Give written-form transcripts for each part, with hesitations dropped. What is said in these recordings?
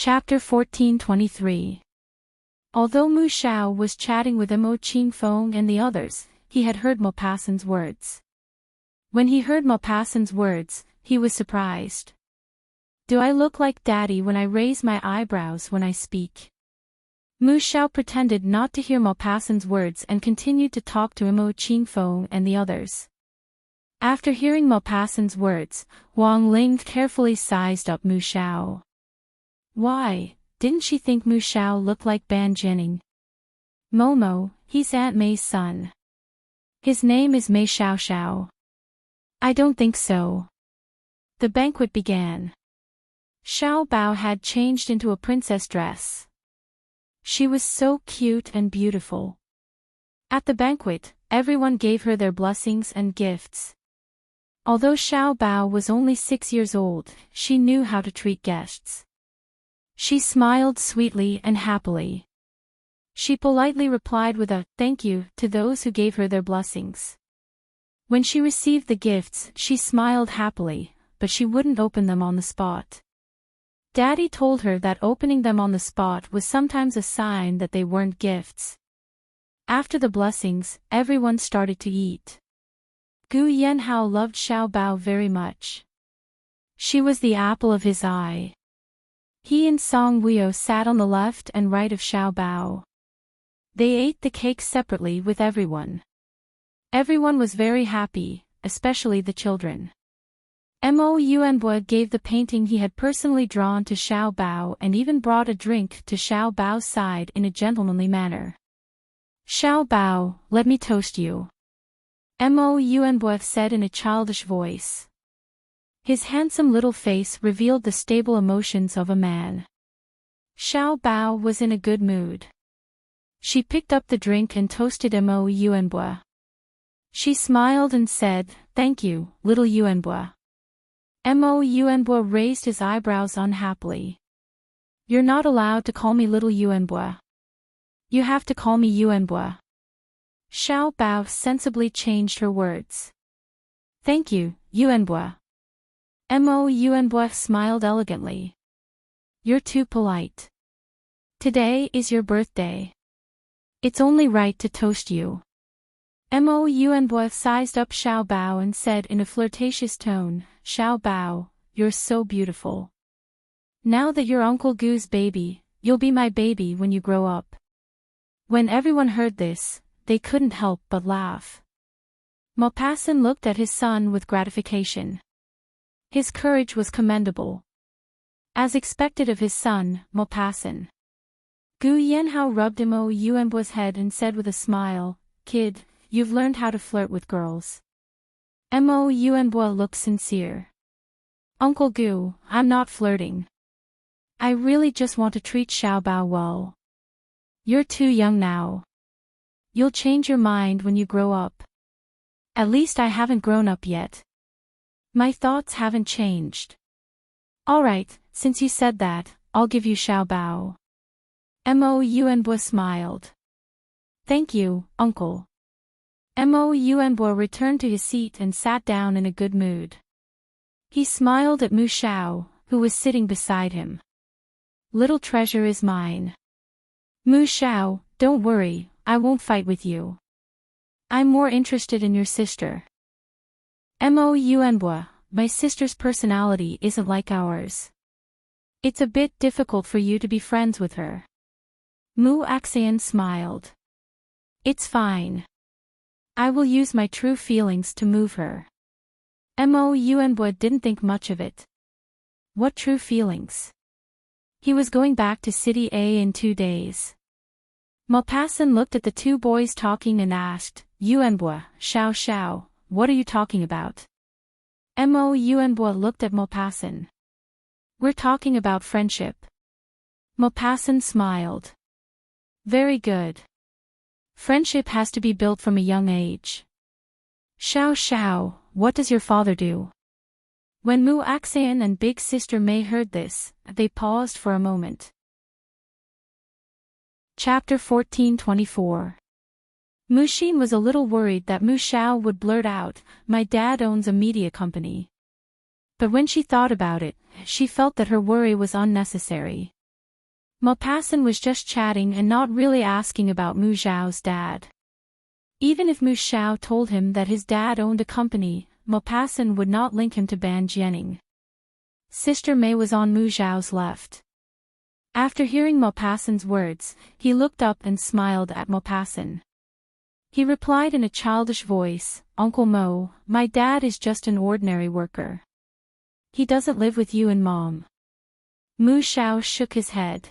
Chapter 1423. Although Mu Xiao was chatting with Mo Qingfeng and the others, he had heard Maupassant's words. When he heard Maupassant's words, he was surprised. Do I look like Daddy when I raise my eyebrows when I speak? Mu Xiao pretended not to hear Maupassant's words and continued to talk to Mo Qingfeng and the others. After hearing Maupassant's words, Wang Ling carefully sized up Mu Xiao. Why, didn't she think Mu Xiao looked like Ban Jining? Momo, he's Aunt May's son. His name is Mei Xiao Xiao. I don't think so. The banquet began. Xiao Bao had changed into a princess dress. She was so cute and beautiful. At the banquet, everyone gave her their blessings and gifts. Although Xiao Bao was only 6 years old, she knew how to treat guests. She smiled sweetly and happily. She politely replied with a "thank you" to those who gave her their blessings. When she received the gifts, she smiled happily, but she wouldn't open them on the spot. Daddy told her that opening them on the spot was sometimes a sign that they weren't gifts. After the blessings, everyone started to eat. Gu Yanhao loved Xiao Bao very much. She was the apple of his eye. He and Song Wuyo sat on the left and right of Xiao Bao. They ate the cake separately with everyone. Everyone was very happy, especially the children. Mo Yuanbo gave the painting he had personally drawn to Xiao Bao and even brought a drink to Xiao Bao's side in a gentlemanly manner. Xiao Bao, let me toast you. Mo Yuanbo said in a childish voice. His handsome little face revealed the stable emotions of a man. Xiao Bao was in a good mood. She picked up the drink and toasted Mo Yuanbo. She smiled and said, "Thank you, little Yuanbo." Mo Yuanbo raised his eyebrows unhappily. "You're not allowed to call me little Yuanbo. You have to call me Yuanbo." Xiao Bao sensibly changed her words. "Thank you, Yuanbo." Mo Yuanbo smiled elegantly. "You're too polite. Today is your birthday. It's only right to toast you." Mo Yuanbo sized up Xiao Bao and said in a flirtatious tone, "Xiao Bao, you're so beautiful. Now that you're Uncle Gu's baby, you'll be my baby when you grow up." When everyone heard this, they couldn't help but laugh. Maupassant looked at his son with gratification. His courage was commendable. As expected of his son, Maupassant. Gu Yanhao rubbed Mo Yuanbo's head and said with a smile, "Kid, you've learned how to flirt with girls." Mo Yuanbo looked sincere. "Uncle Gu, I'm not flirting. I really just want to treat Xiao Bao well. You're too young now. You'll change your mind when you grow up. At least I haven't grown up yet. My thoughts haven't changed." "Alright, since you said that, I'll give you Xiao Bao." Mo Yuanbo smiled. "Thank you, uncle." Mo Yuanbo returned to his seat and sat down in a good mood. He smiled at Mu Xiao, who was sitting beside him. "Little treasure is mine. Mu Xiao, don't worry, I won't fight with you. I'm more interested in your sister." Mo Yuanbo, my sister's personality isn't like ours. It's a bit difficult for you to be friends with her. Mu Axian smiled. "It's fine. I will use my true feelings to move her." Mo Yuanbo didn't think much of it. What true feelings? He was going back to City A in 2 days. Maupassant looked at the two boys talking and asked, "Yuanbo, Xiao Xiao, what are you talking about?" Mo Yuanbo looked at Maupassant. "We're talking about friendship." Maupassant smiled. "Very good. Friendship has to be built from a young age. Xiao Xiao, what does your father do?" When Mu Axian and Big Sister Mei heard this, they paused for a moment. Chapter 1424. Mu Xin was a little worried that Mu Xiao would blurt out, "My dad owns a media company." But when she thought about it, she felt that her worry was unnecessary. Maupassant was just chatting and not really asking about Mu Xiao's dad. Even if Mu Xiao told him that his dad owned a company, Maupassant would not link him to Ban Jianing. Sister Mei was on Mu Xiao's left. After hearing Maupassant's words, he looked up and smiled at Maupassant. He replied in a childish voice, "Uncle Mo, my dad is just an ordinary worker. He doesn't live with you and Mom." Mu Xiao shook his head.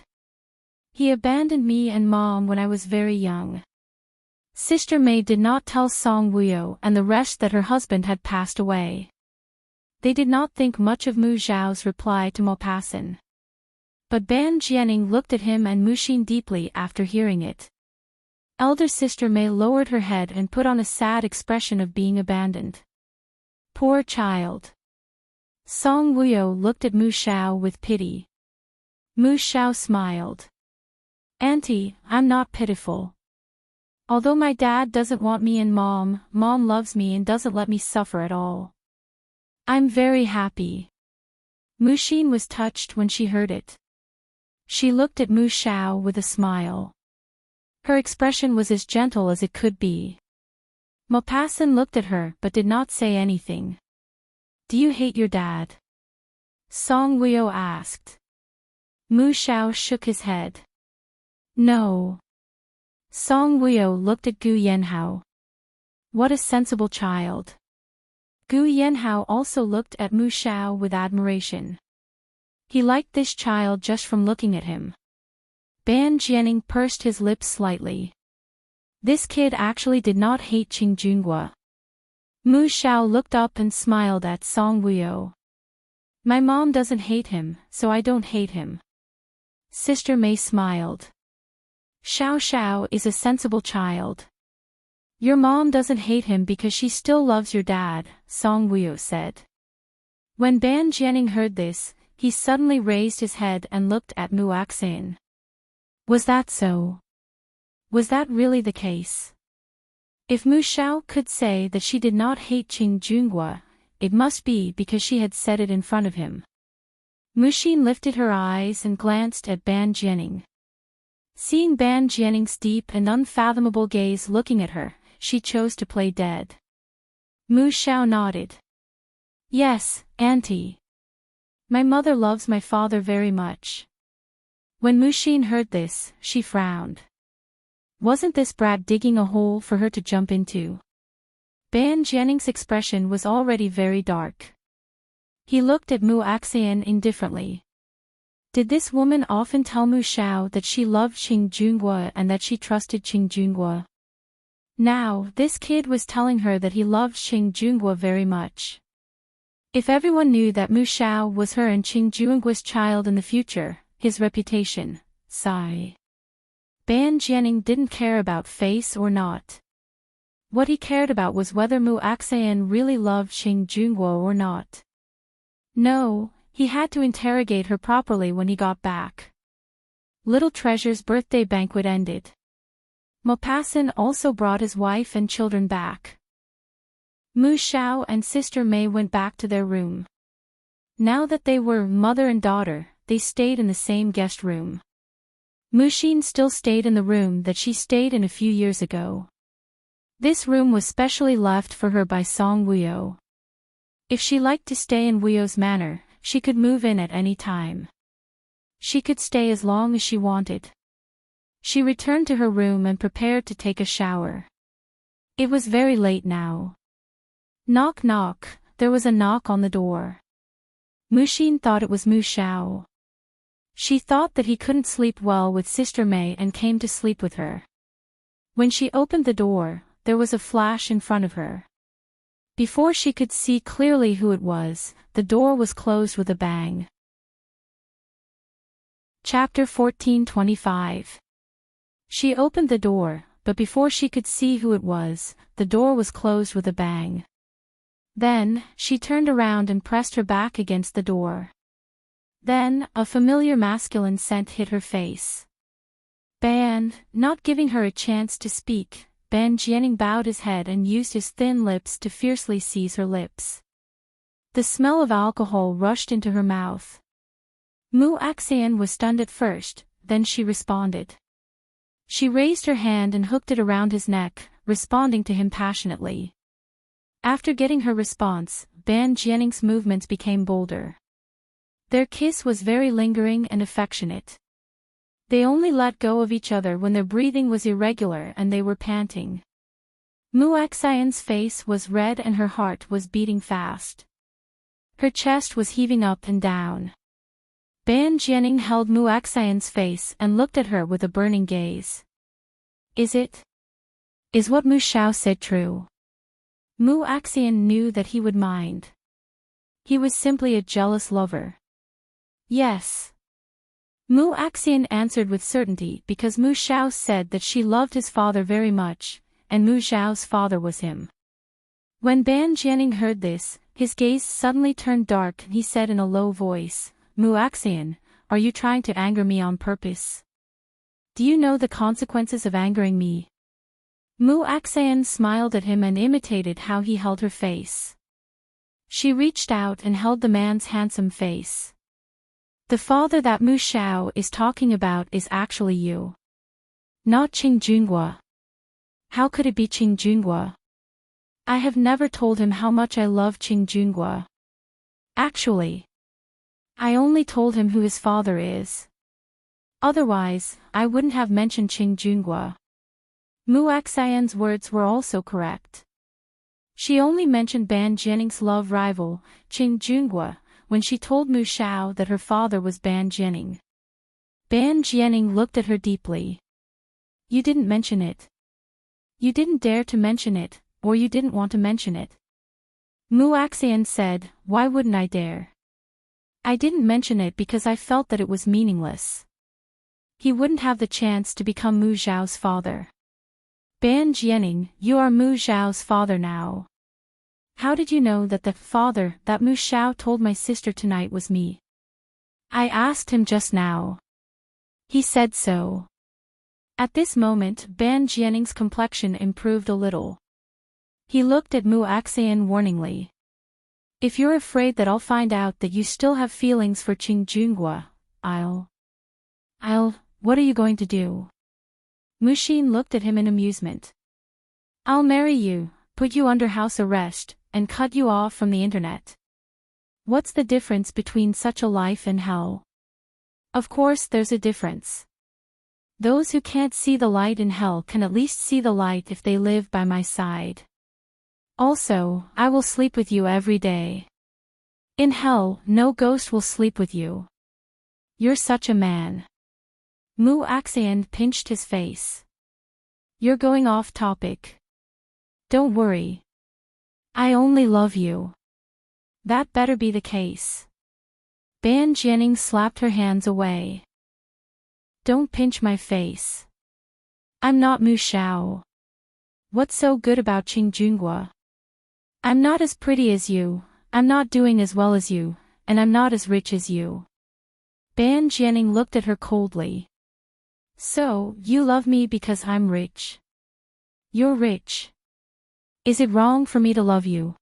"He abandoned me and Mom when I was very young." Sister Mei did not tell Song Wuyo and the rest that her husband had passed away. They did not think much of Mu Xiao's reply to Maupassant. But Ban Jianing looked at him and Mu Xin deeply after hearing it. Elder Sister Mei lowered her head and put on a sad expression of being abandoned. Poor child. Song Wuyo looked at Mu Xiao with pity. Mu Xiao smiled. "Auntie, I'm not pitiful. Although my dad doesn't want me and Mom loves me and doesn't let me suffer at all. I'm very happy." Mu Xin was touched when she heard it. She looked at Mu Xiao with a smile. Her expression was as gentle as it could be. Maupassant looked at her but did not say anything. "Do you hate your dad?" Song Wuyo asked. Mu Xiao shook his head. "No." Song Wuyo looked at Gu Yanhao. What a sensible child. Gu Yanhao also looked at Mu Xiao with admiration. He liked this child just from looking at him. Ban Jianing pursed his lips slightly. This kid actually did not hate Qing Junhua. Mu Xiao looked up and smiled at Song Wuyo. "My mom doesn't hate him, so I don't hate him." Sister Mei smiled. "Xiao Xiao is a sensible child. Your mom doesn't hate him because she still loves your dad," Song Wuyo said. When Ban Jianing heard this, he suddenly raised his head and looked at Mu Axin. Was that so? Was that really the case? If Mu Xiao could say that she did not hate Qing Junhua, it must be because she had said it in front of him. Mu Xin lifted her eyes and glanced at Ban Jianing. Seeing Ban Jianing's deep and unfathomable gaze looking at her, she chose to play dead. Mu Xiao nodded. "Yes, Auntie. My mother loves my father very much." When Mu Xin heard this, she frowned. Wasn't this brat digging a hole for her to jump into? Ban Jianing's expression was already very dark. He looked at Mu Axian indifferently. Did this woman often tell Mu Xiao that she loved Qing Junhua and that she trusted Qing Junhua? Now, this kid was telling her that he loved Qing Junhua very much. If everyone knew that Mu Xiao was her and Qing Junhua's child in the future, his reputation, sigh. Ban Jianing didn't care about face or not. What he cared about was whether Mu Axian really loved Qing Junhua or not. No, he had to interrogate her properly when he got back. Little Treasure's birthday banquet ended. Maupassant also brought his wife and children back. Mu Xiao and Sister Mei went back to their room. Now that they were mother and daughter, they stayed in the same guest room. Mu Xin still stayed in the room that she stayed in a few years ago. This room was specially left for her by Song Wuyo. If she liked to stay in Wuyo's manor, she could move in at any time. She could stay as long as she wanted. She returned to her room and prepared to take a shower. It was very late now. Knock knock, there was a knock on the door. Mu Xin thought it was Mu Xiao. She thought that he couldn't sleep well with Sister Mei and came to sleep with her. When she opened the door, there was a flash in front of her. Before she could see clearly who it was, the door was closed with a bang. Chapter 14:25. She opened the door, but before she could see who it was, the door was closed with a bang. Then, she turned around and pressed her back against the door. Then, a familiar masculine scent hit her face. Ban, not giving her a chance to speak, Ban Jianing bowed his head and used his thin lips to fiercely seize her lips. The smell of alcohol rushed into her mouth. Mu Axian was stunned at first, then she responded. She raised her hand and hooked it around his neck, responding to him passionately. After getting her response, Ban Jianning's movements became bolder. Their kiss was very lingering and affectionate. They only let go of each other when their breathing was irregular and they were panting. Muaxian's face was red and her heart was beating fast. Her chest was heaving up and down. Ban Jianning held Muaxian's face and looked at her with a burning gaze. Is what Mu Xiao said true? Muaxian knew that he would mind. He was simply a jealous lover. Yes. Muaxian answered with certainty because Mu Xiao said that she loved his father very much, and Mu Xiao's father was him. When Ban Jianning heard this, his gaze suddenly turned dark and he said in a low voice, Muaxian, are you trying to anger me on purpose? Do you know the consequences of angering me? Muaxian smiled at him and imitated how he held her face. She reached out and held the man's handsome face. The father that Mu Xiao is talking about is actually you. Not Qing Junhua. How could it be Qing Junhua? I have never told him how much I love Qing Junhua. Actually, I only told him who his father is. Otherwise, I wouldn't have mentioned Qing Junhua. Muaxian's words were also correct. She only mentioned Ban Jianning's love rival, Qing Junhua, when she told Mu Xiao that her father was Ban Jianning. Ban Jianning looked at her deeply. You didn't mention it. You didn't dare to mention it, or you didn't want to mention it. Muaxian said, why wouldn't I dare? I didn't mention it because I felt that it was meaningless. He wouldn't have the chance to become Mu Xiao's father. Ban Jianning, you are Mu Xiao's father now. How did you know that the father that Mu Xiao told my sister tonight was me? I asked him just now. He said so. At this moment, Ban Jianning's complexion improved a little. He looked at Muaxian warningly. If you're afraid that I'll find out that you still have feelings for Qing Junhua, what are you going to do? Muxin looked at him in amusement. I'll marry you, put you under house arrest, and cut you off from the internet. What's the difference between such a life and hell? Of course there's a difference. Those who can't see the light in hell can at least see the light if they live by my side. Also, I will sleep with you every day. In hell, no ghost will sleep with you. You're such a man. Muaxian pinched his face. You're going off topic. Don't worry. I only love you. That better be the case. Ban Jianning slapped her hands away. Don't pinch my face. I'm not Mu Xiao. What's so good about Qing Junhua? I'm not as pretty as you, I'm not doing as well as you, and I'm not as rich as you. Ban Jianning looked at her coldly. So, you love me because I'm rich. You're rich. Is it wrong for me to love you?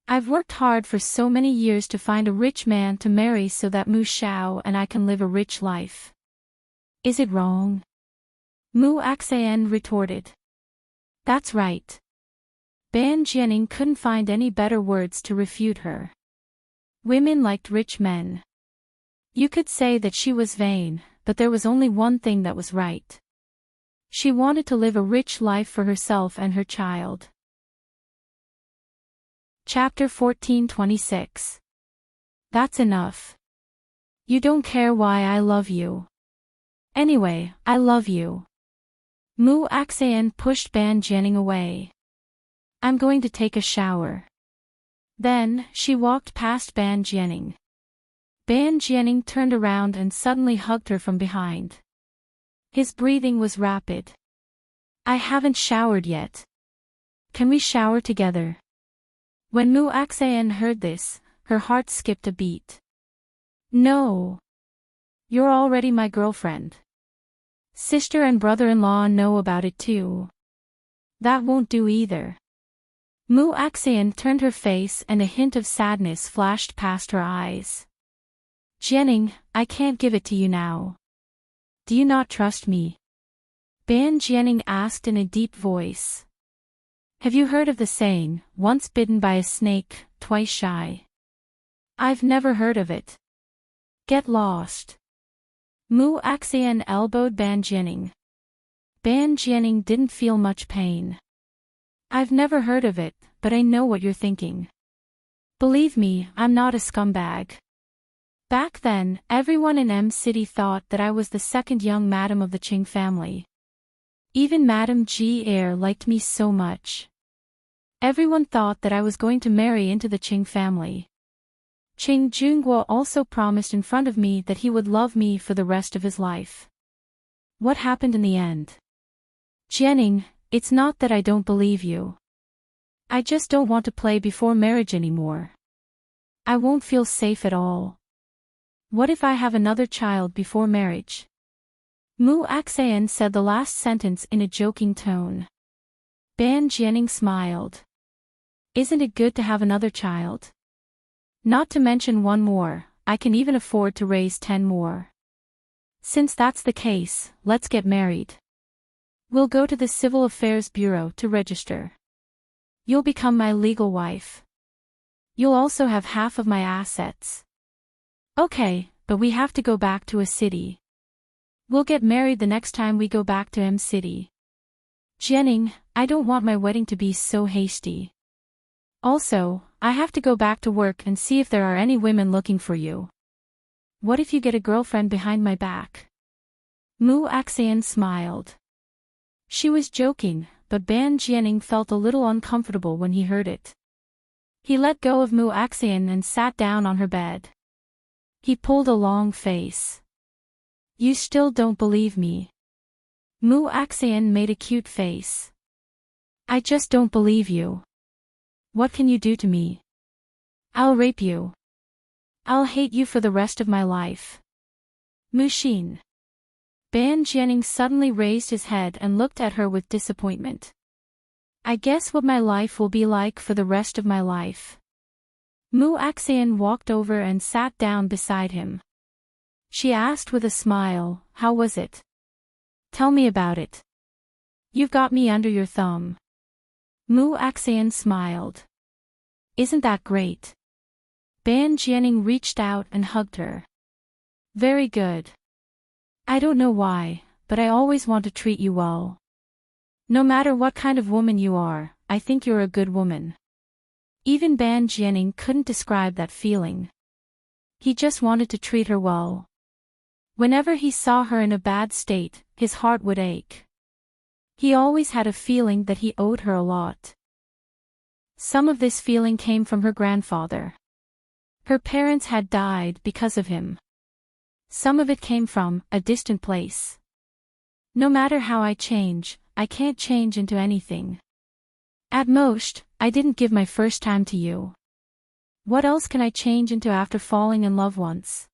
I've worked hard for so many years to find a rich man to marry so that Mu Xiao and I can live a rich life. Is it wrong? Muaxian retorted. That's right. Ban Jianning couldn't find any better words to refute her. Women liked rich men. You could say that she was vain, but there was only one thing that was right. She wanted to live a rich life for herself and her child. Chapter 14:26. That's enough. You don't care why I love you. Anyway, I love you. Muaxian pushed Ban Jianning away. I'm going to take a shower. Then, she walked past Ban Jianning. Ban Jianning turned around and suddenly hugged her from behind. His breathing was rapid. I haven't showered yet. Can we shower together? When Muaxian heard this, her heart skipped a beat. No. You're already my girlfriend. Sister and brother-in-law know about it too. That won't do either. Muaxian turned her face and a hint of sadness flashed past her eyes. Jianning, I can't give it to you now. Do you not trust me? Ban Jianing asked in a deep voice. Have you heard of the saying, once bitten by a snake, twice shy? I've never heard of it. Get lost. Mu Axian elbowed Ban Jianing. Ban Jianing didn't feel much pain. I've never heard of it, but I know what you're thinking. Believe me, I'm not a scumbag. Back then, everyone in M City thought that I was the second young madam of the Qing family. Even Madame Ji Air liked me so much. Everyone thought that I was going to marry into the Qing family. Qing Junguo also promised in front of me that he would love me for the rest of his life. What happened in the end? Jianing, it's not that I don't believe you. I just don't want to play before marriage anymore. I won't feel safe at all. What if I have another child before marriage? Mu Axian said the last sentence in a joking tone. Ban Jianing smiled. Isn't it good to have another child? Not to mention one more, I can even afford to raise 10 more. Since that's the case, let's get married. We'll go to the Civil Affairs Bureau to register. You'll become my legal wife. You'll also have half of my assets. Okay, but we have to go back to a city. We'll get married the next time we go back to M City. Jianing, I don't want my wedding to be so hasty. Also, I have to go back to work and see if there are any women looking for you. What if you get a girlfriend behind my back? Mu Axian smiled. She was joking, but Ban Jianing felt a little uncomfortable when he heard it. He let go of Mu Axian and sat down on her bed. He pulled a long face. You still don't believe me. Mu Axian made a cute face. I just don't believe you. What can you do to me? I'll rape you. I'll hate you for the rest of my life. Mu Xin. Ban Jianing suddenly raised his head and looked at her with disappointment. I guess what my life will be like for the rest of my life. Mu Axian walked over and sat down beside him. She asked with a smile, how was it? Tell me about it. You've got me under your thumb. Mu Axian smiled. Isn't that great? Ban Jianing reached out and hugged her. Very good. I don't know why, but I always want to treat you well. No matter what kind of woman you are, I think you're a good woman. Even Ban Jianing couldn't describe that feeling. He just wanted to treat her well. Whenever he saw her in a bad state, his heart would ache. He always had a feeling that he owed her a lot. Some of this feeling came from her grandfather. Her parents had died because of him. Some of it came from a distant place. No matter how I change, I can't change into anything. At most, I didn't give my first time to you. What else can I change into after falling in love once?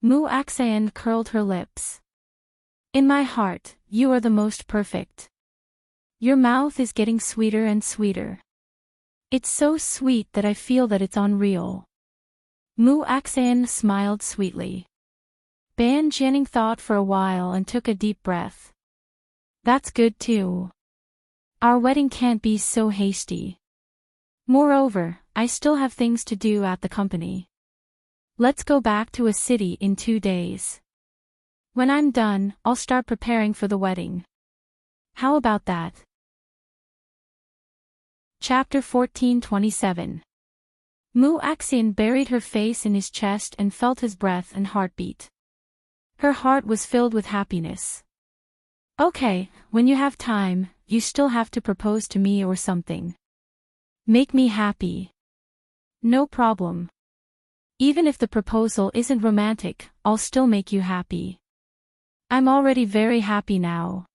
Mu Axian curled her lips. In my heart, you are the most perfect. Your mouth is getting sweeter and sweeter. It's so sweet that I feel that it's unreal. Mu Axian smiled sweetly. Ban Jianing thought for a while and took a deep breath. That's good too. Our wedding can't be so hasty. Moreover, I still have things to do at the company. Let's go back to a city in 2 days. When I'm done, I'll start preparing for the wedding. How about that? Chapter 14:27. Mu Axian buried her face in his chest and felt his breath and heartbeat. Her heart was filled with happiness. Okay, when you have time, you still have to propose to me or something. Make me happy. No problem. Even if the proposal isn't romantic, I'll still make you happy. I'm already very happy now.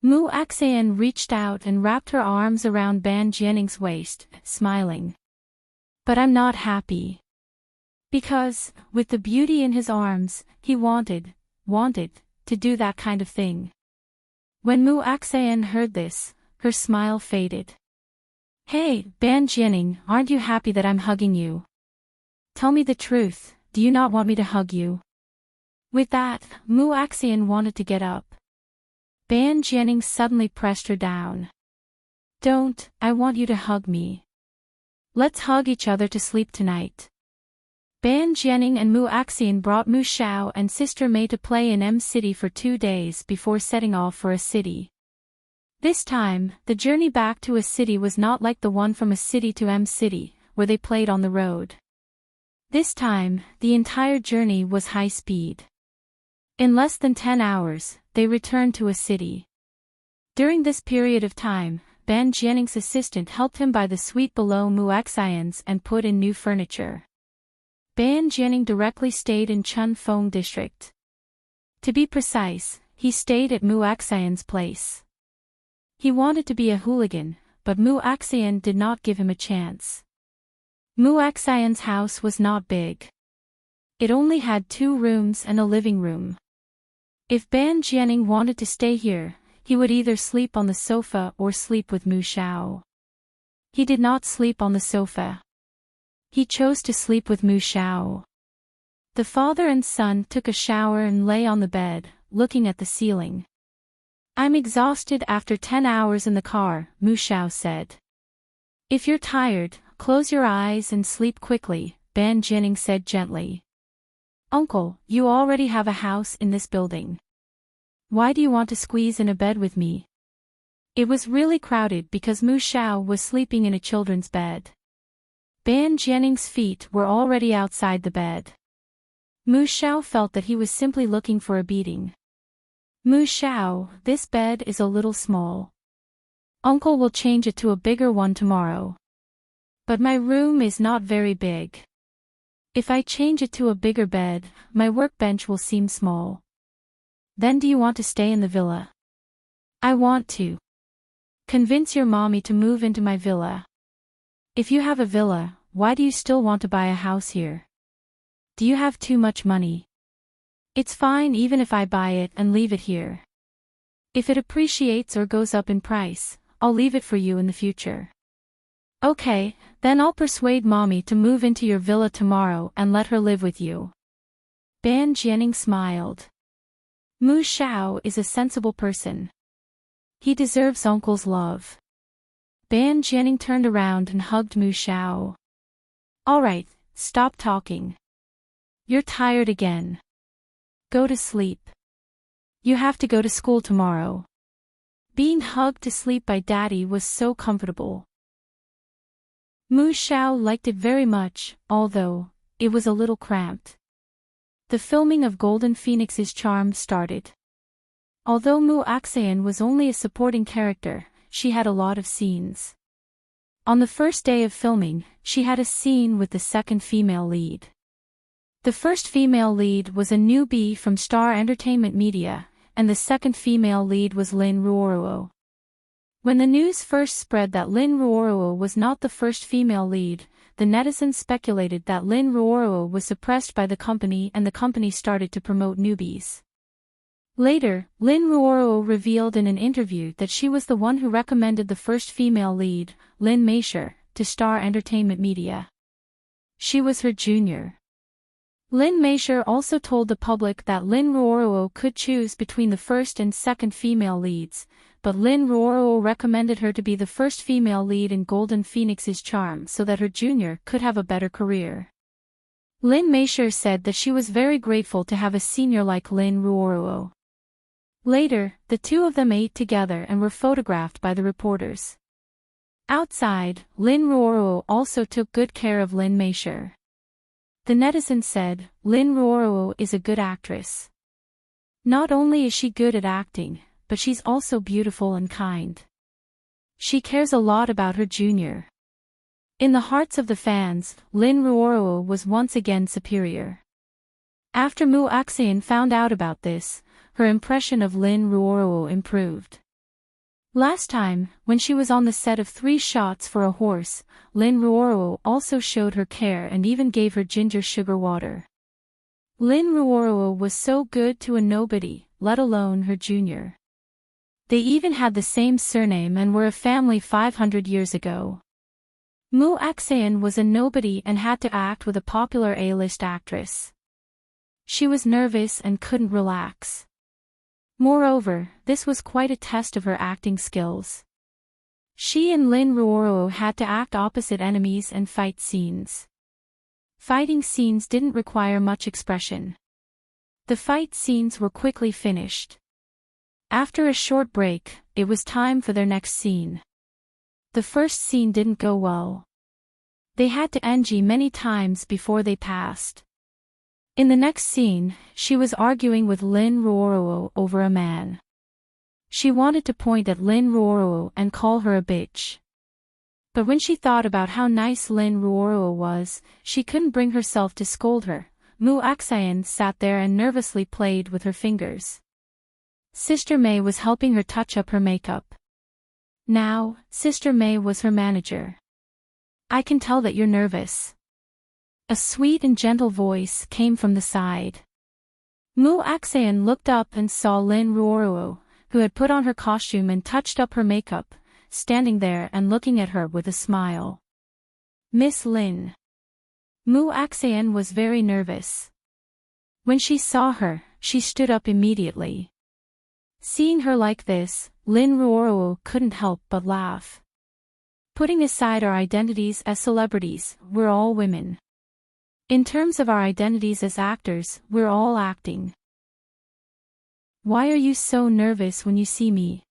Mu Axian reached out and wrapped her arms around Ban Jianing's waist, smiling. But I'm not happy. Because, with the beauty in his arms, he wanted to do that kind of thing. When Mu Axian heard this, her smile faded. Hey, Ban Jianing, aren't you happy that I'm hugging you? Tell me the truth, do you not want me to hug you? With that, Mu Axian wanted to get up. Ban Jianing suddenly pressed her down. Don't, I want you to hug me. Let's hug each other to sleep tonight. Ban Jianing and Mu Axian brought Mu Xiao and Sister Mei to play in M City for 2 days before setting off for a city. This time, the journey back to a city was not like the one from a city to M City, where they played on the road. This time, the entire journey was high speed. In less than 10 hours, they returned to a city. During this period of time, Ban Jianing's assistant helped him buy the suite below Mu Axian's and put in new furniture. Ban Jianing directly stayed in Chun Feng district. To be precise, he stayed at Mu Axian's place. He wanted to be a hooligan, but Mu Axian did not give him a chance. Mu Axian's house was not big. It only had 2 rooms and a living room. If Ban Jianing wanted to stay here, he would either sleep on the sofa or sleep with Mu Xiao. He did not sleep on the sofa. He chose to sleep with Mu Xiao. The father and son took a shower and lay on the bed, looking at the ceiling. I'm exhausted after 10 hours in the car, Mu Xiao said. If you're tired, close your eyes and sleep quickly, Ban Jianing said gently. Uncle, you already have a house in this building. Why do you want to squeeze in a bed with me? It was really crowded because Mu Xiao was sleeping in a children's bed. Ban Jianing's feet were already outside the bed. Mu Xiao felt that he was simply looking for a beating. Mu Xiao, this bed is a little small. Uncle will change it to a bigger one tomorrow. But my room is not very big. If I change it to a bigger bed, my workbench will seem small. Then do you want to stay in the villa? I want to. Convince your mommy to move into my villa. If you have a villa, why do you still want to buy a house here? Do you have too much money? It's fine even if I buy it and leave it here. If it appreciates or goes up in price, I'll leave it for you in the future. Okay, then I'll persuade mommy to move into your villa tomorrow and let her live with you. Ban Jianing smiled. Mu Xiao is a sensible person. He deserves uncle's love. Ban Jianing turned around and hugged Mu Xiao. Alright, stop talking. You're tired again. Go to sleep. You have to go to school tomorrow. Being hugged to sleep by Daddy was so comfortable. Mu Xiao liked it very much, although it was a little cramped. The filming of Golden Phoenix's Charm started. Although Mu Axian was only a supporting character, she had a lot of scenes. On the first day of filming, she had a scene with the second female lead. The first female lead was a newbie from Star Entertainment Media, and the second female lead was Lin Ruoruo. When the news first spread that Lin Ruoruo was not the first female lead, the netizens speculated that Lin Ruoruo was suppressed by the company and the company started to promote newbies. Later, Lin Ruoruo revealed in an interview that she was the one who recommended the first female lead, Lin Meisher, to Star Entertainment Media. She was her junior. Lin Meisher also told the public that Lin Ruoruo could choose between the first and second female leads, but Lin Ruoruo recommended her to be the first female lead in Golden Phoenix's Charm so that her junior could have a better career. Lin Meisher said that she was very grateful to have a senior like Lin Ruoruo. Later, the two of them ate together and were photographed by the reporters. Outside, Lin Ruoruo also took good care of Lin Meisher. The netizens said, Lin Ruoruo is a good actress. Not only is she good at acting, but she's also beautiful and kind. She cares a lot about her junior. In the hearts of the fans, Lin Ruoruo was once again superior. After Mu Axian found out about this, her impression of Lin Ruoruo improved. Last time, when she was on the set of 3 Shots for a Horse, Lin Ruoruo also showed her care and even gave her ginger sugar water. Lin Ruoruo was so good to a nobody, let alone her junior. They even had the same surname and were a family 500 years ago. Mu Axian was a nobody and had to act with a popular A-list actress. She was nervous and couldn't relax. Moreover, this was quite a test of her acting skills. She and Lin Ruoro had to act opposite enemies and fight scenes. Fighting scenes didn't require much expression. The fight scenes were quickly finished. After a short break, it was time for their next scene. The first scene didn't go well. They had to NG many times before they passed. In the next scene, she was arguing with Lin Ruoro over a man. She wanted to point at Lin Ruoro and call her a bitch. But when she thought about how nice Lin Ruoro was, she couldn't bring herself to scold her. Mu Axayan sat there and nervously played with her fingers. Sister May was helping her touch up her makeup. Now, Sister May was her manager. I can tell that you're nervous. A sweet and gentle voice came from the side. Mu Axayan looked up and saw Lin Ruoro, who had put on her costume and touched up her makeup, standing there and looking at her with a smile. Miss Lin. Mu Axayan was very nervous. When she saw her, she stood up immediately. Seeing her like this, Lin Ruoro couldn't help but laugh. Putting aside our identities as celebrities, we're all women. In terms of our identities as actors, we're all acting. Why are you so nervous when you see me?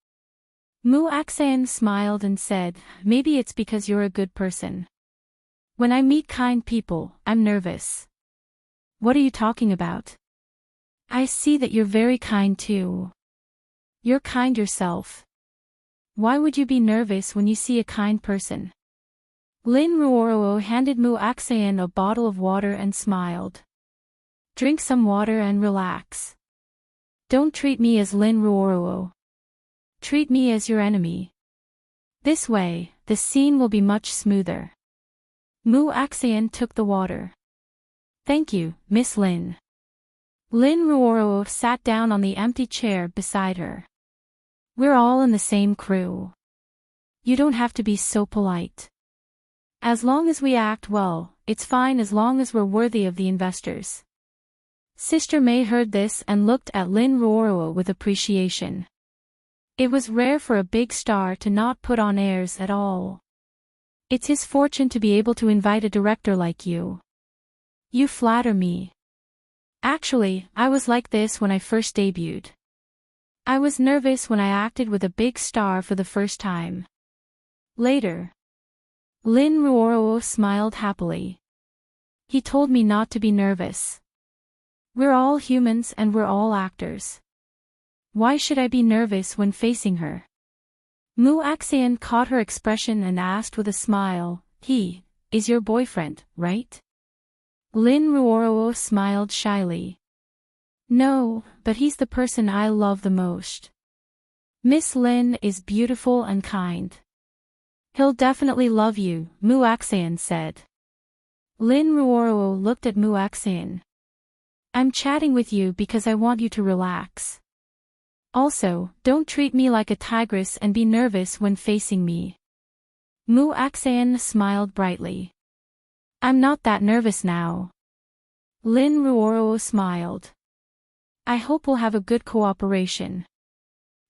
Mu Axayan smiled and said, maybe it's because you're a good person. When I meet kind people, I'm nervous. What are you talking about? I see that you're very kind too. You're kind yourself. Why would you be nervous when you see a kind person? Lin Ruoro handed Mu Axayan a bottle of water and smiled. Drink some water and relax. Don't treat me as Lin Ruoro. Treat me as your enemy. This way, the scene will be much smoother. Mu Axayan took the water. Thank you, Miss Lin. Lin Ruoro sat down on the empty chair beside her. We're all in the same crew. You don't have to be so polite. As long as we act well, it's fine as long as we're worthy of the investors. Sister May heard this and looked at Lin Ruoro with appreciation. It was rare for a big star to not put on airs at all. It's his fortune to be able to invite a director like you. You flatter me. Actually, I was like this when I first debuted. I was nervous when I acted with a big star for the first time. Later. Lin Ruoro smiled happily. He told me not to be nervous. We're all humans and we're all actors. Why should I be nervous when facing her? Mu Axayan caught her expression and asked with a smile, he is your boyfriend, right? Lin Ruoro smiled shyly. No, but he's the person I love the most. Miss Lin is beautiful and kind. He'll definitely love you, Mu Axayan said. Lin Ruoro looked at Mu Axayan. I'm chatting with you because I want you to relax. Also, don't treat me like a tigress and be nervous when facing me. Mu Axayan smiled brightly. I'm not that nervous now. Lin Ruoro smiled. I hope we'll have a good cooperation.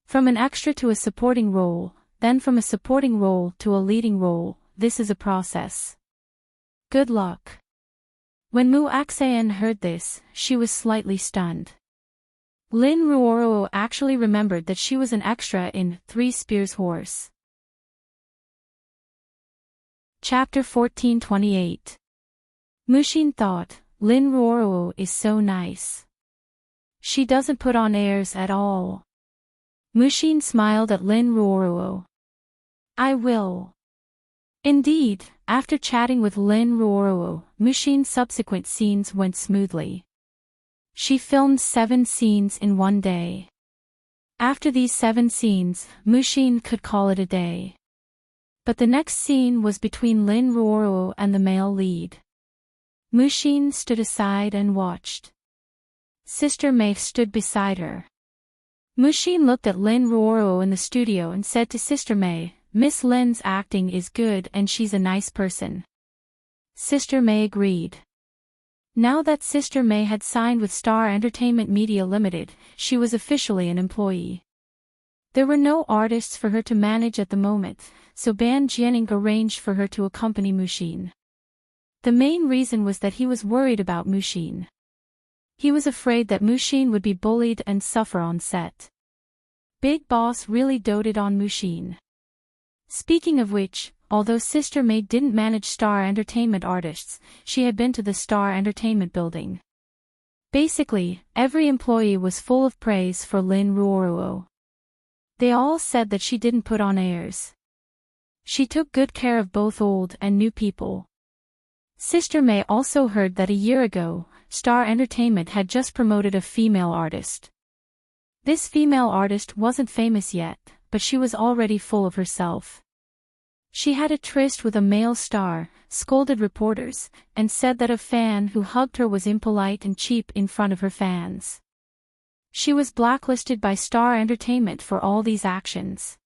From an extra to a supporting role, then from a supporting role to a leading role, this is a process. Good luck. When Mu Axayan heard this, she was slightly stunned. Lin Ruoro actually remembered that she was an extra in Three Spears Horse. Chapter 1428. Mushin thought, Lin Ruoro is so nice. She doesn't put on airs at all. Mushin smiled at Lin Ruoro. I will. Indeed, after chatting with Lin Ruoro, Mushin's subsequent scenes went smoothly. She filmed 7 scenes in one day. After these 7 scenes, Mushin could call it a day. But the next scene was between Lin Ruoro and the male lead. Mushin stood aside and watched. Sister May stood beside her. Mushin looked at Lin Ruoro in the studio and said to Sister May, Miss Lin's acting is good and she's a nice person. Sister May agreed. Now that Sister May had signed with Star Entertainment Media Limited, she was officially an employee. There were no artists for her to manage at the moment, so Ban Jianing arranged for her to accompany Muxin. The main reason was that he was worried about Muxin. He was afraid that Muxin would be bullied and suffer on set. Big Boss really doted on Muxin. Speaking of which, although Sister May didn't manage Star Entertainment artists, she had been to the Star Entertainment building. Basically, every employee was full of praise for Lin Ruoruo. They all said that she didn't put on airs. She took good care of both old and new people. Sister May also heard that a year ago, Star Entertainment had just promoted a female artist. This female artist wasn't famous yet, but she was already full of herself. She had a tryst with a male star, scolded reporters, and said that a fan who hugged her was impolite and cheap in front of her fans. She was blacklisted by Star Entertainment for all these actions.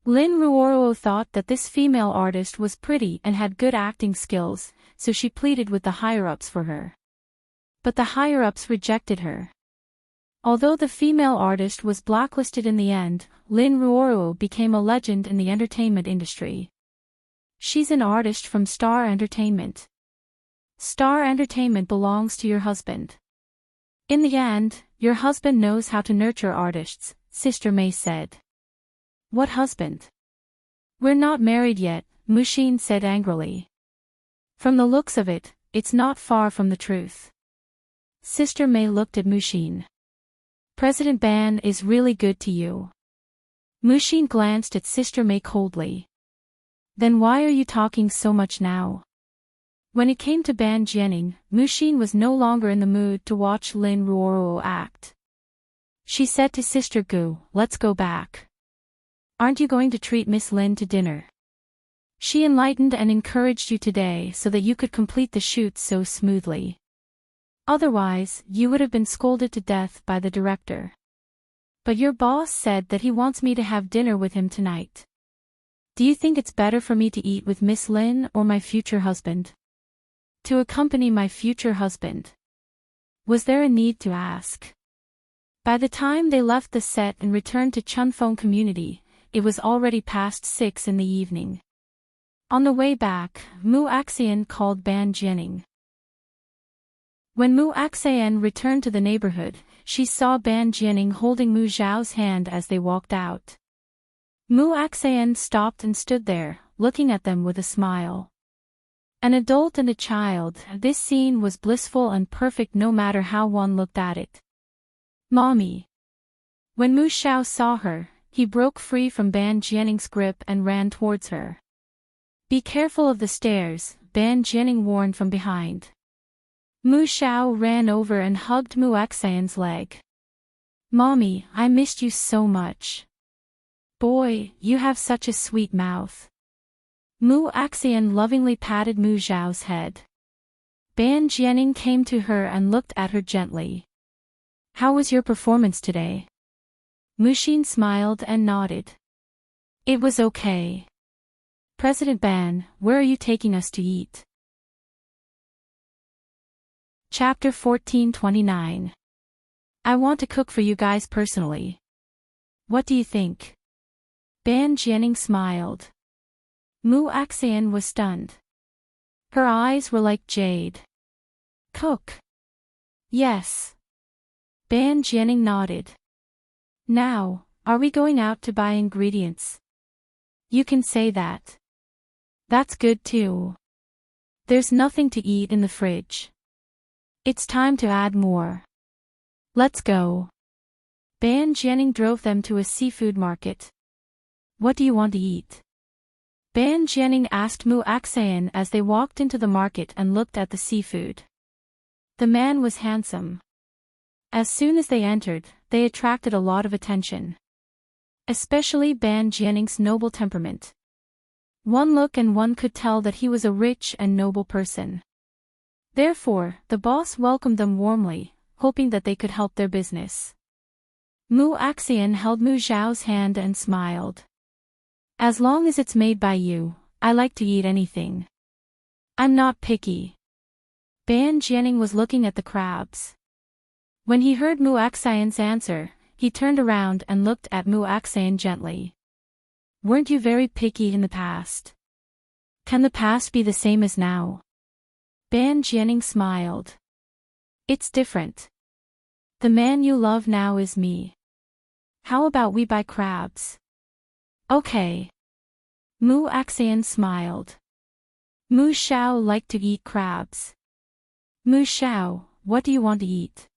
Lin Ruoruo thought that this female artist was pretty and had good acting skills, so she pleaded with the higher-ups for her. But the higher-ups rejected her. Although the female artist was blacklisted in the end, Lin Ruoruo became a legend in the entertainment industry. She's an artist from Star Entertainment. Star Entertainment belongs to your husband. In the end, your husband knows how to nurture artists, Sister May said. What husband? We're not married yet, Muxin said angrily. From the looks of it, it's not far from the truth. Sister May looked at Muxin. President Ban is really good to you. Muxin glanced at Sister May coldly. Then why are you talking so much now? When it came to Ban Jianing, Muxin was no longer in the mood to watch Lin Ruoruo act. She said to Sister Gu, let's go back. Aren't you going to treat Miss Lin to dinner? She enlightened and encouraged you today so that you could complete the shoot so smoothly. Otherwise, you would have been scolded to death by the director. But your boss said that he wants me to have dinner with him tonight. Do you think it's better for me to eat with Miss Lin or my future husband? To accompany my future husband. Was there a need to ask? By the time they left the set and returned to Chunfeng Community, it was already past 6 in the evening. On the way back, Mu Axian called Ban Jianing. When Mu Axian returned to the neighborhood, she saw Ban Jianing holding Mu Zhao's hand as they walked out. Mu Axian stopped and stood there, looking at them with a smile. An adult and a child, this scene was blissful and perfect no matter how one looked at it. Mommy. When Mu Xiao saw her, he broke free from Ban Jianing's grip and ran towards her. Be careful of the stairs, Ban Jianing warned from behind. Mu Xiao ran over and hugged Mu Axian's leg. Mommy, I missed you so much. Boy, you have such a sweet mouth. Mu Axian lovingly patted Mu Zhao's head. Ban Jianing came to her and looked at her gently. How was your performance today? Muxin smiled and nodded. It was okay. President Ban, where are you taking us to eat? Chapter 1429. I want to cook for you guys personally. What do you think? Ban Jianing smiled. Mu Axian was stunned. Her eyes were like jade. Cook. Yes. Ban Jianing nodded. Now, are we going out to buy ingredients? You can say that. That's good too. There's nothing to eat in the fridge. It's time to add more. Let's go. Ban Jianing drove them to a seafood market. What do you want to eat? Ban Jianing asked Mu Axian as they walked into the market and looked at the seafood. The man was handsome. As soon as they entered, they attracted a lot of attention. Especially Ban Jianing's noble temperament. One look and one could tell that he was a rich and noble person. Therefore, the boss welcomed them warmly, hoping that they could help their business. Mu Axian held Mu Zhao's hand and smiled. As long as it's made by you, I like to eat anything. I'm not picky. Ban Jianing was looking at the crabs. When he heard Mu Xian's answer, he turned around and looked at Mu Xian gently. Weren't you very picky in the past? Can the past be the same as now? Ban Jianing smiled. It's different. The man you love now is me. How about we buy crabs? Okay. Mu Xian smiled. Mu Xiao liked to eat crabs. Mu Xiao, what do you want to eat?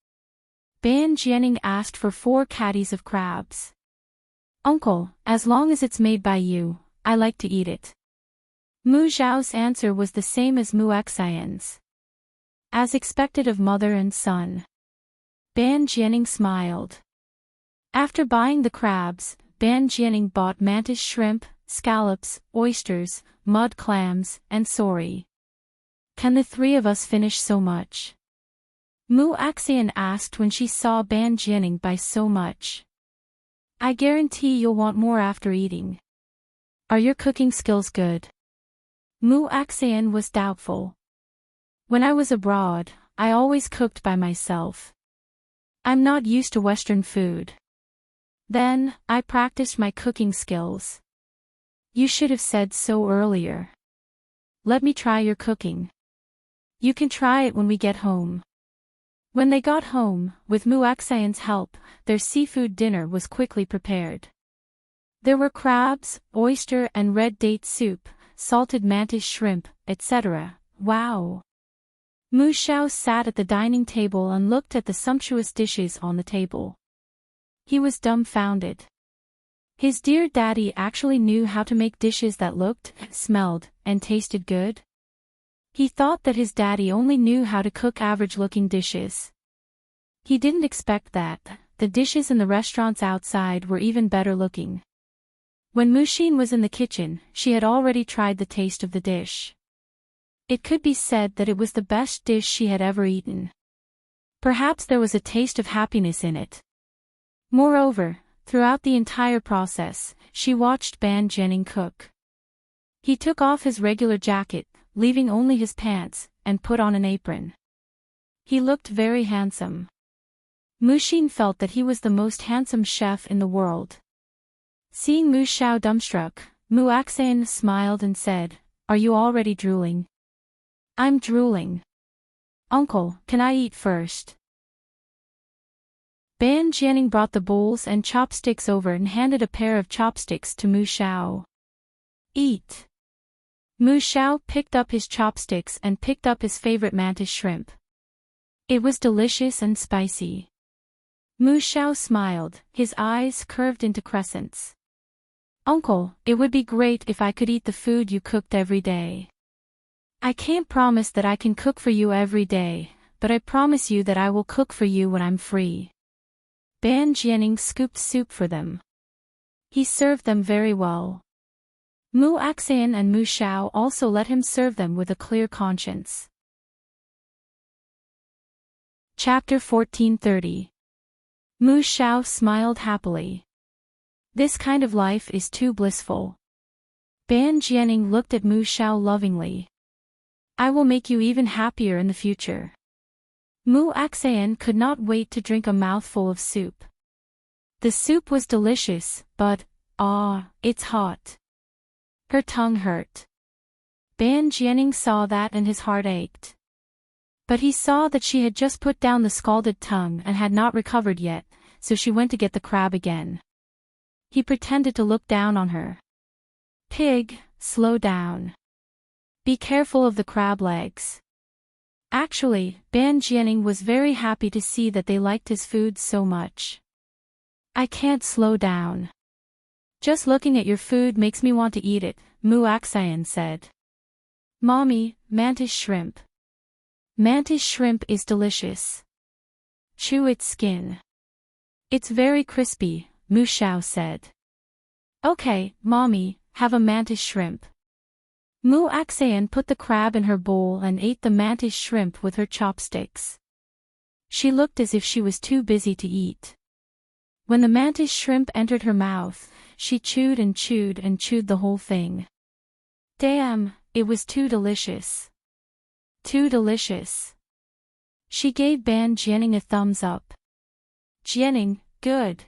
Ban Jianing asked for 4 caddies of crabs. Uncle, as long as it's made by you, I like to eat it. Mu Xiao's answer was the same as Mu Xian's. As expected of mother and son. Ban Jianing smiled. After buying the crabs, Ban Jianing bought mantis shrimp, scallops, oysters, mud clams, and sori. Can the 3 of us finish so much? Mu Xian asked when she saw Ban Jianing buy so much. I guarantee you'll want more after eating. Are your cooking skills good? Mu Xian was doubtful. When I was abroad, I always cooked by myself. I'm not used to Western food. Then, I practiced my cooking skills. You should have said so earlier. Let me try your cooking. You can try it when we get home. When they got home, with Mu Xian's help, their seafood dinner was quickly prepared. There were crabs, oyster and red date soup, salted mantis shrimp, etc. Wow! Mu Xiao sat at the dining table and looked at the sumptuous dishes on the table. He was dumbfounded. His dear daddy actually knew how to make dishes that looked, smelled, and tasted good? He thought that his daddy only knew how to cook average-looking dishes. He didn't expect that the dishes in the restaurants outside were even better looking. When Mu Xin was in the kitchen, she had already tried the taste of the dish. It could be said that it was the best dish she had ever eaten. Perhaps there was a taste of happiness in it. Moreover, throughout the entire process, she watched Ban Jianing cook. He took off his regular jacket, leaving only his pants, and put on an apron. He looked very handsome. Mu Xin felt that he was the most handsome chef in the world. Seeing Mu Xiao dumbstruck, Mu Xian smiled and said, Are you already drooling? I'm drooling. Uncle, can I eat first? Ban Jianing brought the bowls and chopsticks over and handed a pair of chopsticks to Mu Xiao. Eat. Mu Xiao picked up his chopsticks and picked up his favorite mantis shrimp. It was delicious and spicy. Mu Xiao smiled, his eyes curved into crescents. Uncle, it would be great if I could eat the food you cooked every day. I can't promise that I can cook for you every day, but I promise you that I will cook for you when I'm free. Ban Jianing scooped soup for them. He served them very well. Mu Xian and Mu Xiao also let him serve them with a clear conscience. Chapter 1430. Mu Xiao smiled happily. This kind of life is too blissful. Ban Jianing looked at Mu Xiao lovingly. I will make you even happier in the future. Mu Xian could not wait to drink a mouthful of soup. The soup was delicious, but, it's hot. Her tongue hurt. Ban Jianing saw that and his heart ached. But he saw that she had just put down the scalded tongue and had not recovered yet, so she went to get the crab again. He pretended to look down on her. Pig, slow down. Be careful of the crab legs. Actually, Ban Jianing was very happy to see that they liked his food so much. I can't slow down. Just looking at your food makes me want to eat it, Mu Xian said. Mommy, mantis shrimp. Mantis shrimp is delicious. Chew its skin. It's very crispy, Mu Xiao said. Okay, Mommy, have a mantis shrimp. Mu Xian put the crab in her bowl and ate the mantis shrimp with her chopsticks. She looked as if she was too busy to eat. When the mantis shrimp entered her mouth, she chewed and chewed and chewed the whole thing. Damn, it was too delicious. Too delicious. She gave Ban Jianing a thumbs up. Jianing, good.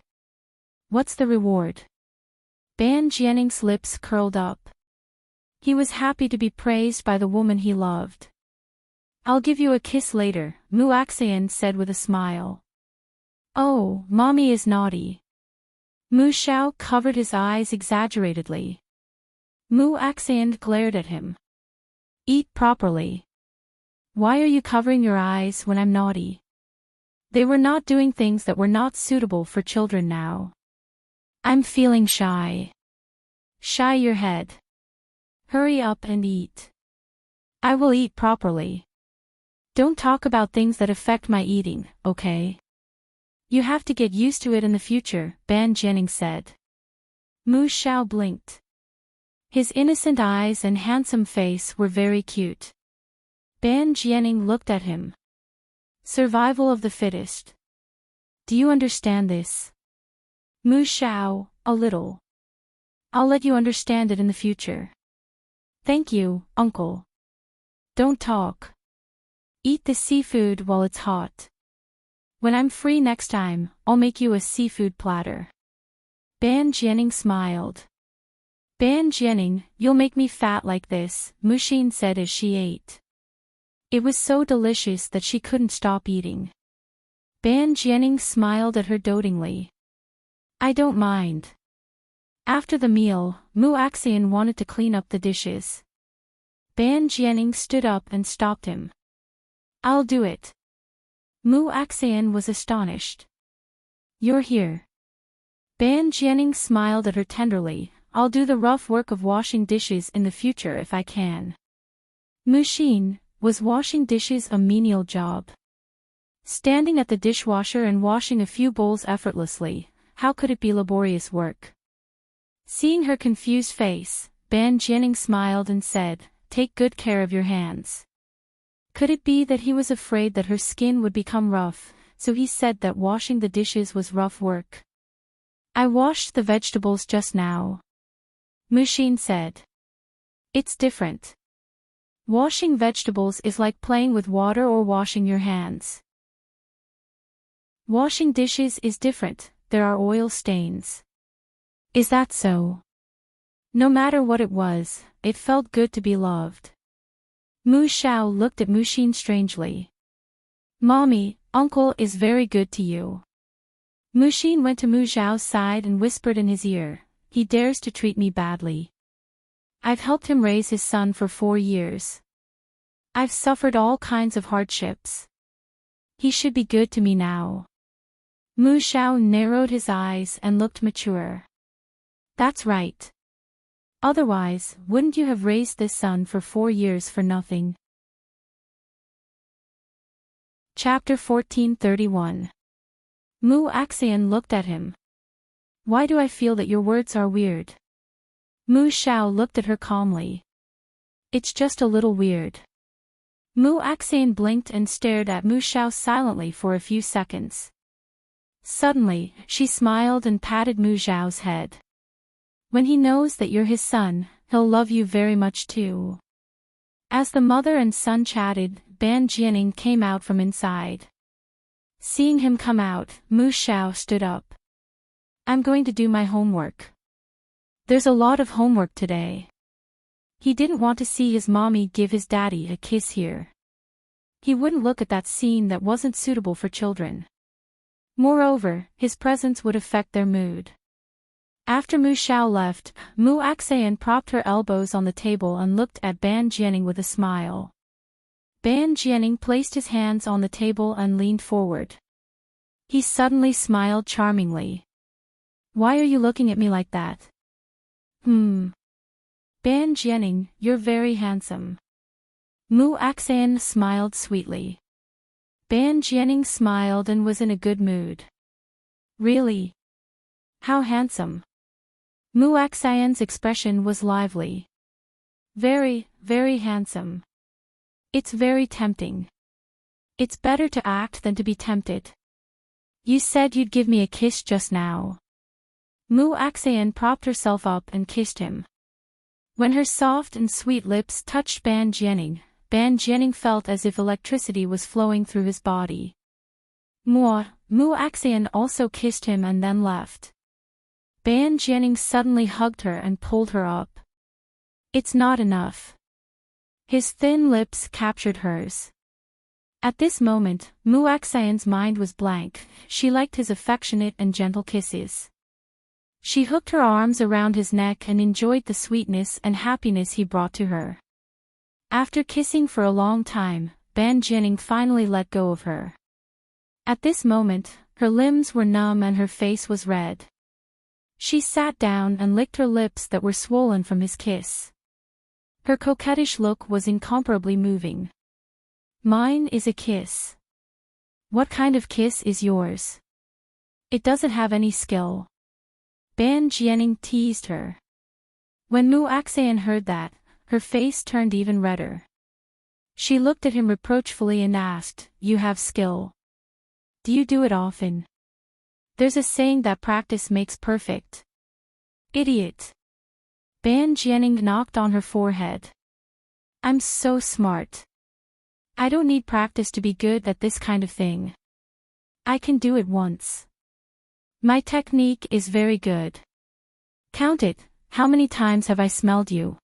What's the reward? Ban Jianing's lips curled up. He was happy to be praised by the woman he loved. I'll give you a kiss later, Mu Axian said with a smile. Oh, mommy is naughty. Mu Xiao covered his eyes exaggeratedly. Mu Axian glared at him. Eat properly. Why are you covering your eyes when I'm naughty? They were not doing things that were not suitable for children now. I'm feeling shy. Shy your head. Hurry up and eat. I will eat properly. Don't talk about things that affect my eating, okay? You have to get used to it in the future, Ban Jianing said. Mu Xiao blinked. His innocent eyes and handsome face were very cute. Ban Jianing looked at him. Survival of the fittest. Do you understand this? Mu Xiao, a little. I'll let you understand it in the future. Thank you, uncle. Don't talk. Eat the seafood while it's hot. When I'm free next time, I'll make you a seafood platter. Ban Jianing smiled. Ban Jianing, you'll make me fat like this, Mu Xin said as she ate. It was so delicious that she couldn't stop eating. Ban Jianing smiled at her dotingly. I don't mind. After the meal, Mu Axian wanted to clean up the dishes. Ban Jianing stood up and stopped him. I'll do it. Mu Axian was astonished. You're here. Ban Jianing smiled at her tenderly. I'll do the rough work of washing dishes in the future if I can. Mu Xin, was washing dishes a menial job? Standing at the dishwasher and washing a few bowls effortlessly, how could it be laborious work? Seeing her confused face, Ban Jianing smiled and said, take good care of your hands. Could it be that he was afraid that her skin would become rough, so he said that washing the dishes was rough work? I washed the vegetables just now. Mu Xin said. It's different. Washing vegetables is like playing with water or washing your hands. Washing dishes is different, there are oil stains. Is that so? No matter what it was, it felt good to be loved. Mu Xiao looked at Mu Xin strangely. Mommy, uncle is very good to you. Mu Xin went to Mu Xiao's side and whispered in his ear, he dares to treat me badly. I've helped him raise his son for 4 years. I've suffered all kinds of hardships. He should be good to me now. Mu Xiao narrowed his eyes and looked mature. That's right. Otherwise, wouldn't you have raised this son for 4 years for nothing? Chapter 1431. Mu Axian looked at him. Why do I feel that your words are weird? Mu Xiao looked at her calmly. It's just a little weird. Mu Axian blinked and stared at Mu Xiao silently for a few seconds. Suddenly, she smiled and patted Mu Xiao's head. When he knows that you're his son, he'll love you very much too. As the mother and son chatted, Ban Jianing came out from inside. Seeing him come out, Mu Xiao stood up. I'm going to do my homework. There's a lot of homework today. He didn't want to see his mommy give his daddy a kiss here. He wouldn't look at that scene that wasn't suitable for children. Moreover, his presence would affect their mood. After Mu Xiao left, Mu Axian propped her elbows on the table and looked at Ban Jianing with a smile. Ban Jianing placed his hands on the table and leaned forward. He suddenly smiled charmingly. Why are you looking at me like that? Ban Jianing, you're very handsome. Mu Axian smiled sweetly. Ban Jianing smiled and was in a good mood. Really? How handsome. Mu Axian's expression was lively. Very, very handsome. It's very tempting. It's better to act than to be tempted. You said you'd give me a kiss just now. Mu Axian propped herself up and kissed him. When her soft and sweet lips touched Ban Jianing, Ban Jianing felt as if electricity was flowing through his body. Mu Axian also kissed him and then left. Ban Jianing suddenly hugged her and pulled her up. It's not enough. His thin lips captured hers. At this moment, Mu Axian's mind was blank. She liked his affectionate and gentle kisses. She hooked her arms around his neck and enjoyed the sweetness and happiness he brought to her. After kissing for a long time, Ban Jianing finally let go of her. At this moment, her limbs were numb and her face was red. She sat down and licked her lips that were swollen from his kiss. Her coquettish look was incomparably moving. Mine is a kiss. What kind of kiss is yours? It doesn't have any skill. Ban Jianing teased her. When Mu Axian heard that, her face turned even redder. She looked at him reproachfully and asked, "You have skill? Do you do it often? There's a saying that practice makes perfect." Idiot. Ban Jianing knocked on her forehead. I'm so smart. I don't need practice to be good at this kind of thing. I can do it once. My technique is very good. Count it, how many times have I smelled you?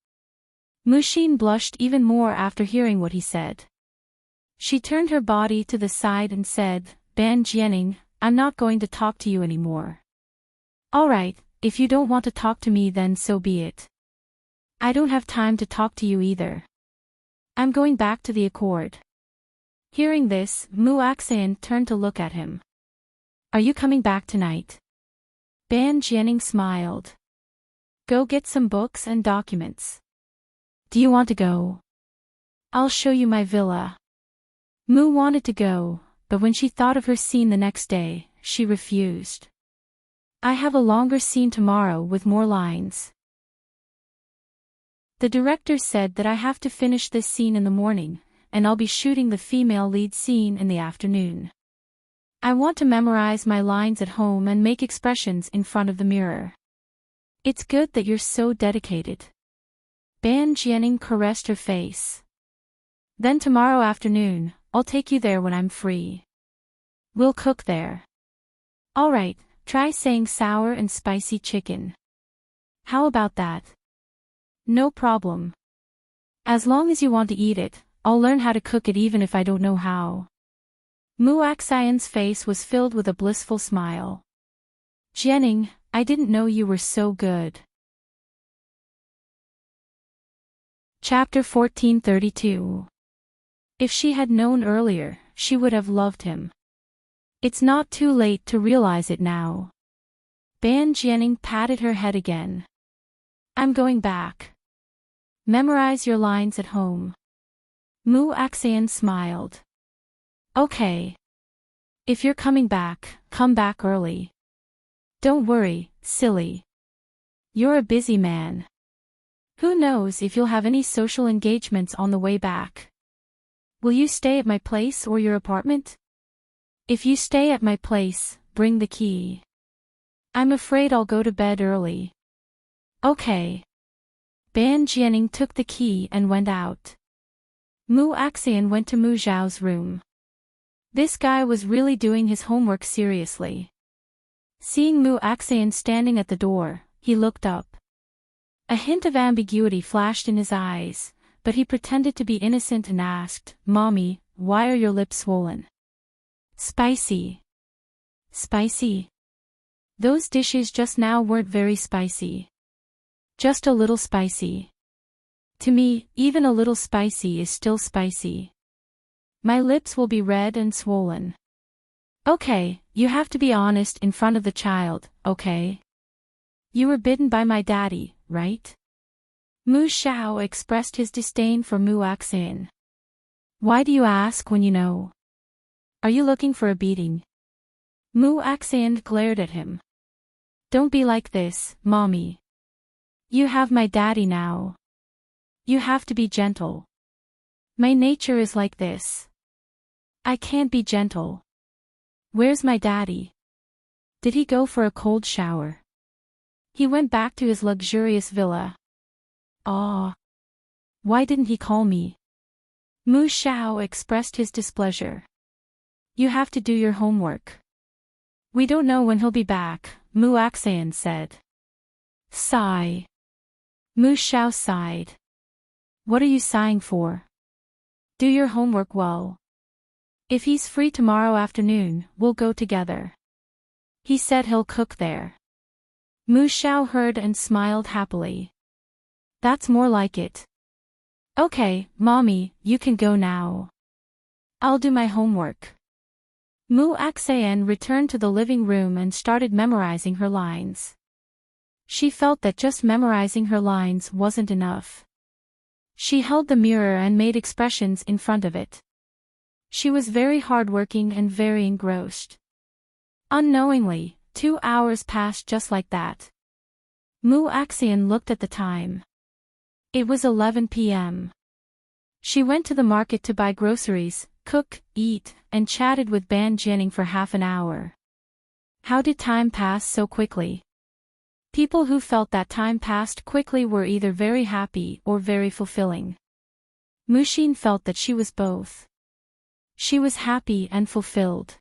Mushin blushed even more after hearing what he said. She turned her body to the side and said, Ban Jianing, I'm not going to talk to you anymore. Alright, if you don't want to talk to me then so be it. I don't have time to talk to you either. I'm going back to the Accord. Hearing this, Mu Axian turned to look at him. Are you coming back tonight? Ban Jianing smiled. Go get some books and documents. Do you want to go? I'll show you my villa. Mu wanted to go, but when she thought of her scene the next day, she refused. I have a longer scene tomorrow with more lines. The director said that I have to finish this scene in the morning, and I'll be shooting the female lead scene in the afternoon. I want to memorize my lines at home and make expressions in front of the mirror. It's good that you're so dedicated. Ban Jianing caressed her face. Then tomorrow afternoon, I'll take you there when I'm free. We'll cook there. Alright, try saying sour and spicy chicken. How about that? No problem. As long as you want to eat it, I'll learn how to cook it even if I don't know how. Mu Axian's face was filled with a blissful smile. Jianing, I didn't know you were so good. Chapter 1432. If she had known earlier, she would have loved him. It's not too late to realize it now. Ban Jianing patted her head again. I'm going back. Memorize your lines at home. Mu Axian smiled. Okay. If you're coming back, come back early. Don't worry, silly. You're a busy man. Who knows if you'll have any social engagements on the way back? Will you stay at my place or your apartment? If you stay at my place, bring the key. I'm afraid I'll go to bed early. Okay. Ban Jianing took the key and went out. Mu Axian went to Mu Zhao's room. This guy was really doing his homework seriously. Seeing Mu Axian standing at the door, he looked up. A hint of ambiguity flashed in his eyes, but he pretended to be innocent and asked, Mommy, why are your lips swollen? Spicy. Spicy? Those dishes just now weren't very spicy. Just a little spicy. To me, even a little spicy is still spicy. My lips will be red and swollen. Okay, you have to be honest in front of the child, okay? You were bitten by my daddy, right? Mu Zhao expressed his disdain for Mu Axian. Why do you ask when you know? Are you looking for a beating? Mu Axian glared at him. Don't be like this, Mommy. You have my daddy now. You have to be gentle. My nature is like this. I can't be gentle. Where's my daddy? Did he go for a cold shower? He went back to his luxurious villa. Aw. Why didn't he call me? Mu Xiao expressed his displeasure. You have to do your homework. We don't know when he'll be back, Mu Axayan said. Sigh. Mu Xiao sighed. What are you sighing for? Do your homework well. If he's free tomorrow afternoon, we'll go together. He said he'll cook there. Mu Xiao heard and smiled happily. That's more like it. Okay, Mommy, you can go now. I'll do my homework. Mu Axayan returned to the living room and started memorizing her lines. She felt that just memorizing her lines wasn't enough. She held the mirror and made expressions in front of it. She was very hardworking and very engrossed. Unknowingly, 2 hours passed just like that. Mu Axayan looked at the time. It was 11 p.m. She went to the market to buy groceries, cook, eat, and chatted with Ban Jianing for half an hour. How did time pass so quickly? People who felt that time passed quickly were either very happy or very fulfilling. Mu Xin felt that she was both. She was happy and fulfilled.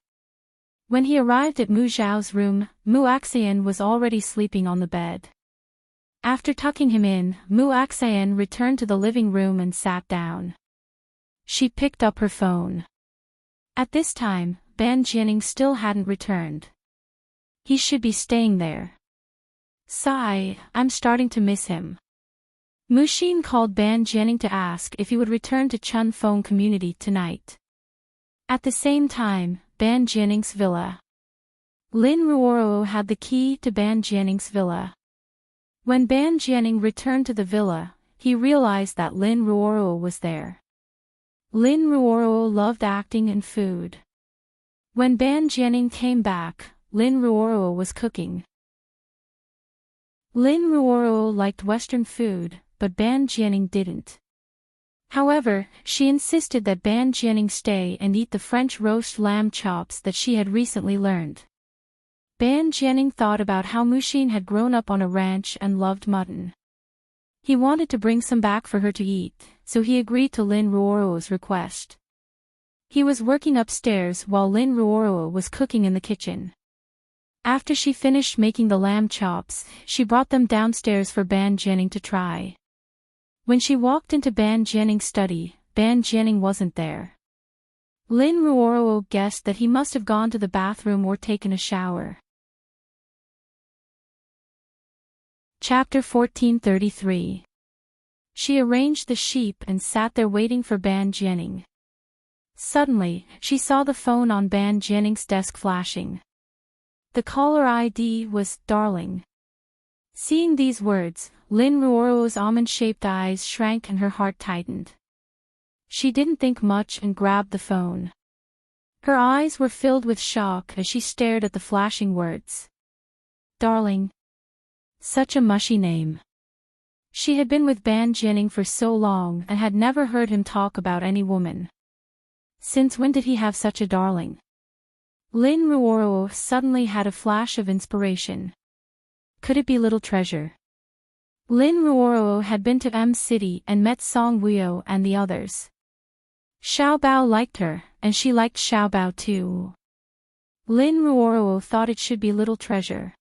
When he arrived at Mu Zhao's room, Mu Axayan was already sleeping on the bed. After tucking him in, Mu Axayan returned to the living room and sat down. She picked up her phone. At this time, Ban Jianing still hadn't returned. He should be staying there. Sigh, I'm starting to miss him. Mu Xin called Ban Jianing to ask if he would return to Chun Feng community tonight. At the same time, Ban Jianing's villa. Lin Ruoro had the key to Ban Jianing's villa. When Ban Jianing returned to the villa, he realized that Lin Ruoro was there. Lin Ruoro loved acting and food. When Ban Jianing came back, Lin Ruoro was cooking. Lin Ruoro liked Western food, but Ban Jianing didn't. However, she insisted that Ban Jianing stay and eat the French roast lamb chops that she had recently learned. Ban Jianing thought about how Mu Xin had grown up on a ranch and loved mutton. He wanted to bring some back for her to eat, so he agreed to Lin Ruoro's request. He was working upstairs while Lin Ruoro was cooking in the kitchen. After she finished making the lamb chops, she brought them downstairs for Ban Jianing to try. When she walked into Ban Jianing's study, Ban Jianing wasn't there. Lin Ruoro guessed that he must have gone to the bathroom or taken a shower. Chapter 1433. She arranged the sheep and sat there waiting for Ban Jianing. Suddenly, she saw the phone on Ban Jianing's desk flashing. The caller ID was Darling. Seeing these words, Lin Ruoro's almond-shaped eyes shrank and her heart tightened. She didn't think much and grabbed the phone. Her eyes were filled with shock as she stared at the flashing words. Darling. Such a mushy name. She had been with Ban Jianing for so long and had never heard him talk about any woman. Since when did he have such a darling? Lin Ruoro suddenly had a flash of inspiration. Could it be Little Treasure? Lin Ruoro had been to M City and met Song Wuyo and the others. Xiao Bao liked her, and she liked Xiao Bao too. Lin Ruoro thought it should be Little Treasure.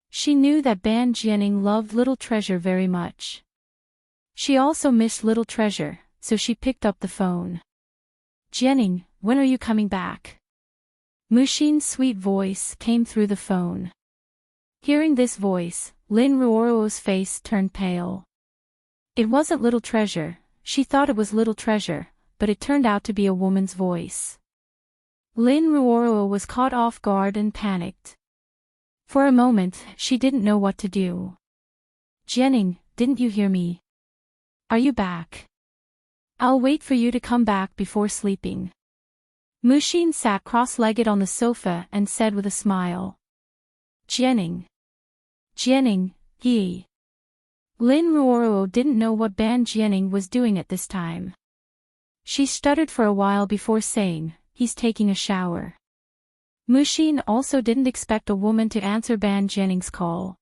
She knew that Ban Jianing loved Little Treasure very much. She also missed Little Treasure, so she picked up the phone. Jianing, when are you coming back? Mu Xin's sweet voice came through the phone. Hearing this voice, Lin Ruoro's face turned pale. It wasn't Little Treasure. She thought it was Little Treasure, but it turned out to be a woman's voice. Lin Ruoro was caught off guard and panicked. For a moment, she didn't know what to do. Jianing, didn't you hear me? Are you back? I'll wait for you to come back before sleeping. Mu Xin sat cross-legged on the sofa and said with a smile. Jianing. Jianing, he. Lin Ruoro didn't know what Ban Jianing was doing at this time. She stuttered for a while before saying, he's taking a shower. Mu Xin also didn't expect a woman to answer Ban Jianing's call.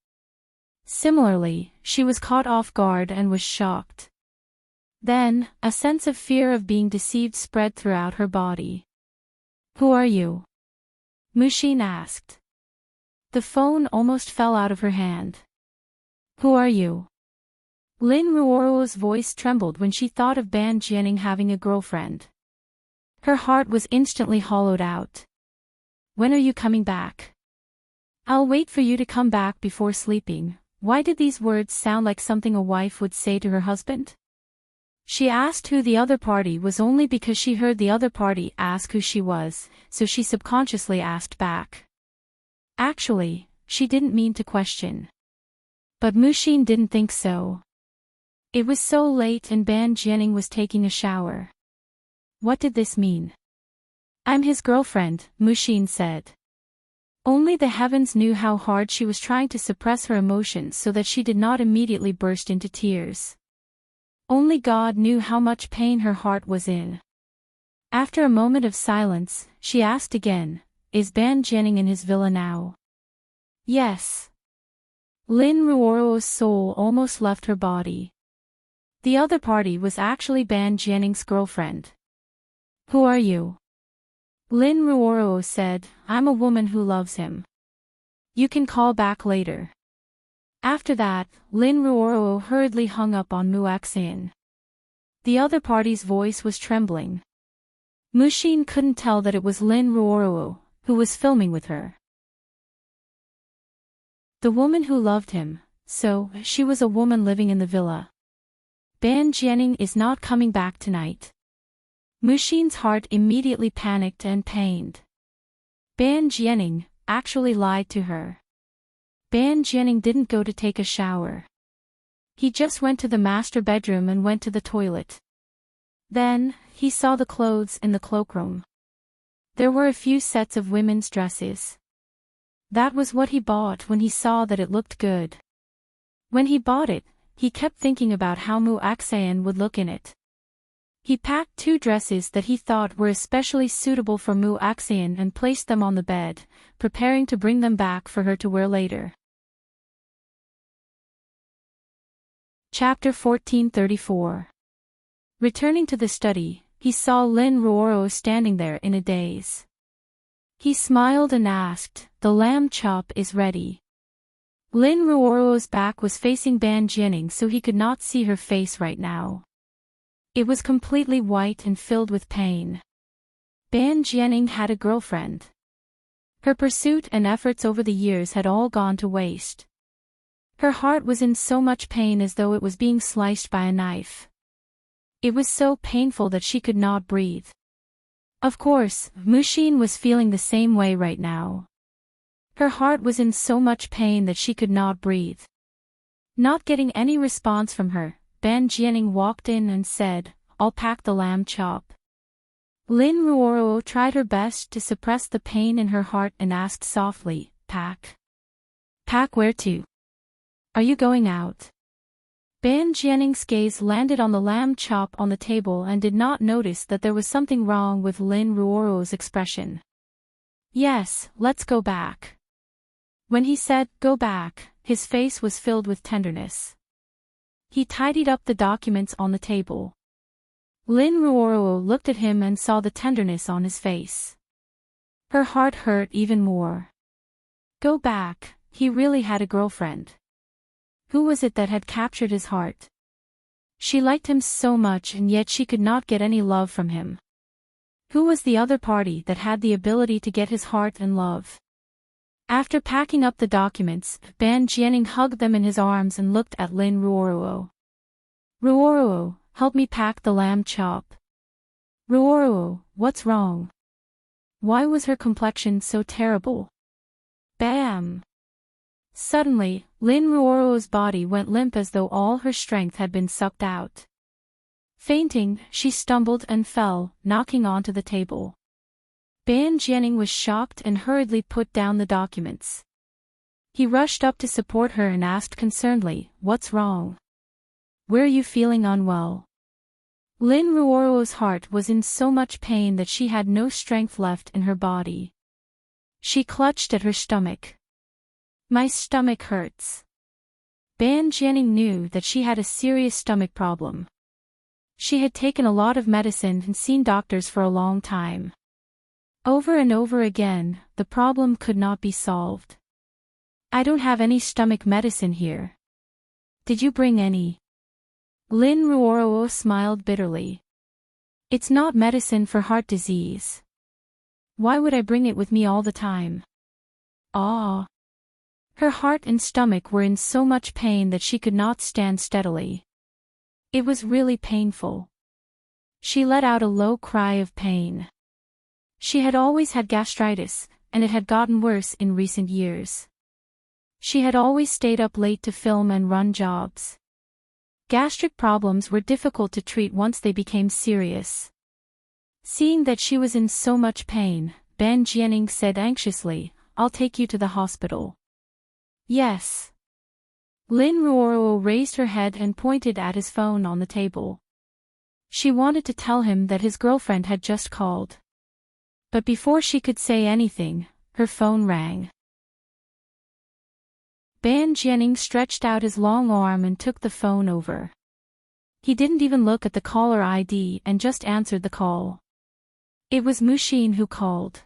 Similarly, she was caught off guard and was shocked. Then, a sense of fear of being deceived spread throughout her body. "Who are you?" Mushin asked. The phone almost fell out of her hand. "Who are you?" Lin Ruoro's voice trembled when she thought of Ban Jianing having a girlfriend. Her heart was instantly hollowed out. "When are you coming back?" "I'll wait for you to come back before sleeping." Why did these words sound like something a wife would say to her husband? She asked who the other party was only because she heard the other party ask who she was, so she subconsciously asked back. Actually, she didn't mean to question. But Mushin didn't think so. It was so late and Ban Jianing was taking a shower. What did this mean? "I'm his girlfriend," Mushin said. Only the heavens knew how hard she was trying to suppress her emotions so that she did not immediately burst into tears. Only God knew how much pain her heart was in. After a moment of silence, she asked again, "Is Ban Jianing in his villa now?" "Yes." Lin Ruoro's soul almost left her body. The other party was actually Ban Jianing's girlfriend. "Who are you?" Lin Ruoro said, "I'm a woman who loves him. You can call back later." After that, Lin Ruoro hurriedly hung up on Muaxian. The other party's voice was trembling. Mushin couldn't tell that it was Lin Ruoro, who was filming with her. The woman who loved him, so she was a woman living in the villa. Ban Jianing is not coming back tonight. Mushin's heart immediately panicked and pained. Ban Jianing actually lied to her. Ban Jianing didn't go to take a shower. He just went to the master bedroom and went to the toilet. Then, he saw the clothes in the cloakroom. There were a few sets of women's dresses. That was what he bought when he saw that it looked good. When he bought it, he kept thinking about how Muaxian would look in it. He packed 2 dresses that he thought were especially suitable for Muaxian and placed them on the bed, preparing to bring them back for her to wear later. Chapter 1434. Returning to the study, he saw Lin Ruoro standing there in a daze. He smiled and asked, "The lamb chop is ready." Lin Ruoro's back was facing Ban Jianing so he could not see her face right now. It was completely white and filled with pain. Ban Jianing had a girlfriend. Her pursuit and efforts over the years had all gone to waste. Her heart was in so much pain as though it was being sliced by a knife. It was so painful that she could not breathe. Of course, Mushin was feeling the same way right now. Her heart was in so much pain that she could not breathe. Not getting any response from her, Ban Jianing walked in and said, "I'll pack the lamb chop." Lin Ruoro tried her best to suppress the pain in her heart and asked softly, "Pack? Pack where to? Are you going out?" Ban Jianing's gaze landed on the lamb chop on the table and did not notice that there was something wrong with Lin Ruoro's expression. "Yes, let's go back." When he said, "Go back," his face was filled with tenderness. He tidied up the documents on the table. Lin Ruoro looked at him and saw the tenderness on his face. Her heart hurt even more. Go back, he really had a girlfriend. Who was it that had captured his heart? She liked him so much and yet she could not get any love from him. Who was the other party that had the ability to get his heart and love? After packing up the documents, Ban Jianing hugged them in his arms and looked at Lin Ruoro. "Ruoro, help me pack the lamb chop." "Ruoro, what's wrong? Why was her complexion so terrible?" Bam! Suddenly, Lin Ruoro's body went limp as though all her strength had been sucked out. Fainting, she stumbled and fell, knocking onto the table. Ban Jianing was shocked and hurriedly put down the documents. He rushed up to support her and asked concernedly, "What's wrong? Where are you feeling unwell?" Lin Ruoro's heart was in so much pain that she had no strength left in her body. She clutched at her stomach. "My stomach hurts." Ban Jianing knew that she had a serious stomach problem. She had taken a lot of medicine and seen doctors for a long time. Over and over again, the problem could not be solved. I don't have any stomach medicine here. Did you bring any? Lin Ruoro smiled bitterly. It's not medicine for heart disease. Why would I bring it with me all the time? Ah. Her heart and stomach were in so much pain that she could not stand steadily. It was really painful. She let out a low cry of pain. She had always had gastritis, and it had gotten worse in recent years. She had always stayed up late to film and run jobs. Gastric problems were difficult to treat once they became serious. Seeing that she was in so much pain, Ban Jianing said anxiously, I'll take you to the hospital. Yes. Lin Ruoro raised her head and pointed at his phone on the table. She wanted to tell him that his girlfriend had just called. But before she could say anything, her phone rang. Ban Jianing stretched out his long arm and took the phone over. He didn't even look at the caller ID and just answered the call. It was Muxin who called.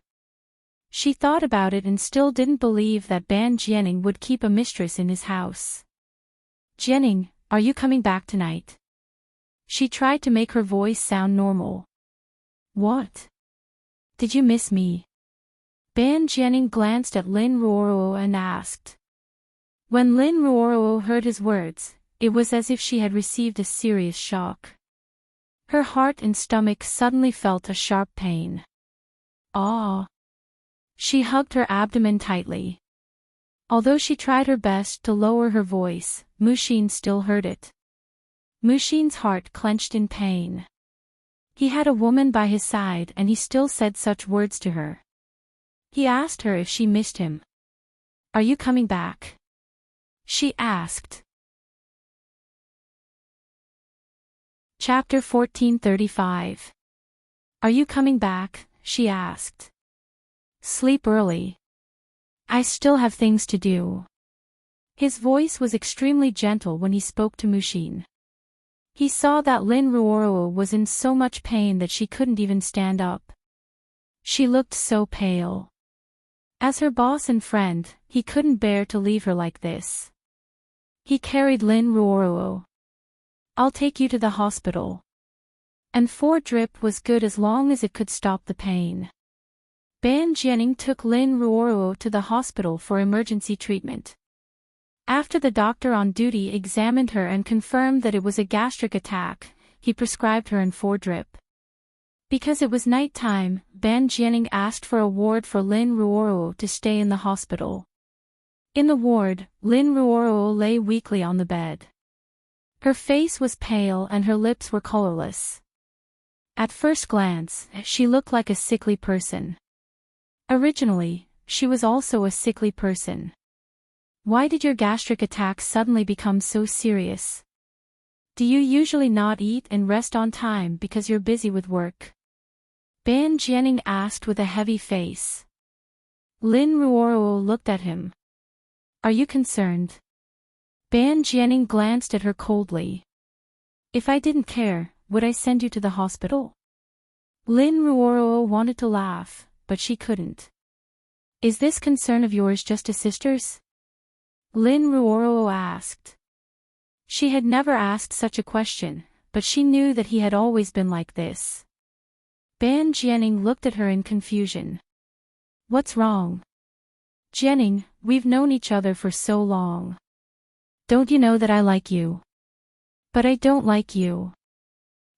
She thought about it and still didn't believe that Ban Jianing would keep a mistress in his house. Jianing, are you coming back tonight? She tried to make her voice sound normal. What? Did you miss me? Ban Jianing glanced at Lin Ruoro and asked. When Lin Ruoro heard his words, it was as if she had received a serious shock. Her heart and stomach suddenly felt a sharp pain. Ah! She hugged her abdomen tightly. Although she tried her best to lower her voice, Muxin still heard it. Muxin's heart clenched in pain. He had a woman by his side and he still said such words to her. He asked her if she missed him. Are you coming back? She asked. Chapter 1435. Are you coming back? She asked. Sleep early. I still have things to do. His voice was extremely gentle when he spoke to Muxin. He saw that Lin Ruoro was in so much pain that she couldn't even stand up. She looked so pale. As her boss and friend, he couldn't bear to leave her like this. He carried Lin Ruoro. I'll take you to the hospital. And 4 drip was good as long as it could stop the pain. Ban Jianing took Lin Ruoro to the hospital for emergency treatment. After the doctor on duty examined her and confirmed that it was a gastric attack, he prescribed her an 4 drip. Because it was night time, Ban Jianing asked for a ward for Lin Ruoro to stay in the hospital. In the ward, Lin Ruoro lay weakly on the bed. Her face was pale and her lips were colorless. At first glance, she looked like a sickly person. Originally, she was also a sickly person. Why did your gastric attack suddenly become so serious? Do you usually not eat and rest on time because you're busy with work? Ban Jianing asked with a heavy face. Lin Ruoro looked at him. Are you concerned? Ban Jianing glanced at her coldly. If I didn't care, would I send you to the hospital? Lin Ruoro wanted to laugh, but she couldn't. Is this concern of yours just a sister's? Lin Ruoro asked. She had never asked such a question, but she knew that he had always been like this. Ban Jianing looked at her in confusion. What's wrong? Jianing, we've known each other for so long. Don't you know that I like you? But I don't like you.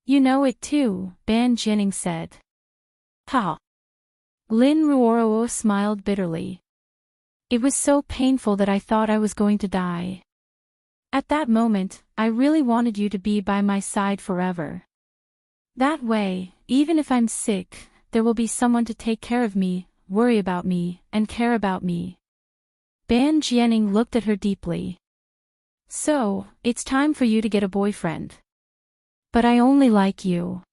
You know it too, Ban Jianing said. Ha! Lin Ruoro smiled bitterly. It was so painful that I thought I was going to die. At that moment, I really wanted you to be by my side forever. That way, even if I'm sick, there will be someone to take care of me, worry about me, and care about me. Ban Jianing looked at her deeply. So, it's time for you to get a boyfriend. But I only like you.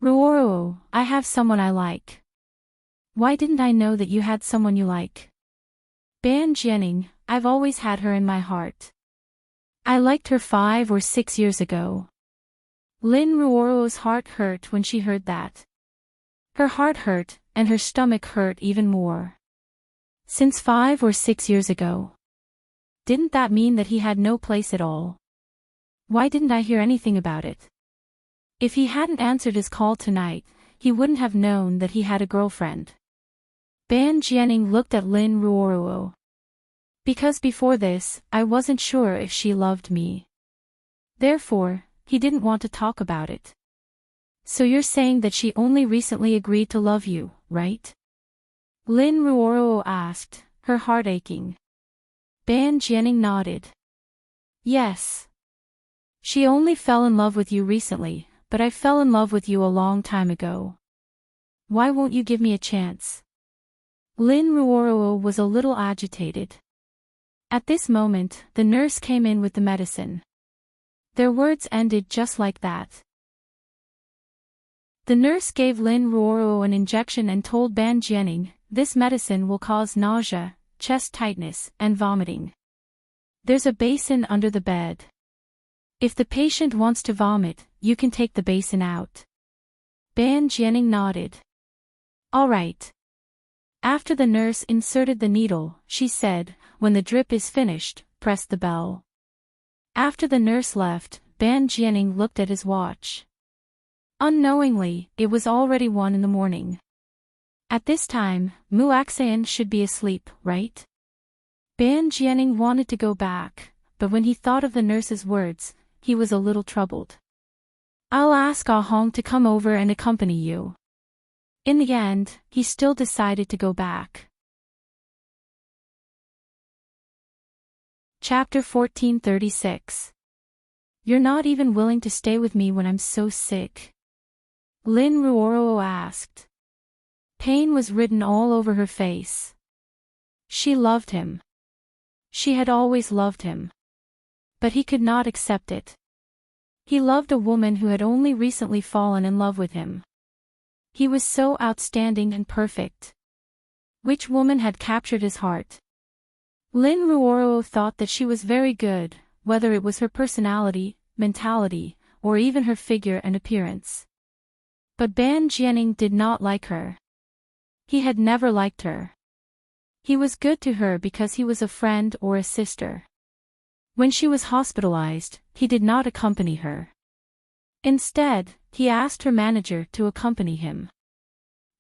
Ruoro, I have someone I like. Why didn't I know that you had someone you like? Ban Jianing, I've always had her in my heart. I liked her 5 or 6 years ago. Lin Ruoro's heart hurt when she heard that. Her heart hurt, and her stomach hurt even more. Since 5 or 6 years ago. Didn't that mean that he had no place at all? Why didn't I hear anything about it? If he hadn't answered his call tonight, he wouldn't have known that he had a girlfriend. Ban Jianing looked at Lin Ruoro. Because before this, I wasn't sure if she loved me. Therefore, he didn't want to talk about it. So you're saying that she only recently agreed to love you, right? Lin Ruoro asked, her heart aching. Ban Jianing nodded. Yes. She only fell in love with you recently, but I fell in love with you a long time ago. Why won't you give me a chance? Lin Ruoro was a little agitated. At this moment, the nurse came in with the medicine. Their words ended just like that. The nurse gave Lin Ruoro an injection and told Ban Jianing, this medicine will cause nausea, chest tightness, and vomiting. There's a basin under the bed. If the patient wants to vomit, you can take the basin out. Ban Jianing nodded. All right. After the nurse inserted the needle, she said, when the drip is finished, press the bell. After the nurse left, Ban Jianing looked at his watch. Unknowingly, it was already 1 in the morning. At this time, Muaxian should be asleep, right? Ban Jianing wanted to go back, but when he thought of the nurse's words, he was a little troubled. I'll ask Ah Hong to come over and accompany you. In the end, he still decided to go back. Chapter 1436. You're not even willing to stay with me when I'm so sick? Lin Ruoro asked. Pain was written all over her face. She loved him. She had always loved him. But he could not accept it. He loved a woman who had only recently fallen in love with him. He was so outstanding and perfect. Which woman had captured his heart? Lin Ruoro thought that she was very good, whether it was her personality, mentality, or even her figure and appearance. But Ban Jianing did not like her. He had never liked her. He was good to her because he was a friend or a sister. When she was hospitalized, he did not accompany her. Instead, he asked her manager to accompany him.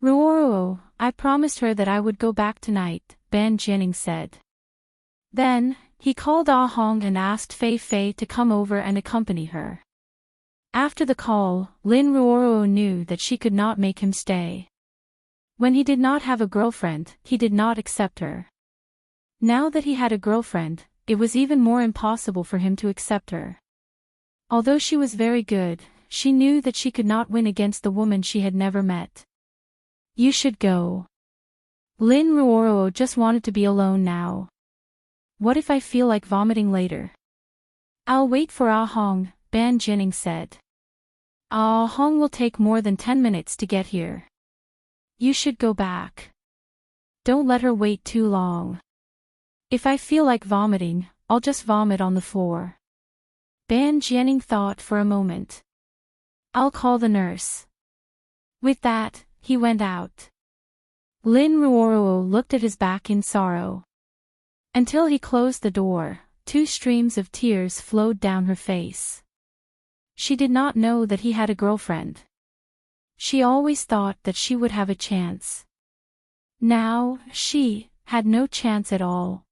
Ruoro, I promised her that I would go back tonight, Ban Jianing said. Then, he called Ah Hong and asked Fei Fei to come over and accompany her. After the call, Lin Ruoro knew that she could not make him stay. When he did not have a girlfriend, he did not accept her. Now that he had a girlfriend, it was even more impossible for him to accept her. Although she was very good, she knew that she could not win against the woman she had never met. You should go. Lin Ruoro just wanted to be alone now. What if I feel like vomiting later? I'll wait for Ah Hong, Ban Jianing said. Ah Hong will take more than 10 minutes to get here. You should go back. Don't let her wait too long. If I feel like vomiting, I'll just vomit on the floor. Ban Jianing thought for a moment. I'll call the nurse. With that, he went out. Lin Ruoro looked at his back in sorrow. Until he closed the door, 2 streams of tears flowed down her face. She did not know that he had a girlfriend. She always thought that she would have a chance. Now, she had no chance at all.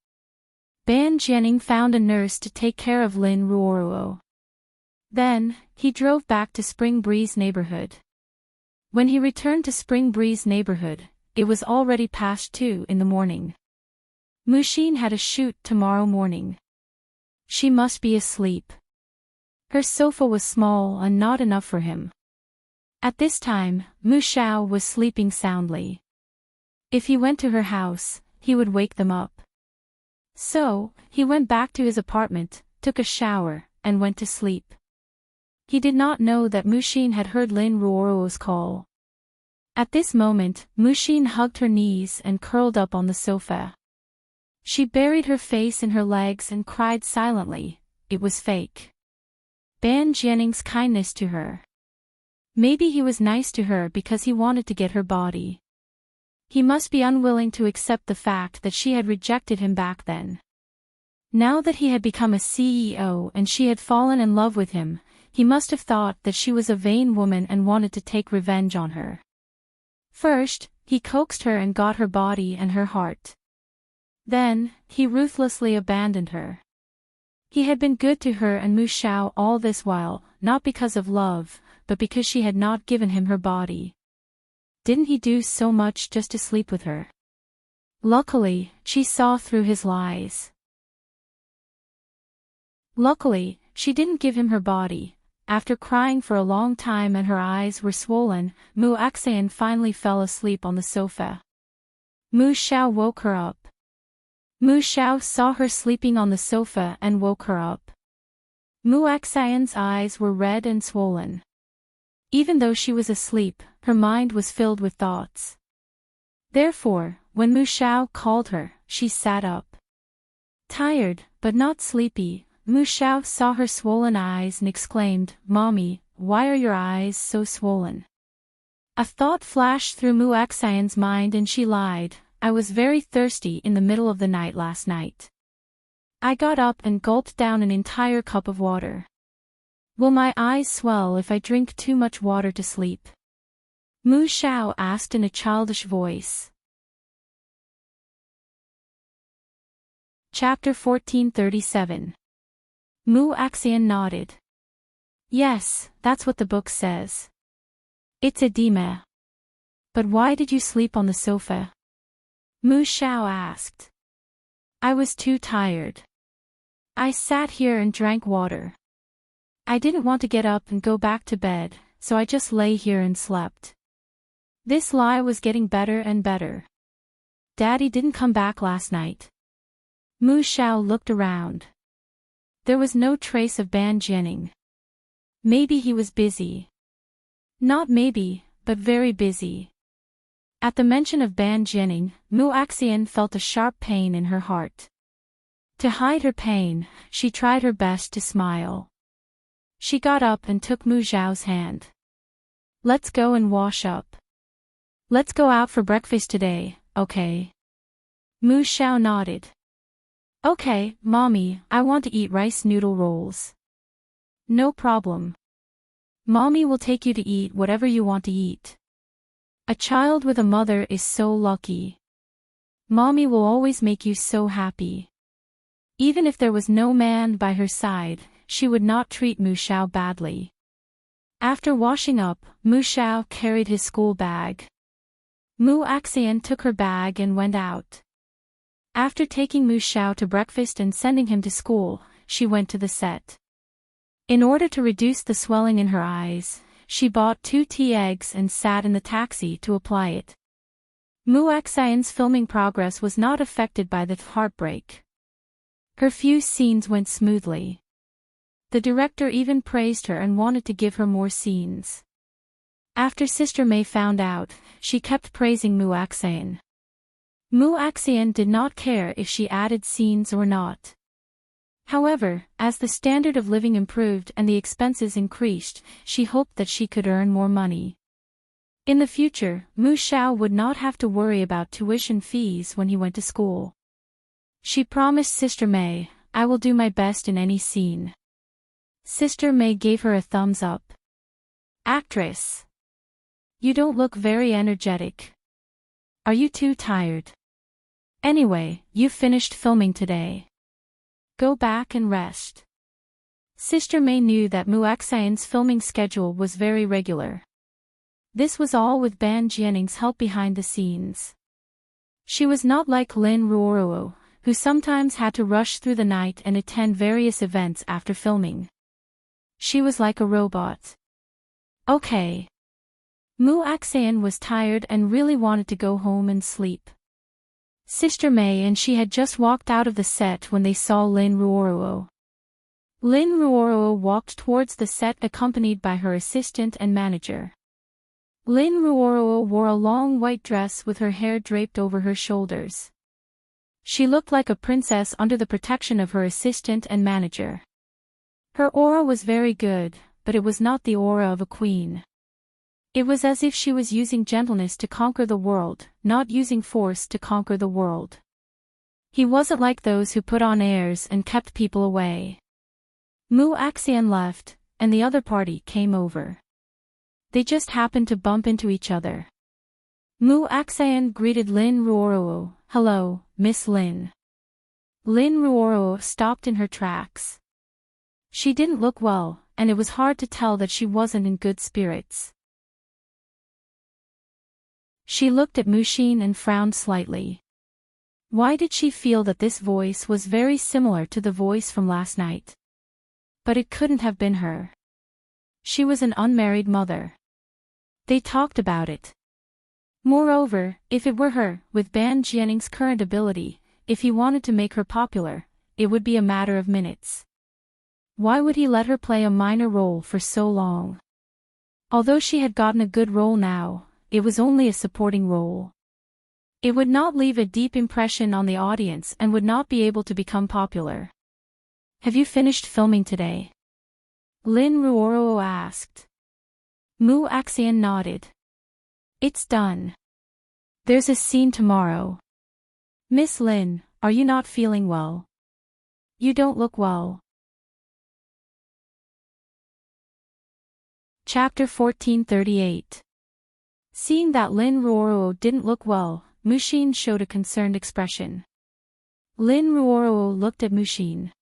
Ban Jianing found a nurse to take care of Lin Ruoro. Then, he drove back to Spring Breeze neighborhood. When he returned to Spring Breeze neighborhood, it was already past 2 in the morning. Mushin had a shoot tomorrow morning. She must be asleep. Her sofa was small and not enough for him. At this time, Mu Xiao was sleeping soundly. If he went to her house, he would wake them up. So, he went back to his apartment, took a shower, and went to sleep. He did not know that Mushin had heard Lin Ruoro's call. At this moment, Mushin hugged her knees and curled up on the sofa. She buried her face in her legs and cried silently. It was fake. Ban Jianning's kindness to her. Maybe he was nice to her because he wanted to get her body. He must be unwilling to accept the fact that she had rejected him back then. Now that he had become a CEO and she had fallen in love with him, he must have thought that she was a vain woman and wanted to take revenge on her. First, he coaxed her and got her body and her heart. Then, he ruthlessly abandoned her. He had been good to her and Mu Xiao all this while, not because of love, but because she had not given him her body. Didn't he do so much just to sleep with her? Luckily, she saw through his lies. Luckily, she didn't give him her body. After crying for a long time and her eyes were swollen, Mu Xian finally fell asleep on the sofa. Mu Xiao woke her up. Mu Xiao saw her sleeping on the sofa and woke her up. Mu Xian's eyes were red and swollen. Even though she was asleep, her mind was filled with thoughts. Therefore, when Mu Xiao called her, she sat up. Tired, but not sleepy, Mu Xiao saw her swollen eyes and exclaimed, "Mommy, why are your eyes so swollen?" A thought flashed through Mu Xian's mind and she lied, "I was very thirsty in the middle of the night last night. I got up and gulped down an entire cup of water. Will my eyes swell if I drink too much water to sleep?" Mu Xiao asked in a childish voice. Chapter 1437. Mu Xian nodded. "Yes, that's what the book says. It's edema. But why did you sleep on the sofa?" Mu Xiao asked. "I was too tired. I sat here and drank water. I didn't want to get up and go back to bed, so I just lay here and slept." This lie was getting better and better. Daddy didn't come back last night. Mu Xiao looked around. There was no trace of Ban Jianning. Maybe he was busy. Not maybe, but very busy. At the mention of Ban Jianning, Mu Xian felt a sharp pain in her heart. To hide her pain, she tried her best to smile. She got up and took Mu Xiao's hand. "Let's go and wash up. Let's go out for breakfast today, okay?" Mu Xiao nodded. "Okay, Mommy, I want to eat rice noodle rolls." "No problem. Mommy will take you to eat whatever you want to eat. A child with a mother is so lucky. Mommy will always make you so happy." Even if there was no man by her side, she would not treat Mu Xiao badly. After washing up, Mu Xiao carried his school bag. Mu Xian took her bag and went out. After taking Mu Xiao to breakfast and sending him to school, she went to the set. In order to reduce the swelling in her eyes, she bought 2 tea eggs and sat in the taxi to apply it. Mu Xian's filming progress was not affected by the heartbreak. Her few scenes went smoothly. The director even praised her and wanted to give her more scenes. After Sister May found out, she kept praising Mu Xian. Mu Xian did not care if she added scenes or not. However, as the standard of living improved and the expenses increased, she hoped that she could earn more money. In the future, Mu Xiao would not have to worry about tuition fees when he went to school. She promised Sister May, "I will do my best in any scene." Sister May gave her a thumbs up. "Actress, you don't look very energetic. Are you too tired? Anyway, you finished filming today. Go back and rest." Sister May knew that Mu Xian's filming schedule was very regular. This was all with Ban Jianning's help behind the scenes. She was not like Lin Ruoruo, who sometimes had to rush through the night and attend various events after filming. She was like a robot. Okay. Mu Xian was tired and really wanted to go home and sleep. Sister May and she had just walked out of the set when they saw Lin Ruoruo. Lin Ruoruo walked towards the set accompanied by her assistant and manager. Lin Ruoruo wore a long white dress with her hair draped over her shoulders. She looked like a princess under the protection of her assistant and manager. Her aura was very good, but it was not the aura of a queen. It was as if she was using gentleness to conquer the world, not using force to conquer the world. He wasn't like those who put on airs and kept people away. Mu Axian left, and the other party came over. They just happened to bump into each other. Mu Axian greeted Lin Ruoro. "Hello, Miss Lin." Lin Ruoro stopped in her tracks. She didn't look well, and it was hard to tell that she wasn't in good spirits. She looked at Mushin and frowned slightly. Why did she feel that this voice was very similar to the voice from last night? But it couldn't have been her. She was an unmarried mother. They talked about it. Moreover, if it were her, with Ban Jianning's current ability, if he wanted to make her popular, it would be a matter of minutes. Why would he let her play a minor role for so long? Although she had gotten a good role now, it was only a supporting role. It would not leave a deep impression on the audience and would not be able to become popular. "Have you finished filming today?" Lin Ruoro asked. Mu Axian nodded. "It's done. There's a scene tomorrow." "Miss Lin, are you not feeling well? You don't look well." Chapter 1438. Seeing that Lin Ruoro didn't look well, Mushin showed a concerned expression. Lin Ruoro looked at Mushin.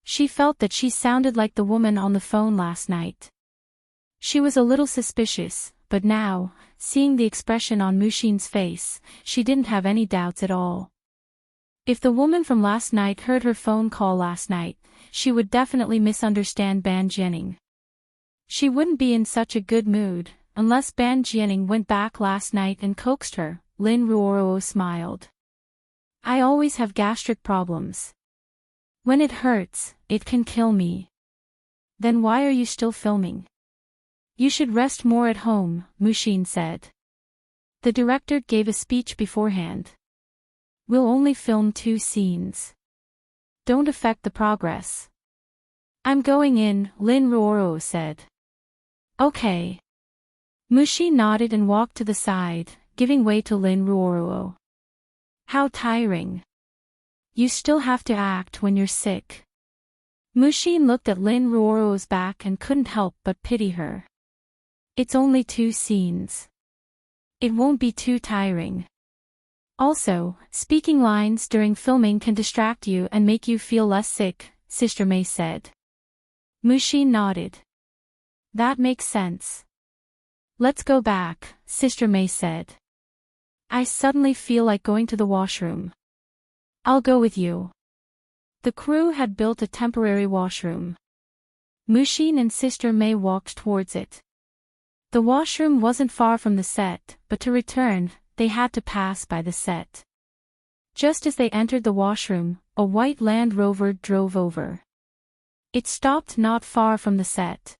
She felt that she sounded like the woman on the phone last night. She was a little suspicious, but now, seeing the expression on Mushin's face, she didn't have any doubts at all. If the woman from last night heard her phone call last night, she would definitely misunderstand Ban Jianning. She wouldn't be in such a good mood, unless Ban Jianning went back last night and coaxed her. Lin Ruoro smiled. "I always have gastric problems. When it hurts, it can kill me." "Then why are you still filming? You should rest more at home," Mushin said. The director gave a speech beforehand. "We'll only film 2 scenes. Don't affect the progress." "I'm going in," Lin Ruoro said. "Okay." Mushin nodded and walked to the side, giving way to Lin Ruoro. "How tiring. You still have to act when you're sick." Mushin looked at Lin Ruoro's back and couldn't help but pity her. "It's only 2 scenes. It won't be too tiring. Also, speaking lines during filming can distract you and make you feel less sick," Sister May said. Mushin nodded. "That makes sense. Let's go back," Sister May said. "I suddenly feel like going to the washroom." "I'll go with you." The crew had built a temporary washroom. Mushin and Sister May walked towards it. The washroom wasn't far from the set, but to return, they had to pass by the set. Just as they entered the washroom, a white Land Rover drove over. It stopped not far from the set.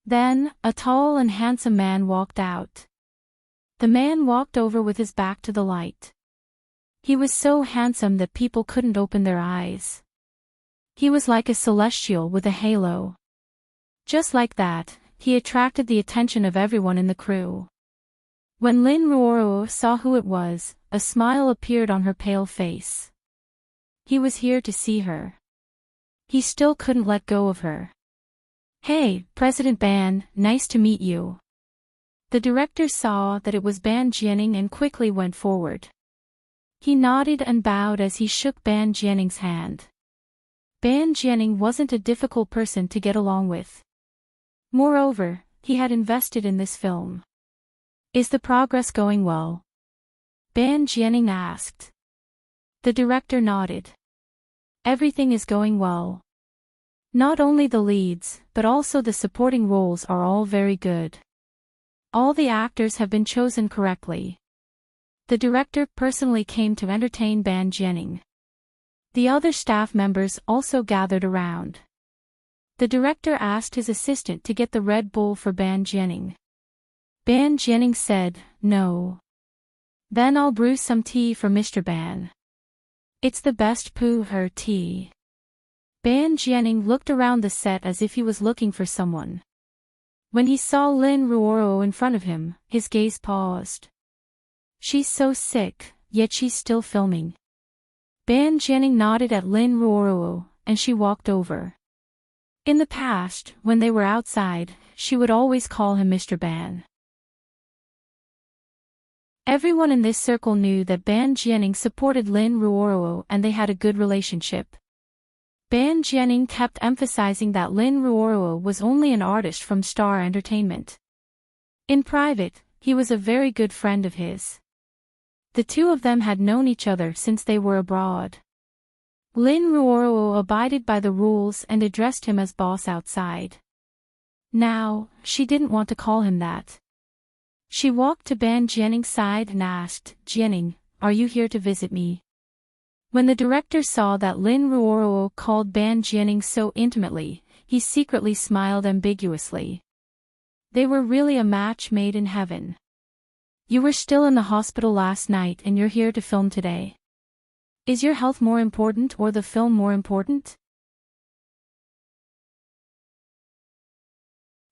Then, a tall and handsome man walked out. The man walked over with his back to the light. He was so handsome that people couldn't open their eyes. He was like a celestial with a halo. Just like that, he attracted the attention of everyone in the crew. When Lin Ruoro saw who it was, a smile appeared on her pale face. He was here to see her. He still couldn't let go of her. "Hey, President Ban, nice to meet you." The director saw that it was Ban Jianning and quickly went forward. He nodded and bowed as he shook Ban Jianning's hand. Ban Jianning wasn't a difficult person to get along with. Moreover, he had invested in this film. "Is the progress going well?" Ban Jianning asked. The director nodded. "Everything is going well. Not only the leads, but also the supporting roles are all very good. All the actors have been chosen correctly." The director personally came to entertain Ban Jianning. The other staff members also gathered around. The director asked his assistant to get the Red Bull for Ban Jianning. Ban Jianning said, "No. Then I'll brew some tea for Mr. Ban. It's the best pu'er tea." Ban Jianing looked around the set as if he was looking for someone. When he saw Lin Ruoro in front of him, his gaze paused. She's so sick, yet she's still filming. Ban Jianing nodded at Lin Ruoro, and she walked over. In the past, when they were outside, she would always call him Mr. Ban. Everyone in this circle knew that Ban Jianing supported Lin Ruoro and they had a good relationship. Ban Jianing kept emphasizing that Lin Ruoro was only an artist from Star Entertainment. In private, he was a very good friend of his. The two of them had known each other since they were abroad. Lin Ruoro abided by the rules and addressed him as boss outside. Now, she didn't want to call him that. She walked to Ban Jianing's side and asked, "Jianing, are you here to visit me?" When the director saw that Lin Ruoro called Ban Jianing so intimately, he secretly smiled ambiguously. They were really a match made in heaven. You were still in the hospital last night and you're here to film today. Is your health more important or the film more important?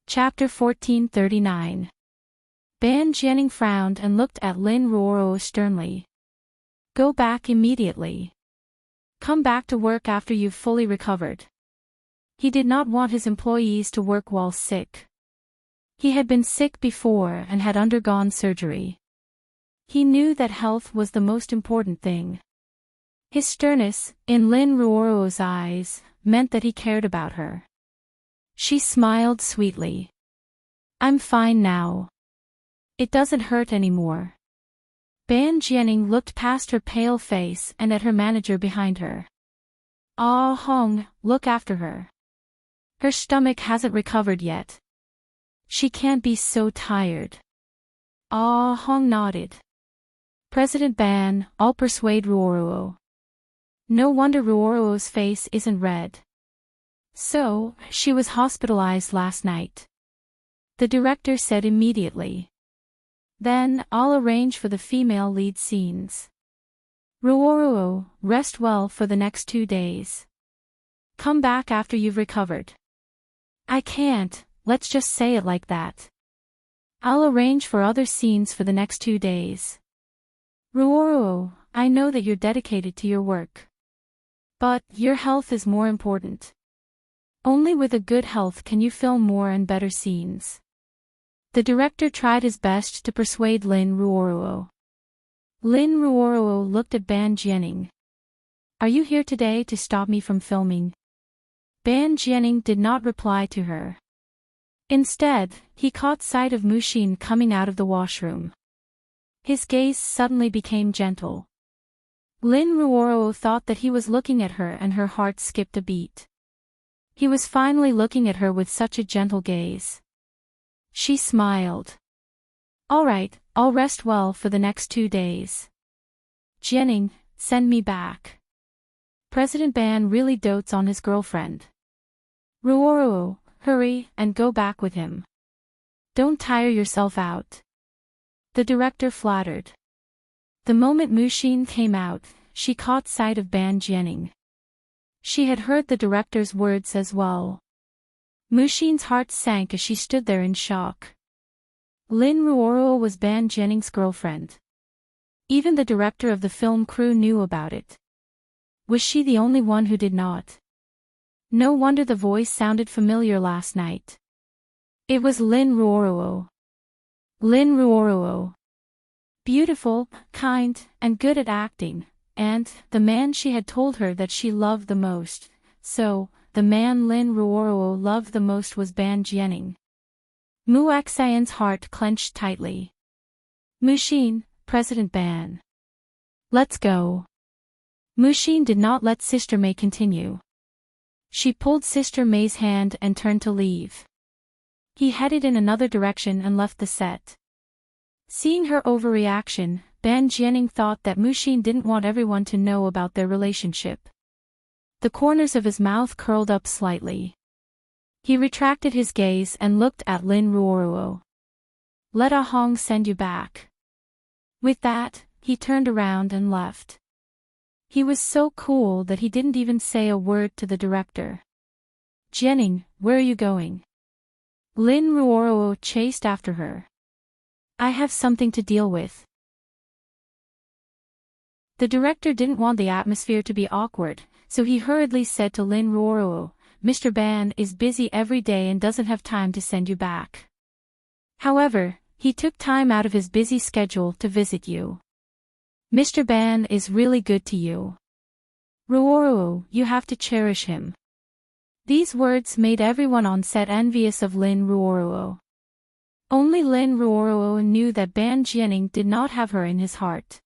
Chapter 1439. Ban Jianing frowned and looked at Lin Ruoro sternly. Go back immediately. Come back to work after you've fully recovered. He did not want his employees to work while sick. He had been sick before and had undergone surgery. He knew that health was the most important thing. His sternness, in Lin Ruoro's eyes, meant that he cared about her. She smiled sweetly. I'm fine now. It doesn't hurt anymore. Ban Jianing looked past her pale face and at her manager behind her. Ah Hong, look after her. Her stomach hasn't recovered yet. She can't be so tired. Ah Hong nodded. President Ban, I'll persuade Ruoro. No wonder Ruoro's face isn't red. So, she was hospitalized last night. The director said immediately. Then, I'll arrange for the female lead scenes. Ruoro, rest well for the next 2 days. Come back after you've recovered. I can't, let's just say it like that. I'll arrange for other scenes for the next 2 days. Ruoro, I know that you're dedicated to your work. But, your health is more important. Only with a good health can you film more and better scenes. The director tried his best to persuade Lin Ruoro. Lin Ruoro looked at Ban Jianing. Are you here today to stop me from filming? Ban Jianing did not reply to her. Instead, he caught sight of Mushin coming out of the washroom. His gaze suddenly became gentle. Lin Ruoro thought that he was looking at her and her heart skipped a beat. He was finally looking at her with such a gentle gaze. She smiled. All right, I'll rest well for the next 2 days. Jianing, send me back. President Ban really dotes on his girlfriend. Ruoro, hurry and go back with him. Don't tire yourself out. The director flattered. The moment Mushin came out, she caught sight of Ban Jianing. She had heard the director's words as well. Mushin's heart sank as she stood there in shock. Lin Ruoro was Ban Jianing's girlfriend. Even the director of the film crew knew about it. Was she the only one who did not? No wonder the voice sounded familiar last night. It was Lin Ruoro. Lin Ruoro. Beautiful, kind, and good at acting, and the man she had told her that she loved the most, so, the man Lin Ruoro loved the most was Ban Jianing. Mu Xian's heart clenched tightly. Mushin, President Ban. Let's go. Mushin did not let Sister May continue. She pulled Sister May's hand and turned to leave. He headed in another direction and left the set. Seeing her overreaction, Ban Jianing thought that Mushin didn't want everyone to know about their relationship. The corners of his mouth curled up slightly. He retracted his gaze and looked at Lin Ruoro. Let Ah Hong send you back. With that, he turned around and left. He was so cool that he didn't even say a word to the director. Jianing, where are you going? Lin Ruoro chased after her. I have something to deal with. The director didn't want the atmosphere to be awkward, so he hurriedly said to Lin Ruoro, Mr. Ban is busy every day and doesn't have time to send you back. However, he took time out of his busy schedule to visit you. Mr. Ban is really good to you. Ruoro, you have to cherish him. These words made everyone on set envious of Lin Ruoro. Only Lin Ruoro knew that Ban Jianing did not have her in his heart.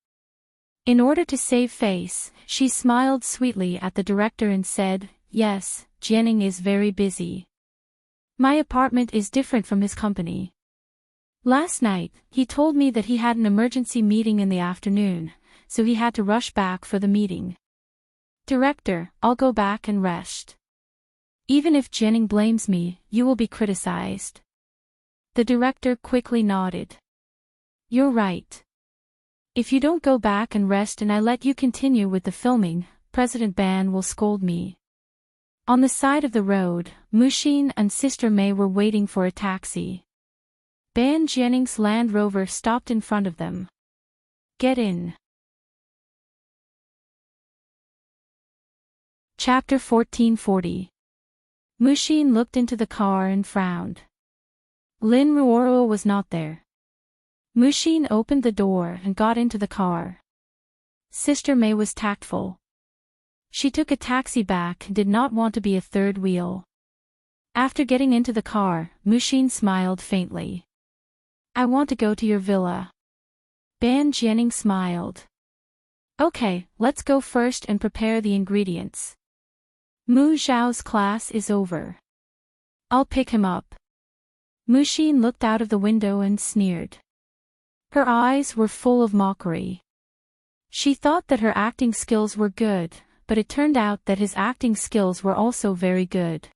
In order to save face, she smiled sweetly at the director and said, Yes, Jianing is very busy. My apartment is different from his company. Last night, he told me that he had an emergency meeting in the afternoon, so he had to rush back for the meeting. Director, I'll go back and rest. Even if Jianing blames me, you will be criticized. The director quickly nodded. You're right. If you don't go back and rest and I let you continue with the filming, President Ban will scold me. On the side of the road, Muxin and Sister Mei were waiting for a taxi. Ban Jianing's Land Rover stopped in front of them. Get in. Chapter 1440. Muxin looked into the car and frowned. Lin Ruoro was not there. Muxin opened the door and got into the car. Sister Mei was tactful. She took a taxi back and did not want to be a third wheel. After getting into the car, Muxin smiled faintly. I want to go to your villa. Ban Jianing smiled. Okay, let's go first and prepare the ingredients. Mu Zhao's class is over. I'll pick him up. Muxin looked out of the window and sneered. Her eyes were full of mockery. She thought that her acting skills were good, but it turned out that his acting skills were also very good.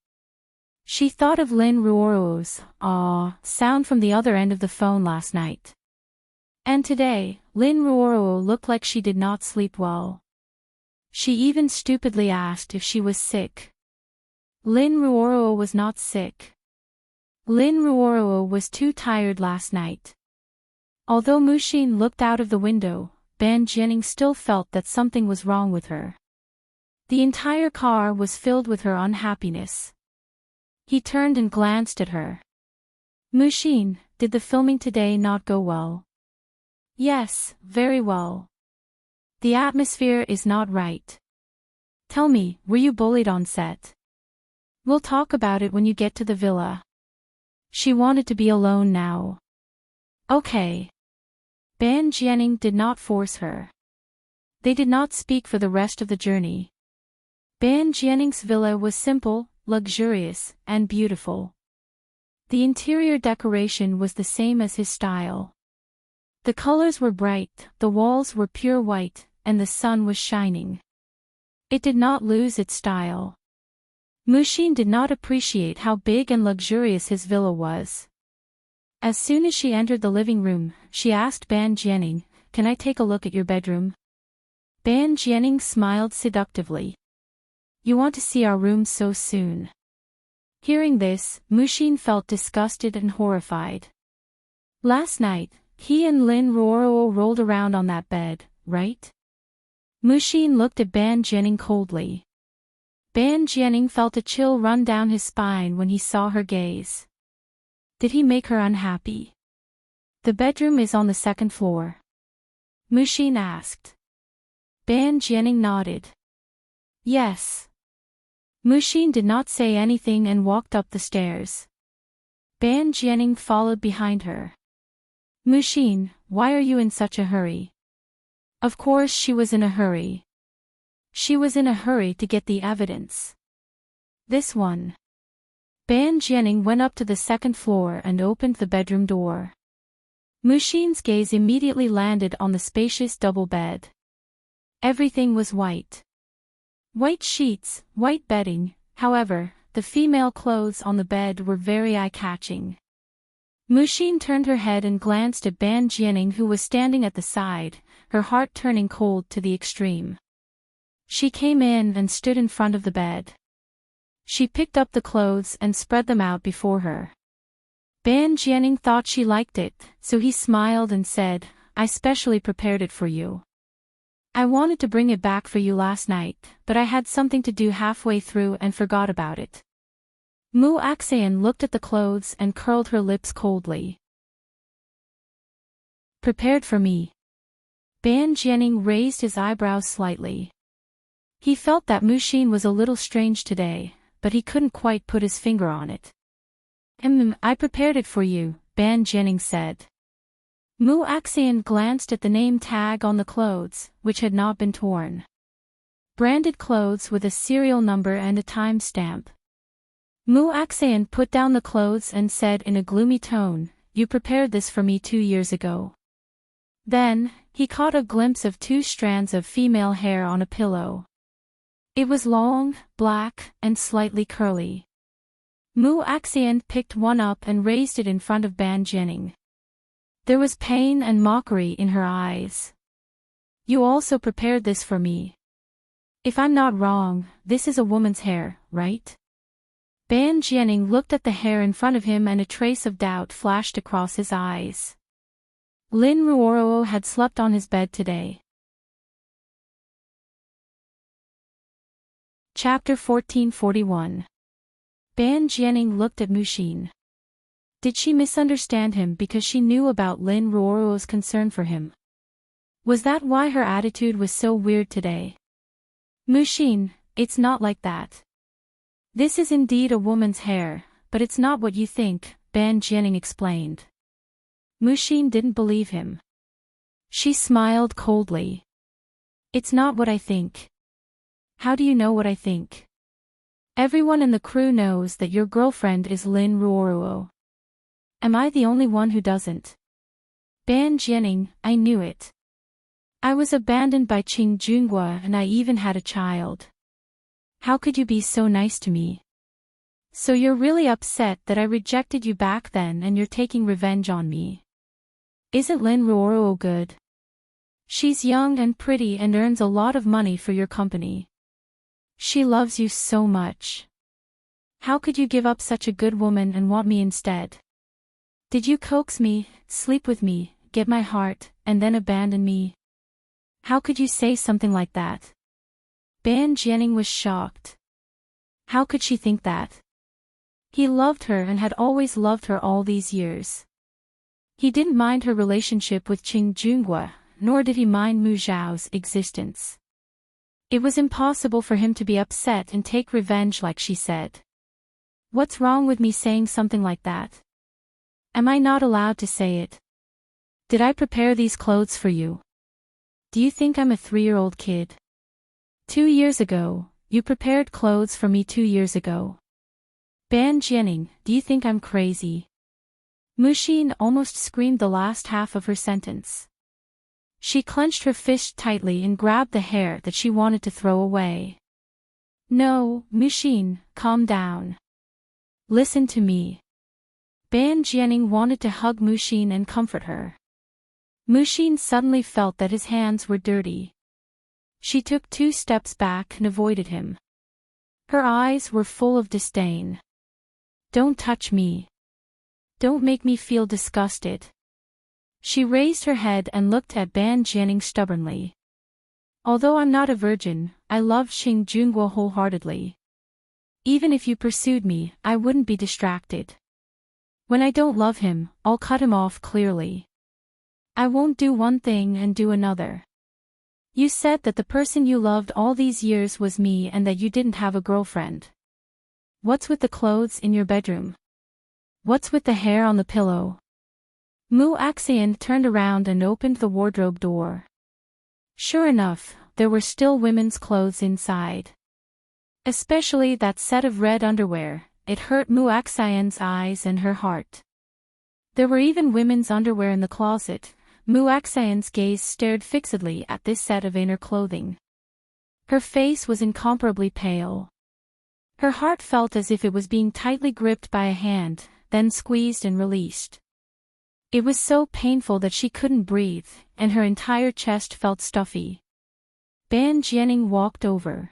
She thought of Lin Ruoro's sound from the other end of the phone last night. And today, Lin Ruoro looked like she did not sleep well. She even stupidly asked if she was sick. Lin Ruoro was not sick. Lin Ruoro was too tired last night. Although Muxin looked out of the window, Ban Jianing still felt that something was wrong with her. The entire car was filled with her unhappiness. He turned and glanced at her. Muxin, did the filming today not go well? Yes, very well. The atmosphere is not right. Tell me, were you bullied on set? We'll talk about it when you get to the villa. She wanted to be alone now. Okay. Ban Jianing did not force her. They did not speak for the rest of the journey. Ban Jianing's villa was simple, luxurious, and beautiful. The interior decoration was the same as his style. The colors were bright, the walls were pure white, and the sun was shining. It did not lose its style. Muxin did not appreciate how big and luxurious his villa was. As soon as she entered the living room, she asked Ban Jianing, Can I take a look at your bedroom? Ban Jianing smiled seductively. You want to see our room so soon? Hearing this, Muxin felt disgusted and horrified. Last night, he and Lin Ruoro rolled around on that bed, right? Muxin looked at Ban Jianing coldly. Ban Jianing felt a chill run down his spine when he saw her gaze. Did he make her unhappy? The bedroom is on the second floor. Muxin asked. Ban Jianing nodded. Yes. Muxin did not say anything and walked up the stairs. Ban Jianing followed behind her. Muxin, why are you in such a hurry? Of course she was in a hurry. She was in a hurry to get the evidence. This one. Ban Jianing went up to the second floor and opened the bedroom door. Muxin's gaze immediately landed on the spacious double bed. Everything was white. White sheets, white bedding, however, the female clothes on the bed were very eye-catching. Muxin turned her head and glanced at Ban Jianing who was standing at the side, her heart turning cold to the extreme. She came in and stood in front of the bed. She picked up the clothes and spread them out before her. Ban Jianing thought she liked it, so he smiled and said, "I specially prepared it for you. I wanted to bring it back for you last night, but I had something to do halfway through and forgot about it." Mu Axian looked at the clothes and curled her lips coldly. "Prepared for me?" Ban Jianing raised his eyebrows slightly. He felt that Mu Xin was a little strange today, but he couldn't quite put his finger on it. I prepared it for you," Ban Jianing said. Mu Axian glanced at the name tag on the clothes, which had not been torn. Branded clothes with a serial number and a time stamp. Mu Axian put down the clothes and said in a gloomy tone, "You prepared this for me 2 years ago." Then, he caught a glimpse of 2 strands of female hair on a pillow. It was long, black, and slightly curly. Mu Axian picked one up and raised it in front of Ban Jianing. There was pain and mockery in her eyes. "You also prepared this for me. If I'm not wrong, this is a woman's hair, right?" Ban Jianing looked at the hair in front of him and a trace of doubt flashed across his eyes. Lin Ruoro had slept on his bed today. Chapter 1441. Ban Jianing looked at Mu Xin. Did she misunderstand him because she knew about Lin Ruoro's concern for him? Was that why her attitude was so weird today? "Mu Xin, it's not like that. This is indeed a woman's hair, but it's not what you think," Ban Jianing explained. Mu Xin didn't believe him. She smiled coldly. "It's not what I think." "How do you know what I think?" "Everyone in the crew knows that your girlfriend is Lin Ruoro. Am I the only one who doesn't?" "Ban Jianing, I knew it. I was abandoned by Qing Junhua and I even had a child. How could you be so nice to me? So you're really upset that I rejected you back then and you're taking revenge on me. Isn't Lin Ruoro good? She's young and pretty and earns a lot of money for your company. She loves you so much. How could you give up such a good woman and want me instead? Did you coax me, sleep with me, get my heart, and then abandon me? How could you say something like that?" Ban Jianing was shocked. How could she think that? He loved her and had always loved her all these years. He didn't mind her relationship with Qing Junhua, nor did he mind Mu Zhao's existence. It was impossible for him to be upset and take revenge like she said. "What's wrong with me saying something like that? Am I not allowed to say it? Did I prepare these clothes for you? Do you think I'm a 3-year-old kid? 2 years ago, you prepared clothes for me 2 years ago. Ban Jianing, do you think I'm crazy?" Mu Xin almost screamed the last half of her sentence. She clenched her fist tightly and grabbed the hair that she wanted to throw away. "No, Mu Xin, calm down. Listen to me." Ban Jianing wanted to hug Mu Xin and comfort her. Mu Xin suddenly felt that his hands were dirty. She took 2 steps back and avoided him. Her eyes were full of disdain. "Don't touch me. Don't make me feel disgusted." She raised her head and looked at Ban Jianing stubbornly. "Although I'm not a virgin, I love Qing Junhua wholeheartedly. Even if you pursued me, I wouldn't be distracted. When I don't love him, I'll cut him off clearly. I won't do one thing and do another. You said that the person you loved all these years was me and that you didn't have a girlfriend. What's with the clothes in your bedroom? What's with the hair on the pillow?" Mu Axian turned around and opened the wardrobe door. Sure enough, there were still women's clothes inside. Especially that set of red underwear. It hurt Mu Axian's eyes and her heart. There were even women's underwear in the closet. Mu Axian's gaze stared fixedly at this set of inner clothing. Her face was incomparably pale. Her heart felt as if it was being tightly gripped by a hand, then squeezed and released. It was so painful that she couldn't breathe, and her entire chest felt stuffy. Ban Jianing walked over.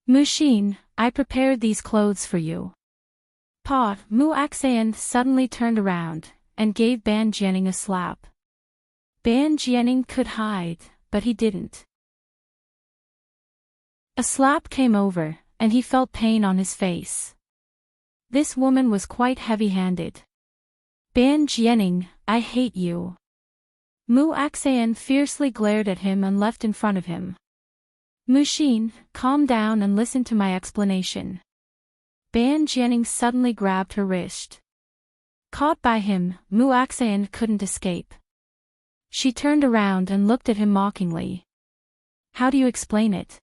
Mushin, I prepared these clothes for you. Pa, Mu Axan suddenly turned around, and gave Ban Jianing a slap. Ban Jianing could hide, but he didn't. A slap came over, and he felt pain on his face. This woman was quite heavy-handed. Ban Jianing, I hate you. Mu Axan fiercely glared at him and left in front of him. Mushin, calm down and listen to my explanation. Ban Jianing suddenly grabbed her wrist. Caught by him, Mu Axan couldn't escape. She turned around and looked at him mockingly. How do you explain it?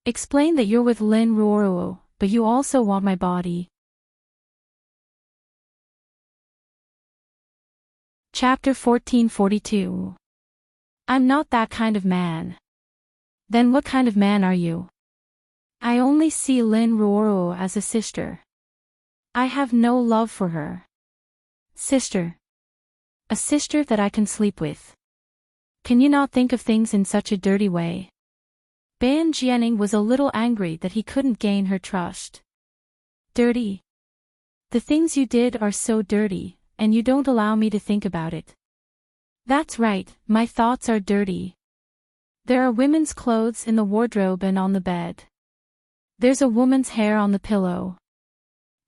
Explain that you're with Lin Ruoruo, but you also want my body. Chapter 1442. I'm not that kind of man. Then what kind of man are you? I only see Lin Ruoruo as a sister. I have no love for her. Sister. A sister that I can sleep with. Can you not think of things in such a dirty way? Ban Jianing was a little angry that he couldn't gain her trust. Dirty? The things you did are so dirty, and you don't allow me to think about it. That's right, my thoughts are dirty. There are women's clothes in the wardrobe and on the bed. There's a woman's hair on the pillow.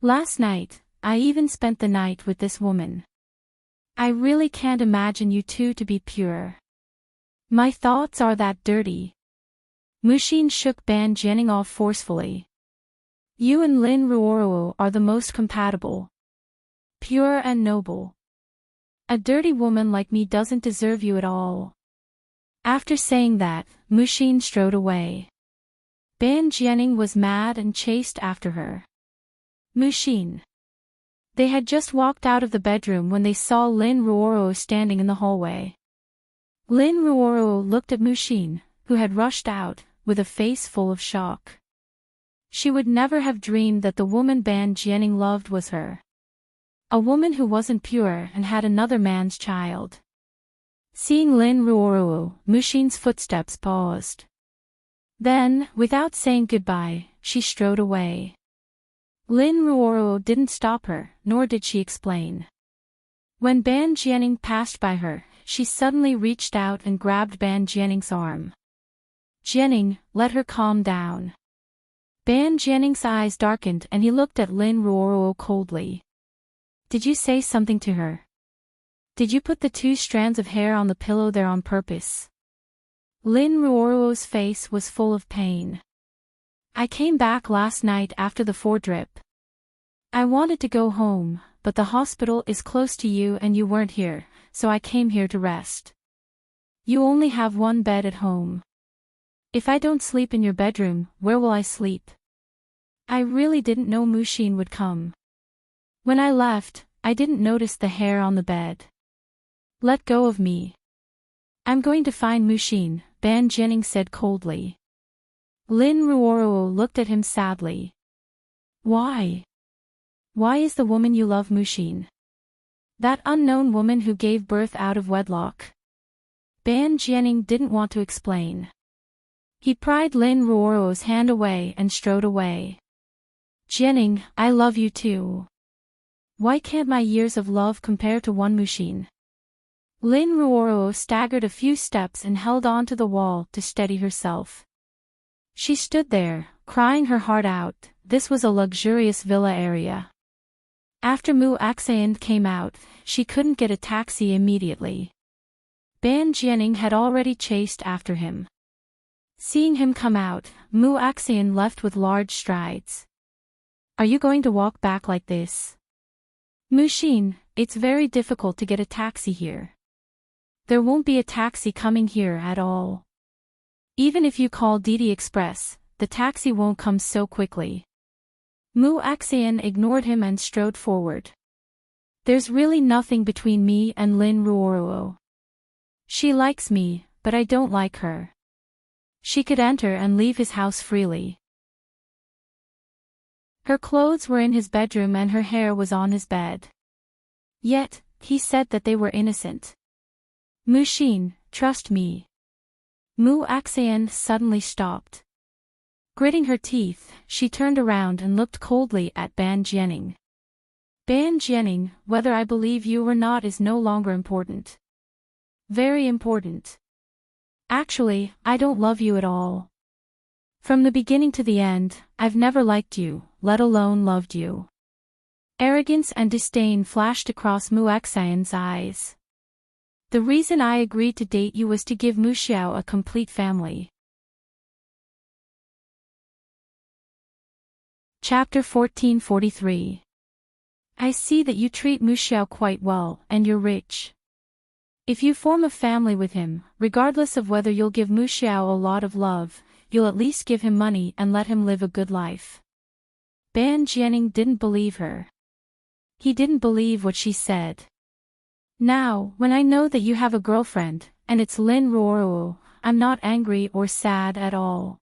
Last night, I even spent the night with this woman. I really can't imagine you two to be pure. My thoughts are that dirty. Mushin shook Ban Jianing off forcefully. You and Lin Ruoruo are the most compatible. Pure and noble. A dirty woman like me doesn't deserve you at all. After saying that, Mushin strode away. Ban Jianing was mad and chased after her. Mushin. They had just walked out of the bedroom when they saw Lin Ruoruo standing in the hallway. Lin Ruoruo looked at Mushin, who had rushed out, with a face full of shock. She would never have dreamed that the woman Ban Jianing loved was her. A woman who wasn't pure and had another man's child. Seeing Lin Ruoruo, Mushin's footsteps paused. Then, without saying goodbye, she strode away. Lin Ruoruo didn't stop her, nor did she explain. When Ban Jianing passed by her, she suddenly reached out and grabbed Ban Jianing's arm. Jianing, let her calm down. Ban Jianing's eyes darkened and he looked at Lin Ruoruo coldly. Did you say something to her? Did you put the 2 strands of hair on the pillow there on purpose? Lin Ruoruo's face was full of pain. I came back last night after the 4 drip. I wanted to go home, but the hospital is close to you and you weren't here, so I came here to rest. You only have 1 bed at home. If I don't sleep in your bedroom, where will I sleep? I really didn't know Mushin would come. When I left, I didn't notice the hair on the bed. Let go of me. I'm going to find Mushin, Ban Jianing said coldly. Lin Ruoruo looked at him sadly. Why? Why is the woman you love Mushin? That unknown woman who gave birth out of wedlock. Ban Jianing didn't want to explain. He pried Lin Ruoruo's hand away and strode away. Jianing, I love you too. Why can't my years of love compare to one Mushin? Lin Ruoruo staggered a few steps and held on to the wall to steady herself. She stood there, crying her heart out. This was a luxurious villa area. After Mu Axan came out, she couldn't get a taxi immediately. Ban Jianing had already chased after him. Seeing him come out, Mu Axan left with large strides. Are you going to walk back like this? Mushin, it's very difficult to get a taxi here. There won't be a taxi coming here at all. Even if you call Didi Express, the taxi won't come so quickly. Mu Axan ignored him and strode forward. There's really nothing between me and Lin Ruoruo. She likes me, but I don't like her. She could enter and leave his house freely. Her clothes were in his bedroom and her hair was on his bed. Yet, he said that they were innocent. Mushin, trust me. Mu Axayan suddenly stopped. Gritting her teeth, she turned around and looked coldly at Ban Jianing. Ban Jianing, whether I believe you or not is no longer important. Very important. Actually, I don't love you at all. From the beginning to the end, I've never liked you, let alone loved you. Arrogance and disdain flashed across Mu Axayan's eyes. The reason I agreed to date you was to give Mu Xiao a complete family. Chapter 1443. I see that you treat Mu Xiao quite well, and you're rich. If you form a family with him, regardless of whether you'll give Mu Xiao a lot of love, you'll at least give him money and let him live a good life. Ban Jianing didn't believe her. He didn't believe what she said. Now, when I know that you have a girlfriend, and it's Lin Ruoruo, I'm not angry or sad at all.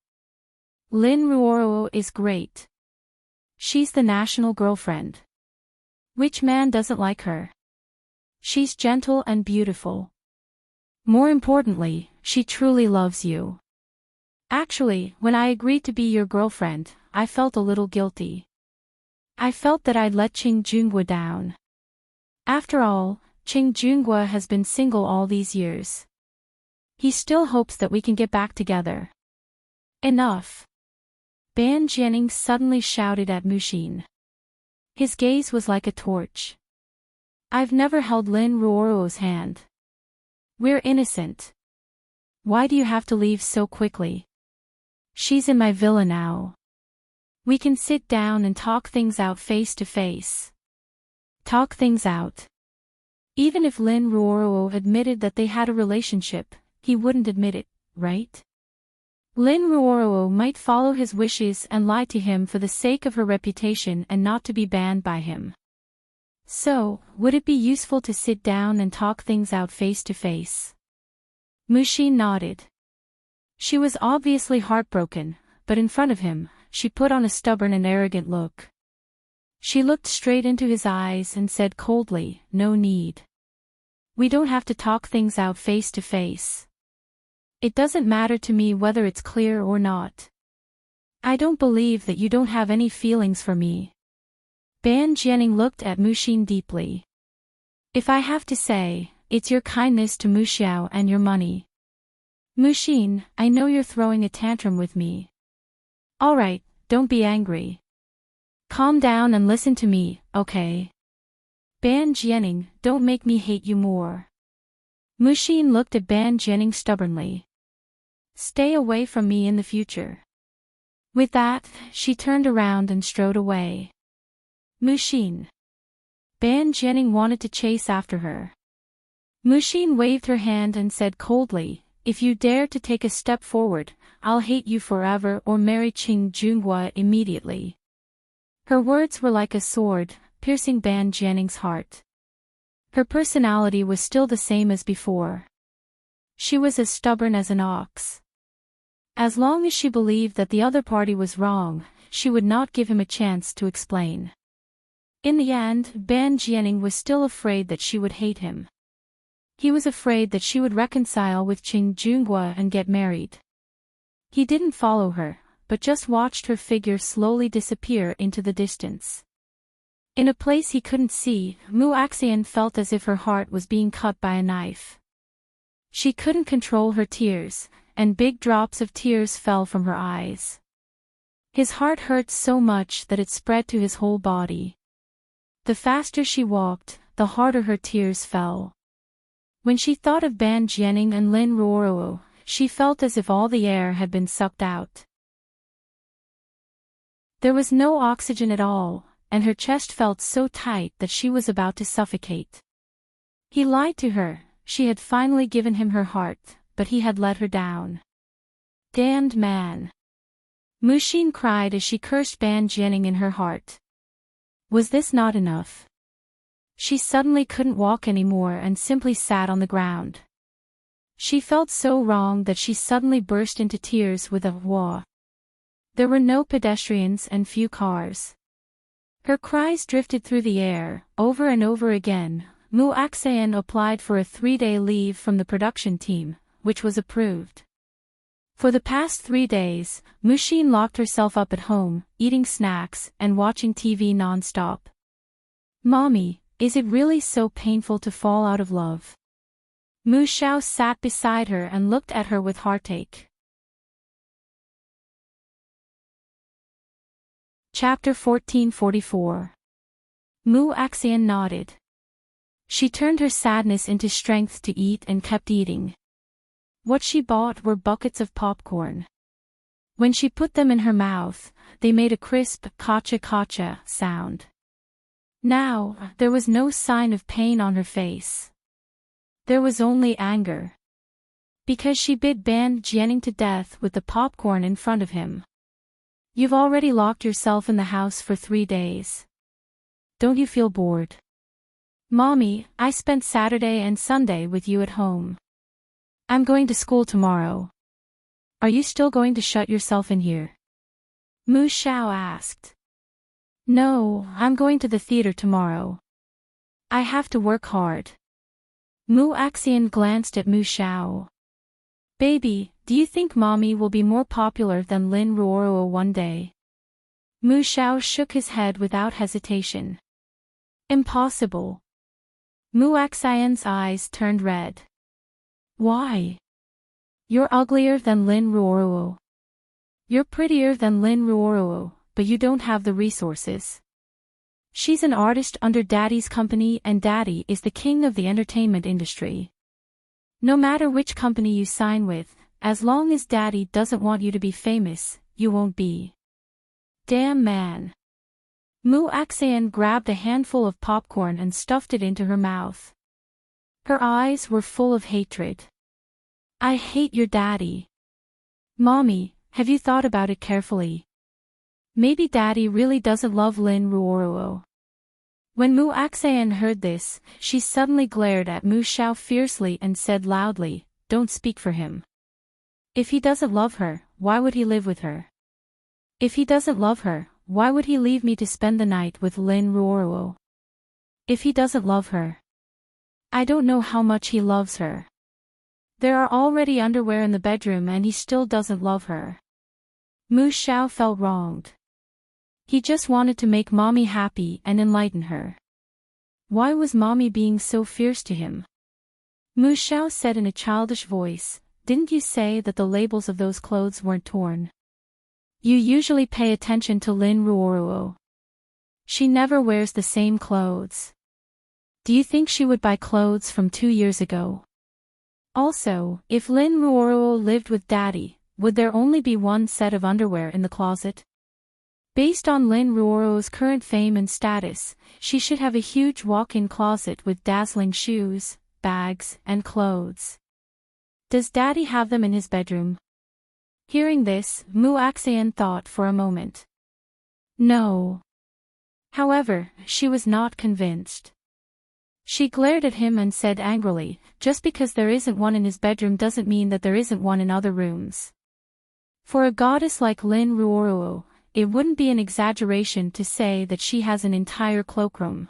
Lin Ruoruo is great. She's the national girlfriend. Which man doesn't like her? She's gentle and beautiful. More importantly, she truly loves you. Actually, when I agreed to be your girlfriend, I felt a little guilty. I felt that I'd let Qing Junghua down. After all, Qing Junghua has been single all these years. He still hopes that we can get back together. Enough. Ban Jianing suddenly shouted at Muxin. His gaze was like a torch. I've never held Lin Ruoruo's hand. We're innocent. Why do you have to leave so quickly? She's in my villa now. We can sit down and talk things out face to face. Talk things out. Even if Lin Ruoruo admitted that they had a relationship, he wouldn't admit it, right? Lin Ruoruo might follow his wishes and lie to him for the sake of her reputation and not to be banned by him. So, would it be useful to sit down and talk things out face to face? Muxin nodded. She was obviously heartbroken, but in front of him, she put on a stubborn and arrogant look. She looked straight into his eyes and said coldly, "No need. We don't have to talk things out face to face. It doesn't matter to me whether it's clear or not. I don't believe that you don't have any feelings for me." Ban Jianing looked at Muxin deeply. "If I have to say, it's your kindness to Mu Xiao and your money. Muxin, I know you're throwing a tantrum with me. Alright, don't be angry. Calm down and listen to me, okay? Ban Jianing, don't make me hate you more." Muxin looked at Ban Jianing stubbornly. "Stay away from me in the future." With that, she turned around and strode away. Muxin. Ban Jianing wanted to chase after her. Muxin waved her hand and said coldly, "If you dare to take a step forward, I'll hate you forever or marry Qing Junghua immediately." Her words were like a sword, piercing Ban Jianing's heart. Her personality was still the same as before. She was as stubborn as an ox. As long as she believed that the other party was wrong, she would not give him a chance to explain. In the end, Ban Jianing was still afraid that she would hate him. He was afraid that she would reconcile with Qing Junghua and get married. He didn't follow her, but just watched her figure slowly disappear into the distance. In a place he couldn't see, Mu Axayan felt as if her heart was being cut by a knife. She couldn't control her tears, and big drops of tears fell from her eyes. His heart hurt so much that it spread to his whole body. The faster she walked, the harder her tears fell. When she thought of Ban Jianing and Lin Ruoruo, she felt as if all the air had been sucked out. There was no oxygen at all, and her chest felt so tight that she was about to suffocate. He lied to her, she had finally given him her heart, but he had let her down. Damned man. Muxin cried as she cursed Ban Jianing in her heart. Was this not enough? She suddenly couldn't walk anymore and simply sat on the ground. She felt so wrong that she suddenly burst into tears with a wah. There were no pedestrians and few cars. Her cries drifted through the air, over and over again. Mu Axayan applied for a 3-day leave from the production team, which was approved. For the past 3 days, Mushin locked herself up at home, eating snacks and watching TV non-stop. Mommy, is it really so painful to fall out of love? Mu Xiao sat beside her and looked at her with heartache. Chapter 1444. Mu Axian nodded. She turned her sadness into strength to eat and kept eating. What she bought were buckets of popcorn. When she put them in her mouth, they made a crisp kacha-kacha sound. Now, there was no sign of pain on her face. There was only anger. Because she bit Ban Jianing to death with the popcorn in front of him. You've already locked yourself in the house for 3 days. Don't you feel bored? Mommy, I spent Saturday and Sunday with you at home. I'm going to school tomorrow. Are you still going to shut yourself in here? Mu Xiao asked. No, I'm going to the theater tomorrow. I have to work hard. Mu Axian glanced at Mu Xiao. Baby, do you think Mommy will be more popular than Lin Ruoruo one day? Mu Xiao shook his head without hesitation. Impossible. Mu Axian's eyes turned red. Why? You're uglier than Lin Ruoruo. You're prettier than Lin Ruoruo, but you don't have the resources. She's an artist under Daddy's company and Daddy is the king of the entertainment industry. No matter which company you sign with, as long as Daddy doesn't want you to be famous, you won't be. Damn man. Mu Axian grabbed a handful of popcorn and stuffed it into her mouth. Her eyes were full of hatred. I hate your daddy. Mommy, have you thought about it carefully? Maybe Daddy really doesn't love Lin Ruoruo. When Mu Axian heard this, she suddenly glared at Mu Xiao fiercely and said loudly, Don't speak for him. If he doesn't love her, why would he live with her? If he doesn't love her, why would he leave me to spend the night with Lin Ruoruo? If he doesn't love her, I don't know how much he loves her. There are already underwear in the bedroom and he still doesn't love her. Mu Xiao felt wronged. He just wanted to make Mommy happy and enlighten her. Why was Mommy being so fierce to him? Mu Xiao said in a childish voice, Didn't you say that the labels of those clothes weren't torn? You usually pay attention to Lin Ruoruo. She never wears the same clothes. Do you think she would buy clothes from 2 years ago? Also, if Lin Ruoruo lived with Daddy, would there only be one set of underwear in the closet? Based on Lin Ruoruo's current fame and status, she should have a huge walk-in closet with dazzling shoes, bags, and clothes. Does Daddy have them in his bedroom? Hearing this, Mu Axian thought for a moment. No. However, she was not convinced. She glared at him and said angrily, Just because there isn't one in his bedroom doesn't mean that there isn't one in other rooms. For a goddess like Lin Ruoruo, it wouldn't be an exaggeration to say that she has an entire cloakroom.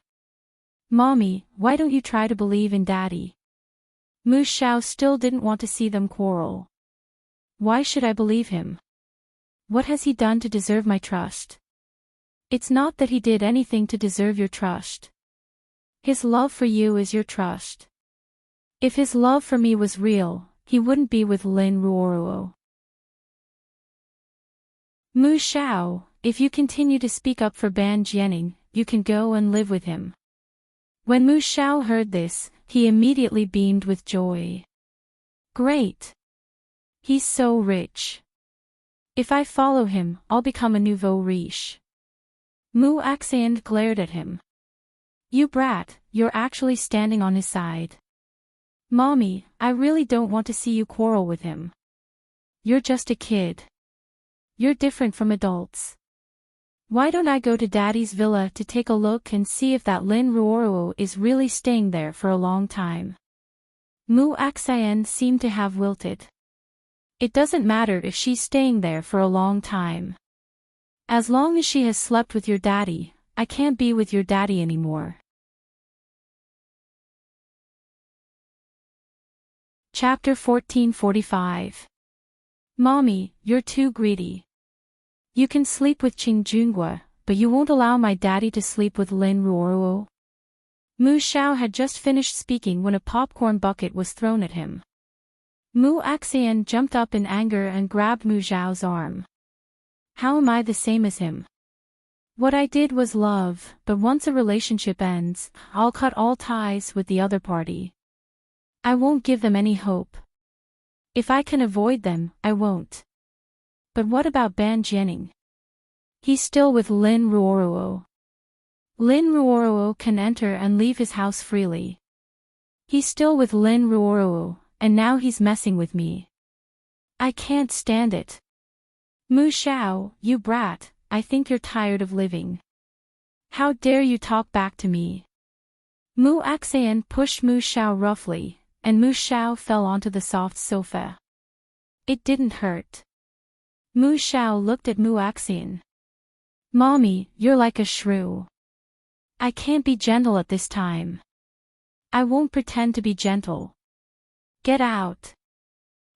Mommy, why don't you try to believe in Daddy? Mu Xiao still didn't want to see them quarrel. Why should I believe him? What has he done to deserve my trust? It's not that he did anything to deserve your trust. His love for you is your trust. If his love for me was real, he wouldn't be with Lin Ruoruo. Mu Xiao, if you continue to speak up for Ban Jianing, you can go and live with him. When Mu Xiao heard this, he immediately beamed with joy. Great! He's so rich. If I follow him, I'll become a nouveau riche. Mu Axian glared at him. You brat, you're actually standing on his side. Mommy, I really don't want to see you quarrel with him. You're just a kid. You're different from adults. Why don't I go to Daddy's villa to take a look and see if that Lin Ruoruo is really staying there for a long time? Mu Axian seemed to have wilted. It doesn't matter if she's staying there for a long time. As long as she has slept with your daddy, I can't be with your daddy anymore. Chapter 1445. Mommy, you're too greedy. You can sleep with Ching Junhua, but you won't allow my daddy to sleep with Lin Ruoruo. Mu Xiao had just finished speaking when a popcorn bucket was thrown at him. Mu Axian jumped up in anger and grabbed Mu Xiao's arm. How am I the same as him? What I did was love, but once a relationship ends, I'll cut all ties with the other party. I won't give them any hope. If I can avoid them, I won't. But what about Ban Jianing? He's still with Lin Ruoruo. Lin Ruoruo can enter and leave his house freely. He's still with Lin Ruoruo, and now he's messing with me. I can't stand it. Mu Xiao, you brat, I think you're tired of living. How dare you talk back to me? Mu Axian pushed Mu Xiao roughly, and Mu Xiao fell onto the soft sofa. It didn't hurt. Mu Xiao looked at Mu Axian. Mommy, you're like a shrew. I can't be gentle at this time. I won't pretend to be gentle. Get out.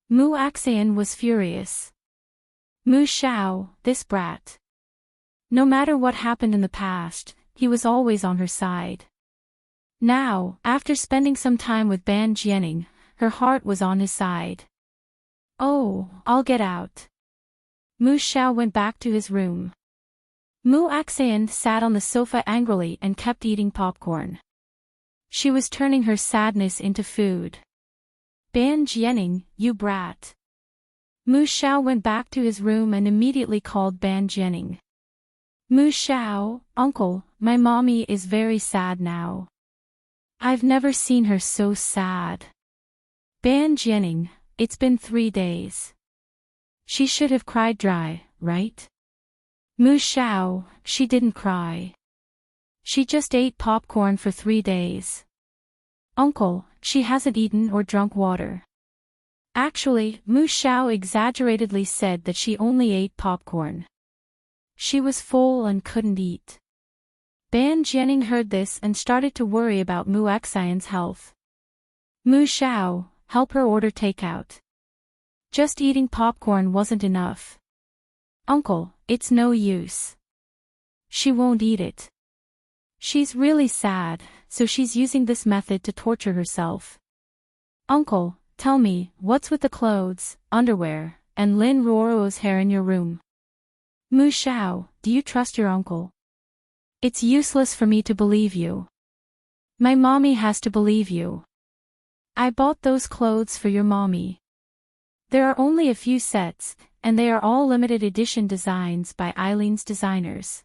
Mu Axian was furious. Mu Xiao, this brat. No matter what happened in the past, he was always on her side. Now, after spending some time with Ban Jianing, her heart was on his side. Oh, I'll get out. Mu Xiao went back to his room. Mu Axian sat on the sofa angrily and kept eating popcorn. She was turning her sadness into food. Ban Jianing, you brat. Mu Xiao went back to his room and immediately called Ban Jianing. Mu Xiao, uncle, my mommy is very sad now. I've never seen her so sad. Ban Jianing, it's been 3 days. She should have cried dry, right? Mu Xiao, she didn't cry. She just ate popcorn for 3 days. Uncle, she hasn't eaten or drunk water. Actually, Mu Xiao exaggeratedly said that she only ate popcorn. She was full and couldn't eat. Ban Jianing heard this and started to worry about Mu Axian's health. Mu Xiao, help her order takeout. Just eating popcorn wasn't enough. Uncle, it's no use. She won't eat it. She's really sad, so she's using this method to torture herself. Uncle, tell me, what's with the clothes, underwear, and Lin Ruoruo's hair in your room? Mu Xiao, do you trust your uncle? It's useless for me to believe you. My mommy has to believe you. I bought those clothes for your mommy. There are only a few sets, and they are all limited edition designs by Eileen's designers.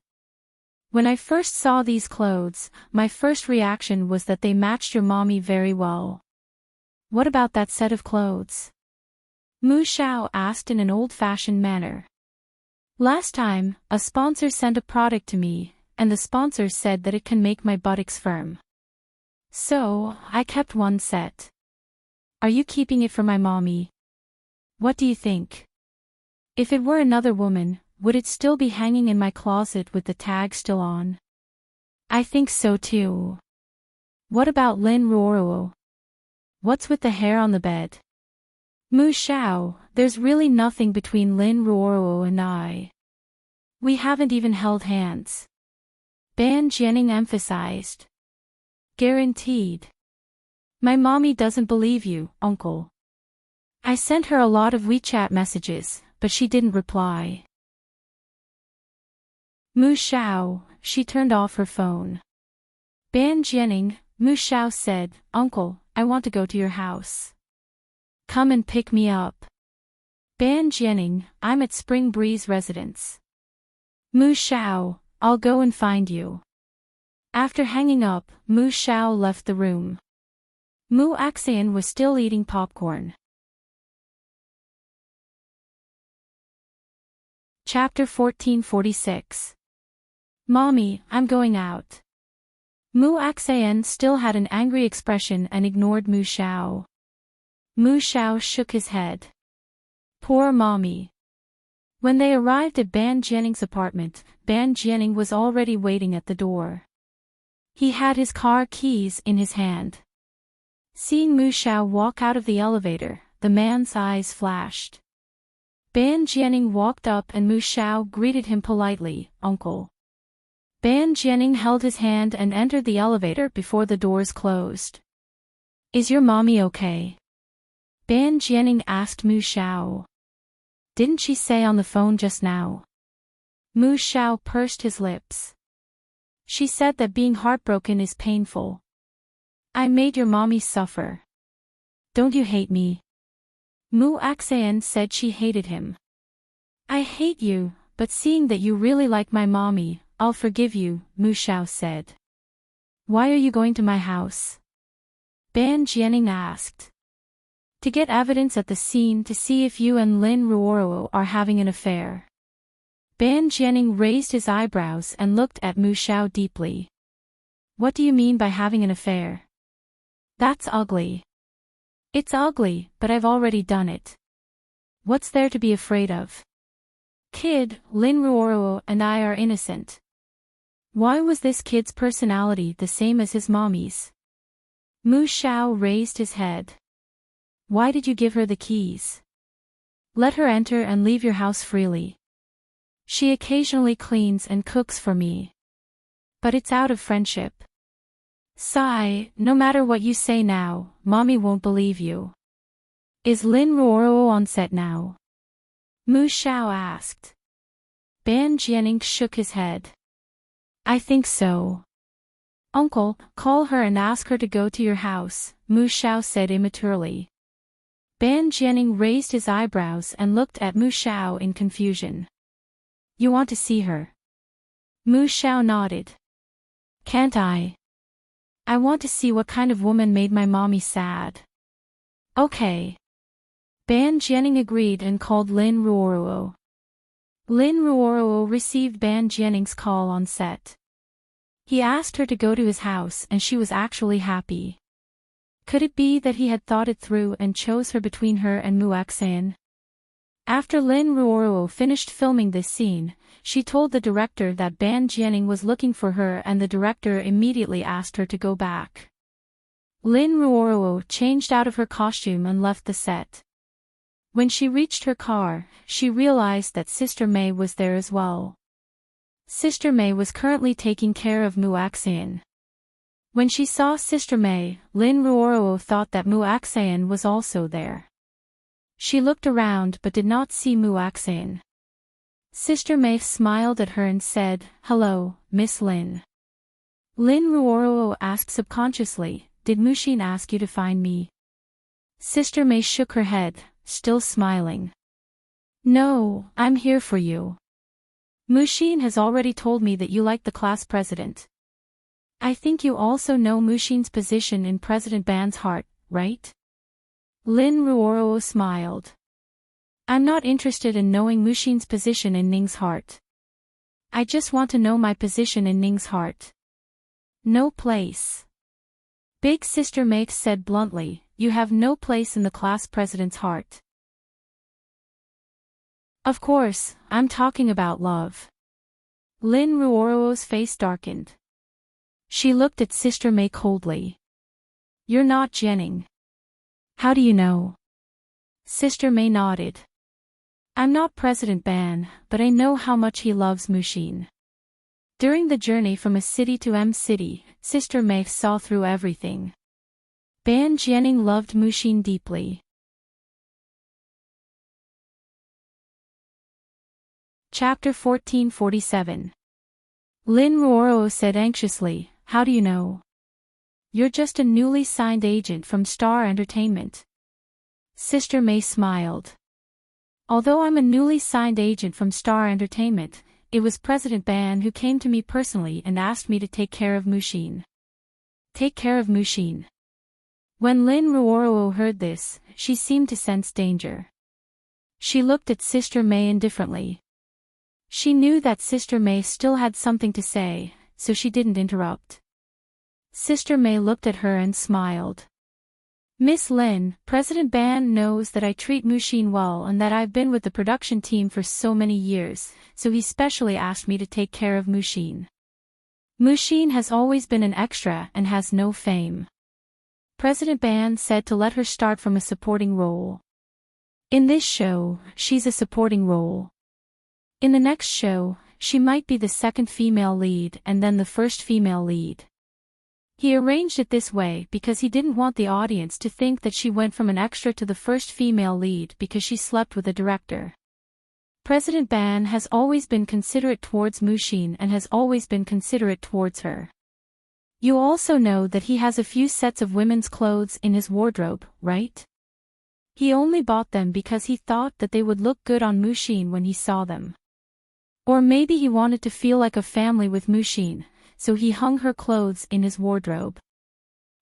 When I first saw these clothes, my first reaction was that they matched your mommy very well. What about that set of clothes? Mu Xiao asked in an old-fashioned manner. Last time, a sponsor sent a product to me, and the sponsor said that it can make my buttocks firm. So, I kept one set. Are you keeping it for my mommy? What do you think? If it were another woman, would it still be hanging in my closet with the tag still on? I think so too. What about Lin Ruoruo? What's with the hair on the bed? Mu Xiao, there's really nothing between Lin Ruoruo and I. We haven't even held hands. Ban Jianing emphasized. Guaranteed. My mommy doesn't believe you, uncle. I sent her a lot of WeChat messages, but she didn't reply. Mu Xiao, she turned off her phone. Ban Jianing, Mu Xiao said, Uncle, I want to go to your house. Come and pick me up. Ban Jianing, I'm at Spring Breeze residence. Mu Xiao, I'll go and find you. After hanging up, Mu Xiao left the room. Mu Axian was still eating popcorn. Chapter 1446. Mommy, I'm going out. Mu Axian still had an angry expression and ignored Mu Xiao. Mu Xiao shook his head. Poor mommy. When they arrived at Ban Jianing's apartment, Ban Jianing was already waiting at the door. He had his car keys in his hand. Seeing Mu Xiao walk out of the elevator, the man's eyes flashed. Ban Jianing walked up and Mu Xiao greeted him politely, "Uncle." Ban Jianing held his hand and entered the elevator before the doors closed. "Is your mommy okay?" Ban Jianing asked Mu Xiao. "Didn't she say on the phone just now?" Mu Xiao pursed his lips. "She said that being heartbroken is painful. I made your mommy suffer. Don't you hate me?" Mu Axan said she hated him. "I hate you, but seeing that you really like my mommy, I'll forgive you," Mu Xiao said. "Why are you going to my house?" Ban Jianing asked. "To get evidence at the scene to see if you and Lin Ruoruo are having an affair." Ban Jianing raised his eyebrows and looked at Mu Xiao deeply. "What do you mean by having an affair?" "That's ugly." "It's ugly, but I've already done it. What's there to be afraid of? Kid, Lin Ruoruo and I are innocent." Why was this kid's personality the same as his mommy's? Mu Xiao raised his head. "Why did you give her the keys? Let her enter and leave your house freely. She occasionally cleans and cooks for me. But it's out of friendship. Sigh, no matter what you say now, mommy won't believe you." "Is Lin Ruoruo on set now?" Mu Xiao asked. Ban Jianing shook his head. "I think so." "Uncle, call her and ask her to go to your house," Mu Xiao said immaturely. Ban Jianing raised his eyebrows and looked at Mu Xiao in confusion. "You want to see her?" Mu Xiao nodded. "Can't I? I want to see what kind of woman made my mommy sad." "Okay." Ban Jianing agreed and called Lin Ruoruo. Lin Ruoruo received Ban Jianing's call on set. He asked her to go to his house and she was actually happy. Could it be that he had thought it through and chose her between her and Mu Axan? After Lin Ruoruo finished filming this scene, she told the director that Ban Jianing was looking for her and the director immediately asked her to go back. Lin Ruoruo changed out of her costume and left the set. When she reached her car, she realized that Sister May was there as well. Sister May was currently taking care of Mu Axan. When she saw Sister May, Lin Ruoruo thought that Mu Axan was also there. She looked around but did not see Mu Axan. Sister May smiled at her and said, "Hello, Miss Lin." Lin Ruoruo asked subconsciously, "Did Mushin ask you to find me?" Sister May shook her head, still smiling. "No, I'm here for you. Mushin has already told me that you like the class president. I think you also know Mushin's position in President Ban's heart, right?" Lin Ruoruo smiled. "I'm not interested in knowing Mushin's position in Ning's heart. I just want to know my position in Ning's heart." "No place." Big Sister May said bluntly, "You have no place in the class president's heart." "Of course, I'm talking about love." Lin Ruoruo's face darkened. She looked at Sister May coldly. "You're not Jianing." "How do you know?" Sister May nodded. "I'm not President Ban, but I know how much he loves Mushin." During the journey from a city to M city, Sister May saw through everything. Ban Jianing loved Mushin deeply. Chapter 1447. Lin Ruoruo said anxiously, "How do you know?" "You're just a newly signed agent from Star Entertainment." Sister May smiled. "Although I'm a newly signed agent from Star Entertainment, it was President Ban who came to me personally and asked me to take care of Mushin." "Take care of Mushin." When Lin Ruoruo heard this, she seemed to sense danger. She looked at Sister May indifferently. She knew that Sister May still had something to say, so she didn't interrupt. Sister May looked at her and smiled. "Miss Lin, President Ban knows that I treat Mushin well and that I've been with the production team for so many years, so he specially asked me to take care of Mushin. Mushin has always been an extra and has no fame. President Ban said to let her start from a supporting role. In this show, she's a supporting role. In the next show, she might be the second female lead and then the first female lead. He arranged it this way because he didn't want the audience to think that she went from an extra to the first female lead because she slept with the director. President Ban has always been considerate towards Mushin and has always been considerate towards her. You also know that he has a few sets of women's clothes in his wardrobe, right? He only bought them because he thought that they would look good on Mushin when he saw them. Or maybe he wanted to feel like a family with Mushin, so he hung her clothes in his wardrobe.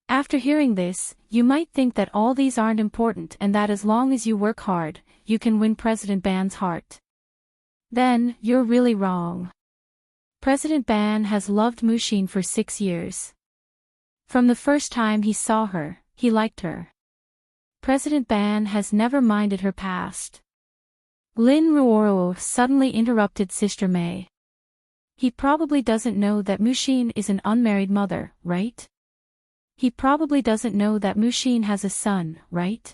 After hearing this, you might think that all these aren't important and that as long as you work hard, you can win President Ban's heart. Then, you're really wrong. President Ban has loved Mushin for 6 years. From the first time he saw her, he liked her. President Ban has never minded her past. Lin Ruoro suddenly interrupted Sister May. He probably doesn't know that Mushin is an unmarried mother, right? He probably doesn't know that Mushin has a son, right?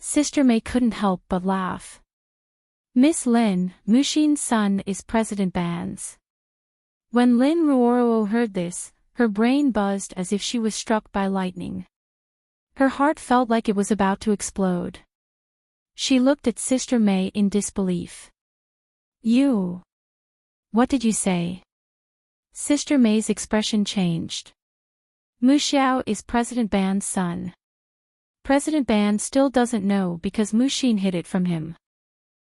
Sister May couldn't help but laugh. Miss Lin, Mushin's son is President Ban's. When Lin Ruoro heard this, her brain buzzed as if she was struck by lightning. Her heart felt like it was about to explode. She looked at Sister May in disbelief. You. What did you say? Sister May's expression changed. Mu Xiao is President Ban's son. President Ban still doesn't know because Mushin hid it from him.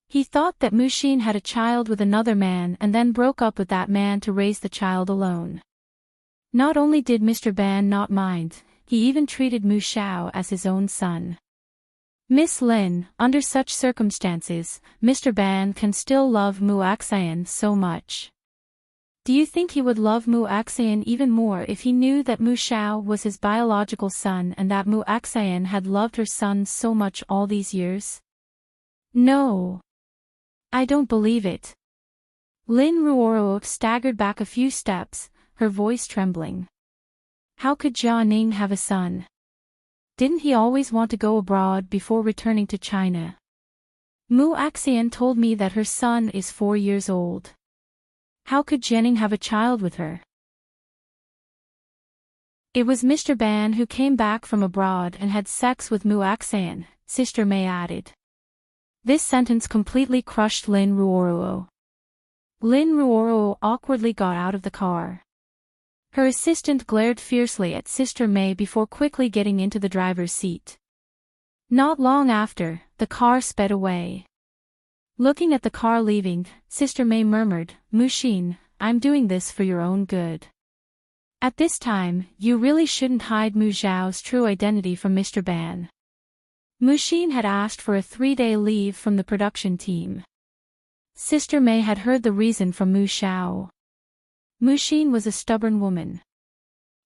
He thought that Mushin had a child with another man and then broke up with that man to raise the child alone. Not only did Mr. Ban not mind, he even treated Mu Xiao as his own son. Miss Lin, under such circumstances, Mr. Ban can still love Mu Axian so much. Do you think he would love Mu Axian even more if he knew that Mu Xiao was his biological son and that Mu Axian had loved her son so much all these years? No. I don't believe it. Lin Ruoro staggered back a few steps, her voice trembling. How could Jia Ning have a son? Didn't he always want to go abroad before returning to China? Mu Axian told me that her son is 4 years old. How could Jianing have a child with her? It was Mr. Ban who came back from abroad and had sex with Mu Axian, Sister May added. This sentence completely crushed Lin Ruoro. Lin Ruoro awkwardly got out of the car. Her assistant glared fiercely at Sister May before quickly getting into the driver's seat. Not long after, the car sped away. Looking at the car leaving, Sister May murmured, Mushin, I'm doing this for your own good. At this time, you really shouldn't hide Mu Xiao's true identity from Mr. Ban. Mushin had asked for a 3-day leave from the production team. Sister May had heard the reason from Mu Xiao. Mushin was a stubborn woman.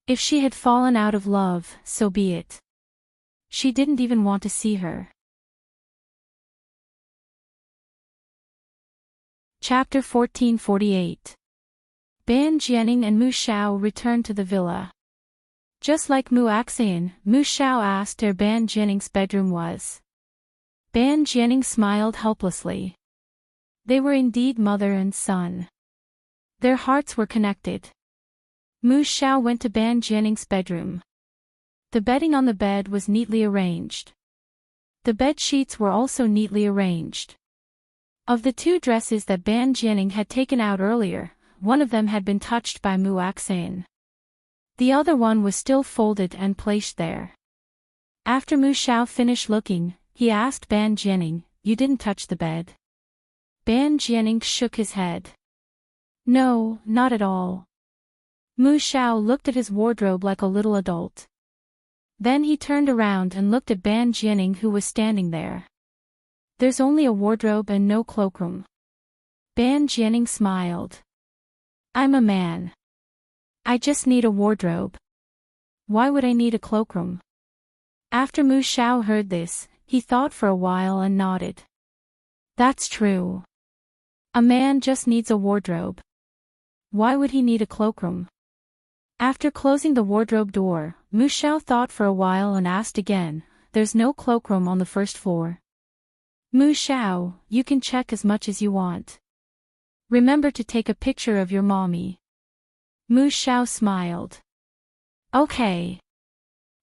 If she had fallen out of love, so be it. She didn't even want to see her. Chapter 1448. Ban Jianing and Mu Xiao returned to the villa. Just like Mu Axian, Mu Xiao asked where Ban Jianing's bedroom was. Ban Jianing smiled helplessly. They were indeed mother and son. Their hearts were connected. Mu Xiao went to Ban Jianing's bedroom. The bedding on the bed was neatly arranged. The bed sheets were also neatly arranged. Of the 2 dresses that Ban Jianing had taken out earlier, one of them had been touched by Mu Axian. The other one was still folded and placed there. After Mu Xiao finished looking, he asked Ban Jianing, You didn't touch the bed? Ban Jianing shook his head. No, not at all. Mu Xiao looked at his wardrobe like a little adult. Then he turned around and looked at Ban Jianing who was standing there. There's only a wardrobe and no cloakroom. Ban Jianing smiled. I'm a man. I just need a wardrobe. Why would I need a cloakroom? After Mu Xiao heard this, he thought for a while and nodded. That's true. A man just needs a wardrobe. Why would he need a cloakroom? After closing the wardrobe door, Mu Xiao thought for a while and asked again, There's no cloakroom on the first floor. Mu Xiao, you can check as much as you want. Remember to take a picture of your mommy. Mu Xiao smiled. Okay.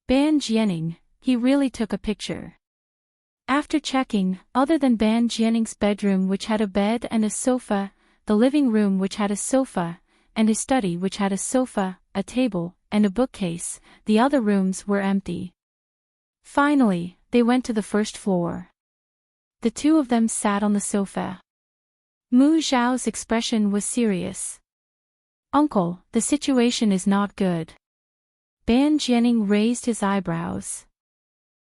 Ban Jianing, he really took a picture. After checking, other than Ban Jianing's bedroom which had a bed and a sofa, the living room which had a sofa, and his study which had a sofa, a table, and a bookcase, the other rooms were empty. Finally, they went to the first floor. The two of them sat on the sofa. Mu Xiao's expression was serious. Uncle, the situation is not good. Ban Jianing raised his eyebrows.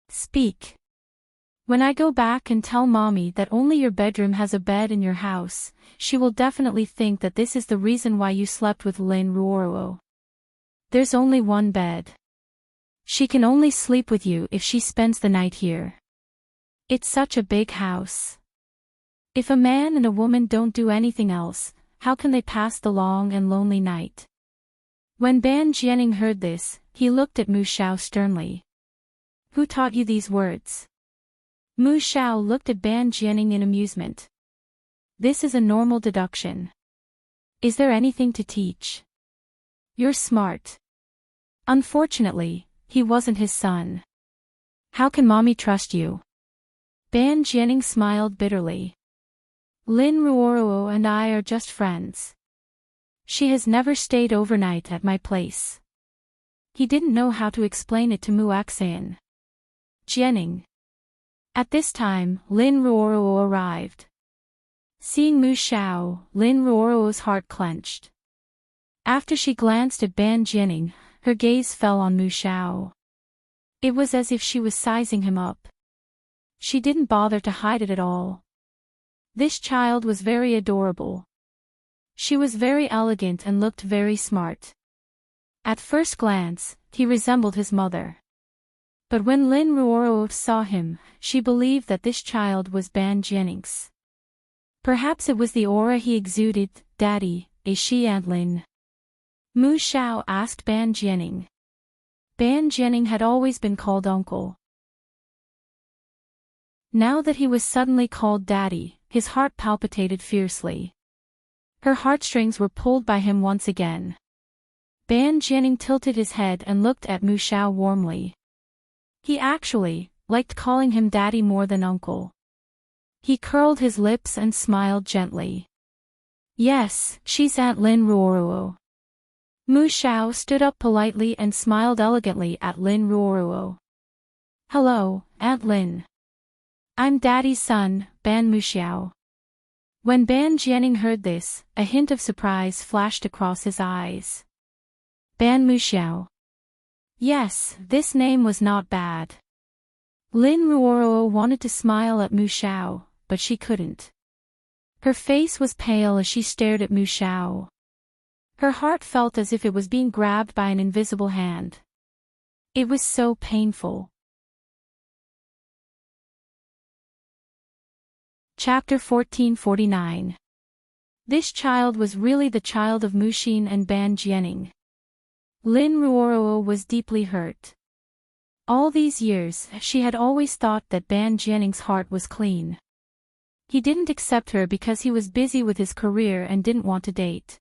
Speak. When I go back and tell mommy that only your bedroom has a bed in your house, she will definitely think that this is the reason why you slept with Lin Ruoruo. There's only one bed. She can only sleep with you if she spends the night here. It's such a big house. If a man and a woman don't do anything else, how can they pass the long and lonely night? When Ban Jianing heard this, he looked at Mu Xiao sternly. Who taught you these words? Mu Xiao looked at Ban Jianing in amusement. This is a normal deduction. Is there anything to teach? You're smart. Unfortunately, he wasn't his son. How can mommy trust you? Ban Jianing smiled bitterly. Lin Ruoruo and I are just friends. She has never stayed overnight at my place. He didn't know how to explain it to Mu Axan. Jianing. At this time, Lin Ruoruo arrived. Seeing Mu Xiao, Lin Ruoruo's heart clenched. After she glanced at Ban Jianing, her gaze fell on Mu Xiao. It was as if she was sizing him up. She didn't bother to hide it at all. This child was very adorable. She was very elegant and looked very smart. At first glance, he resembled his mother. But when Lin Ruoruo saw him, she believed that this child was Ban Jianing's. Perhaps it was the aura he exuded. Daddy, is she Aunt Lin? Mu Xiao asked Ban Jianing. Ban Jianing had always been called uncle. Now that he was suddenly called daddy, his heart palpitated fiercely. Her heartstrings were pulled by him once again. Ban Jianing tilted his head and looked at Mu Xiao warmly. He actually liked calling him daddy more than uncle. He curled his lips and smiled gently. Yes, she's Aunt Lin Ruoruo. Mu Xiao stood up politely and smiled elegantly at Lin Ruoruo. Hello, Aunt Lin. I'm Daddy's son, Ban Mu Xiao. When Ban Jianing heard this, a hint of surprise flashed across his eyes. Ban Mu Xiao. Yes, this name was not bad. Lin Ruoruo wanted to smile at Mu Xiao, but she couldn't. Her face was pale as she stared at Mu Xiao. Her heart felt as if it was being grabbed by an invisible hand. It was so painful. Chapter 1449. This child was really the child of Mu Xin and Ban Jianing. Lin Ruoruo was deeply hurt. All these years, she had always thought that Ban Jianing's heart was clean. He didn't accept her because he was busy with his career and didn't want to date.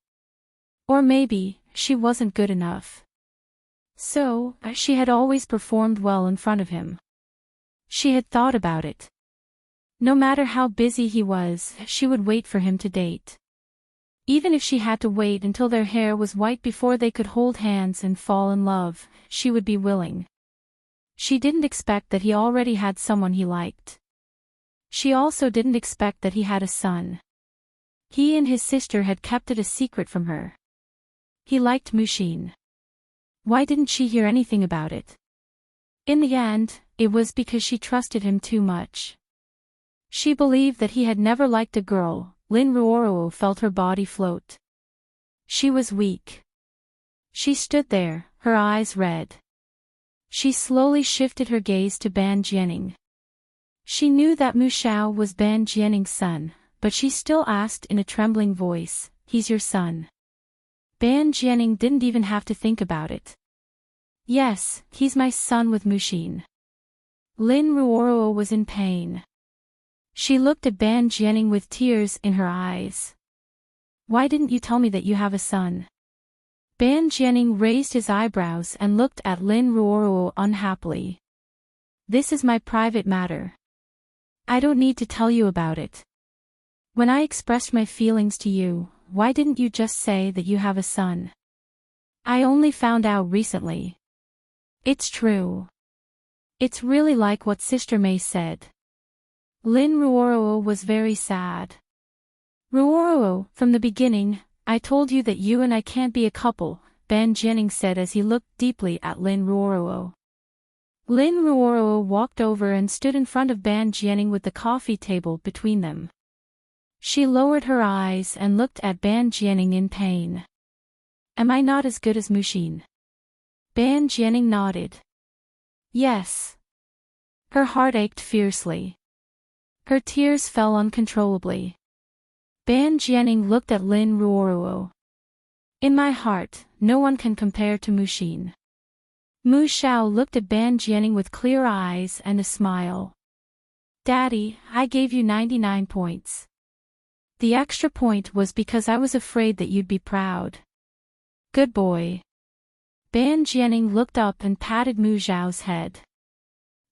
Or maybe, she wasn't good enough. So, she had always performed well in front of him. She had thought about it. No matter how busy he was, she would wait for him to date. Even if she had to wait until their hair was white before they could hold hands and fall in love, she would be willing. She didn't expect that he already had someone he liked. She also didn't expect that he had a son. He and his sister had kept it a secret from her. He liked Mu Xin. Why didn't she hear anything about it? In the end, it was because she trusted him too much. She believed that he had never liked a girl. Lin Ruoruo felt her body float. She was weak. She stood there, her eyes red. She slowly shifted her gaze to Ban Jianing. She knew that Mu Xiao was Ban Jianing's son, but she still asked in a trembling voice, "He's your son?" Ban Jianing didn't even have to think about it. "Yes, he's my son with Mu Xin." Lin Ruoruo was in pain. She looked at Ban Jianing with tears in her eyes. Why didn't you tell me that you have a son? Ban Jianing raised his eyebrows and looked at Lin Ruoruo unhappily. This is my private matter. I don't need to tell you about it. When I expressed my feelings to you, why didn't you just say that you have a son? I only found out recently. It's true. It's really like what Sister May said. Lin Ruoruo was very sad. Ruoruo, from the beginning, I told you that you and I can't be a couple, Ban Jianing said as he looked deeply at Lin Ruoruo. Lin Ruoruo walked over and stood in front of Ban Jianing with the coffee table between them. She lowered her eyes and looked at Ban Jianing in pain. Am I not as good as Muxin? Ban Jianing nodded. Yes. Her heart ached fiercely. Her tears fell uncontrollably. Ban Jianing looked at Lin Ruoruo. In my heart, no one can compare to Muxin. Mu Xiao looked at Ban Jianing with clear eyes and a smile. Daddy, I gave you 99 points. The extra point was because I was afraid that you'd be proud. Good boy. Ban Jianing looked up and patted Mu Xiao's head.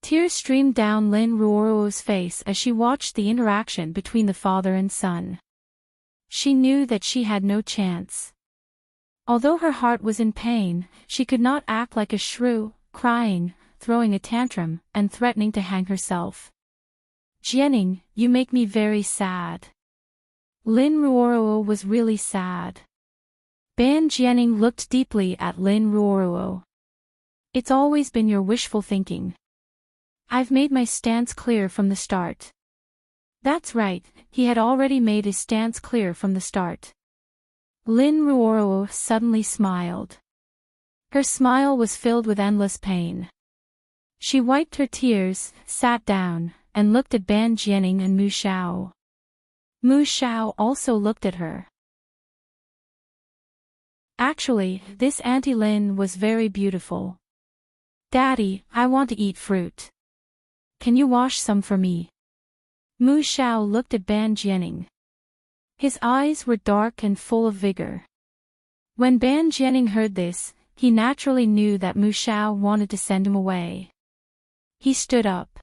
Tears streamed down Lin Ruoruo's face as she watched the interaction between the father and son. She knew that she had no chance. Although her heart was in pain, she could not act like a shrew, crying, throwing a tantrum, and threatening to hang herself. Jianing, you make me very sad. Lin Ruoruo was really sad. Ban Jianing looked deeply at Lin Ruoruo. It's always been your wishful thinking. I've made my stance clear from the start. That's right, he had already made his stance clear from the start. Lin Ruoruo suddenly smiled. Her smile was filled with endless pain. She wiped her tears, sat down, and looked at Ban Jianing and Mu Xiao. Mu Xiao also looked at her. Actually, this Auntie Lin was very beautiful. Daddy, I want to eat fruit. Can you wash some for me? Mu Xiao looked at Ban Jianing. His eyes were dark and full of vigor. When Ban Jianing heard this, he naturally knew that Mu Xiao wanted to send him away. He stood up.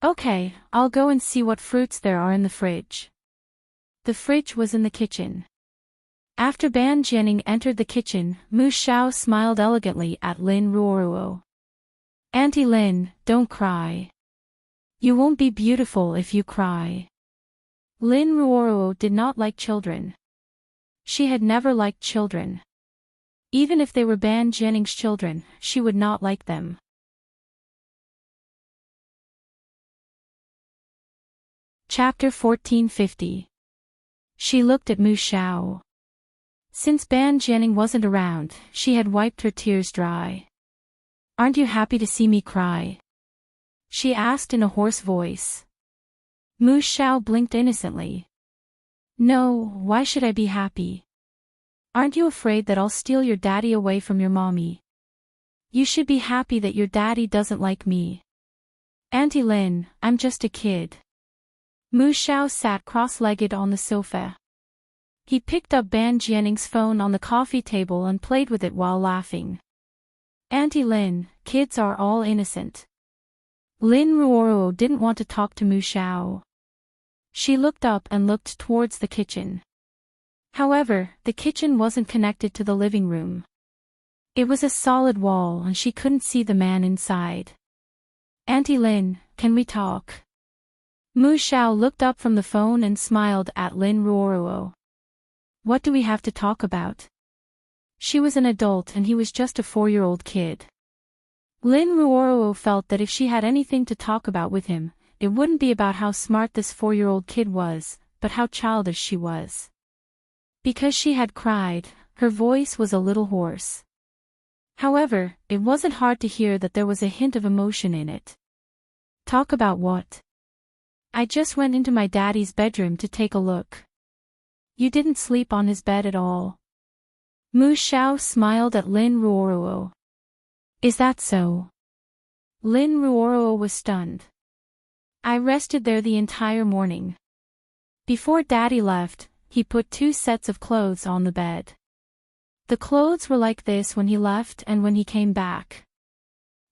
Okay, I'll go and see what fruits there are in the fridge. The fridge was in the kitchen. After Ban Jianing entered the kitchen, Mu Xiao smiled elegantly at Lin Ruoruo. Auntie Lin, don't cry. You won't be beautiful if you cry. Lin Ruoruo did not like children. She had never liked children. Even if they were Ban Jianing's children, she would not like them. Chapter 1450. She looked at Mu Xiao. Since Ban Jianing wasn't around, she had wiped her tears dry. Aren't you happy to see me cry? She asked in a hoarse voice. Mu Xiao blinked innocently. No, why should I be happy? Aren't you afraid that I'll steal your daddy away from your mommy? You should be happy that your daddy doesn't like me. Auntie Lin, I'm just a kid. Mu Xiao sat cross-legged on the sofa. He picked up Ban Jianing's phone on the coffee table and played with it while laughing. Auntie Lin, kids are all innocent. Lin Ruoruo didn't want to talk to Mu Xiao. She looked up and looked towards the kitchen. However, the kitchen wasn't connected to the living room. It was a solid wall and she couldn't see the man inside. Auntie Lin, can we talk? Mu Xiao looked up from the phone and smiled at Lin Ruoruo. What do we have to talk about? She was an adult and he was just a 4-year-old kid. Lin Ruoruo felt that if she had anything to talk about with him, it wouldn't be about how smart this 4-year-old kid was, but how childish she was. Because she had cried, her voice was a little hoarse. However, it wasn't hard to hear that there was a hint of emotion in it. Talk about what? I just went into my daddy's bedroom to take a look. You didn't sleep on his bed at all. Mu Xiao smiled at Lin Ruoruo. Is that so? Lin Ruoruo was stunned. I rested there the entire morning. Before Daddy left, he put 2 sets of clothes on the bed. The clothes were like this when he left and when he came back.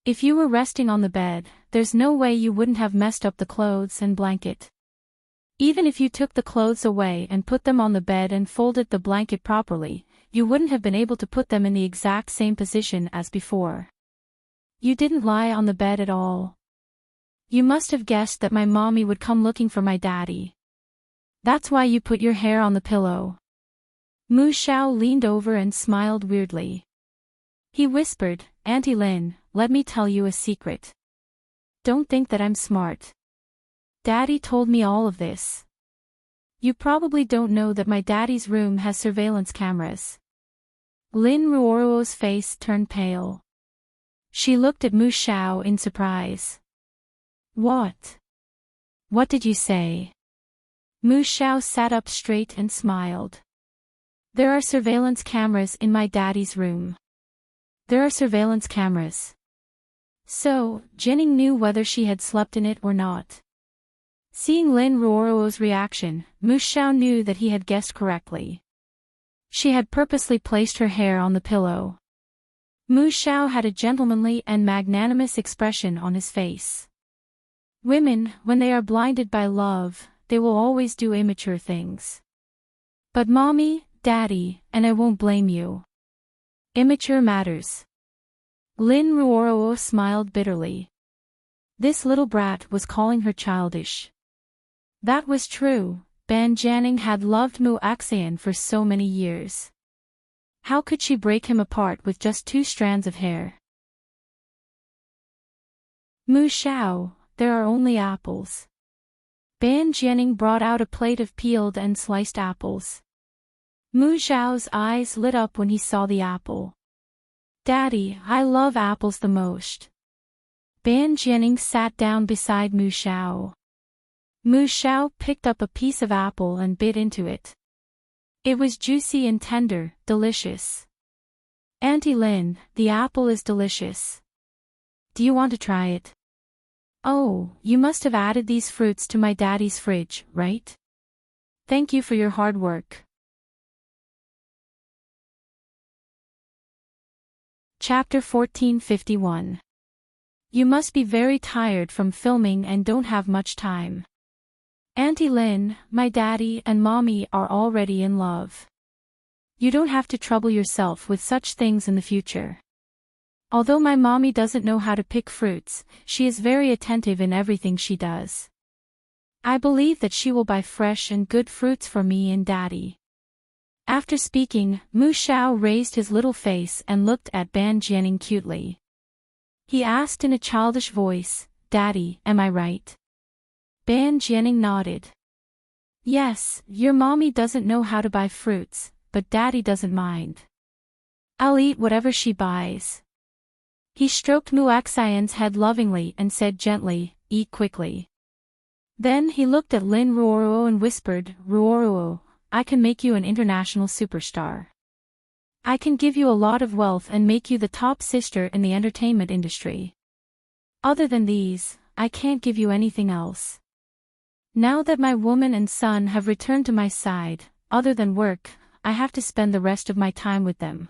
If you were resting on the bed, there's no way you wouldn't have messed up the clothes and blanket. Even if you took the clothes away and put them on the bed and folded the blanket properly, you wouldn't have been able to put them in the exact same position as before. You didn't lie on the bed at all. You must have guessed that my mommy would come looking for my daddy. That's why you put your hair on the pillow. Mu Xiao leaned over and smiled weirdly. He whispered, Auntie Lin, let me tell you a secret. Don't think that I'm smart. Daddy told me all of this. You probably don't know that my daddy's room has surveillance cameras. Lin Ruoruo's face turned pale. She looked at Mu Xiao in surprise. What? What did you say? Mu Xiao sat up straight and smiled. There are surveillance cameras in my daddy's room. There are surveillance cameras. So, Jining knew whether she had slept in it or not. Seeing Lin Ruoruo's reaction, Mu Xiao knew that he had guessed correctly. She had purposely placed her hair on the pillow. Mu Xiao had a gentlemanly and magnanimous expression on his face. Women, when they are blinded by love, they will always do immature things. But Mommy, Daddy, and I won't blame you. Immature matters. Lin Ruoruo smiled bitterly. This little brat was calling her childish. That was true. Ban Jianing had loved Mu Axian for so many years. How could she break him apart with just 2 strands of hair? Mu Xiao, there are only apples. Ban Jianing brought out a plate of peeled and sliced apples. Mu Xiao's eyes lit up when he saw the apple. Daddy, I love apples the most. Ban Jianing sat down beside Mu Xiao. Mu Xiao picked up a piece of apple and bit into it. It was juicy and tender, delicious. Auntie Lin, the apple is delicious. Do you want to try it? Oh, you must have added these fruits to my daddy's fridge, right? Thank you for your hard work. Chapter 1451. You must be very tired from filming and don't have much time. Auntie Lin, my daddy and mommy are already in love. You don't have to trouble yourself with such things in the future. Although my mommy doesn't know how to pick fruits, she is very attentive in everything she does. I believe that she will buy fresh and good fruits for me and daddy. After speaking, Mu Xiao raised his little face and looked at Ban Jianing cutely. He asked in a childish voice, Daddy, am I right? Ban Jianing nodded. Yes, your mommy doesn't know how to buy fruits, but daddy doesn't mind. I'll eat whatever she buys. He stroked Mu Axian's head lovingly and said gently, eat quickly. Then he looked at Lin Ruoruo and whispered, Ruoruo, I can make you an international superstar. I can give you a lot of wealth and make you the top sister in the entertainment industry. Other than these, I can't give you anything else. Now that my woman and son have returned to my side, other than work, I have to spend the rest of my time with them.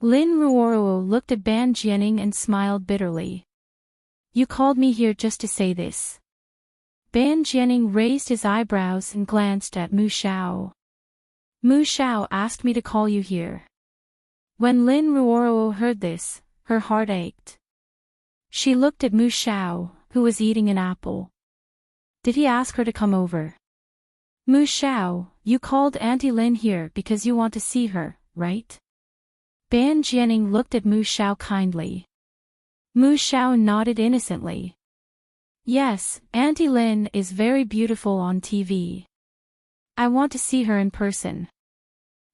Lin Ruoruo looked at Ban Jianing and smiled bitterly. You called me here just to say this. Ban Jianing raised his eyebrows and glanced at Mu Xiao. Mu Xiao asked me to call you here. When Lin Ruoruo heard this, her heart ached. She looked at Mu Xiao, who was eating an apple. Did he ask her to come over? Mu Xiao, you called Auntie Lin here because you want to see her, right? Ban Jianing looked at Mu Xiao kindly. Mu Xiao nodded innocently. Yes, Auntie Lin is very beautiful on TV. I want to see her in person.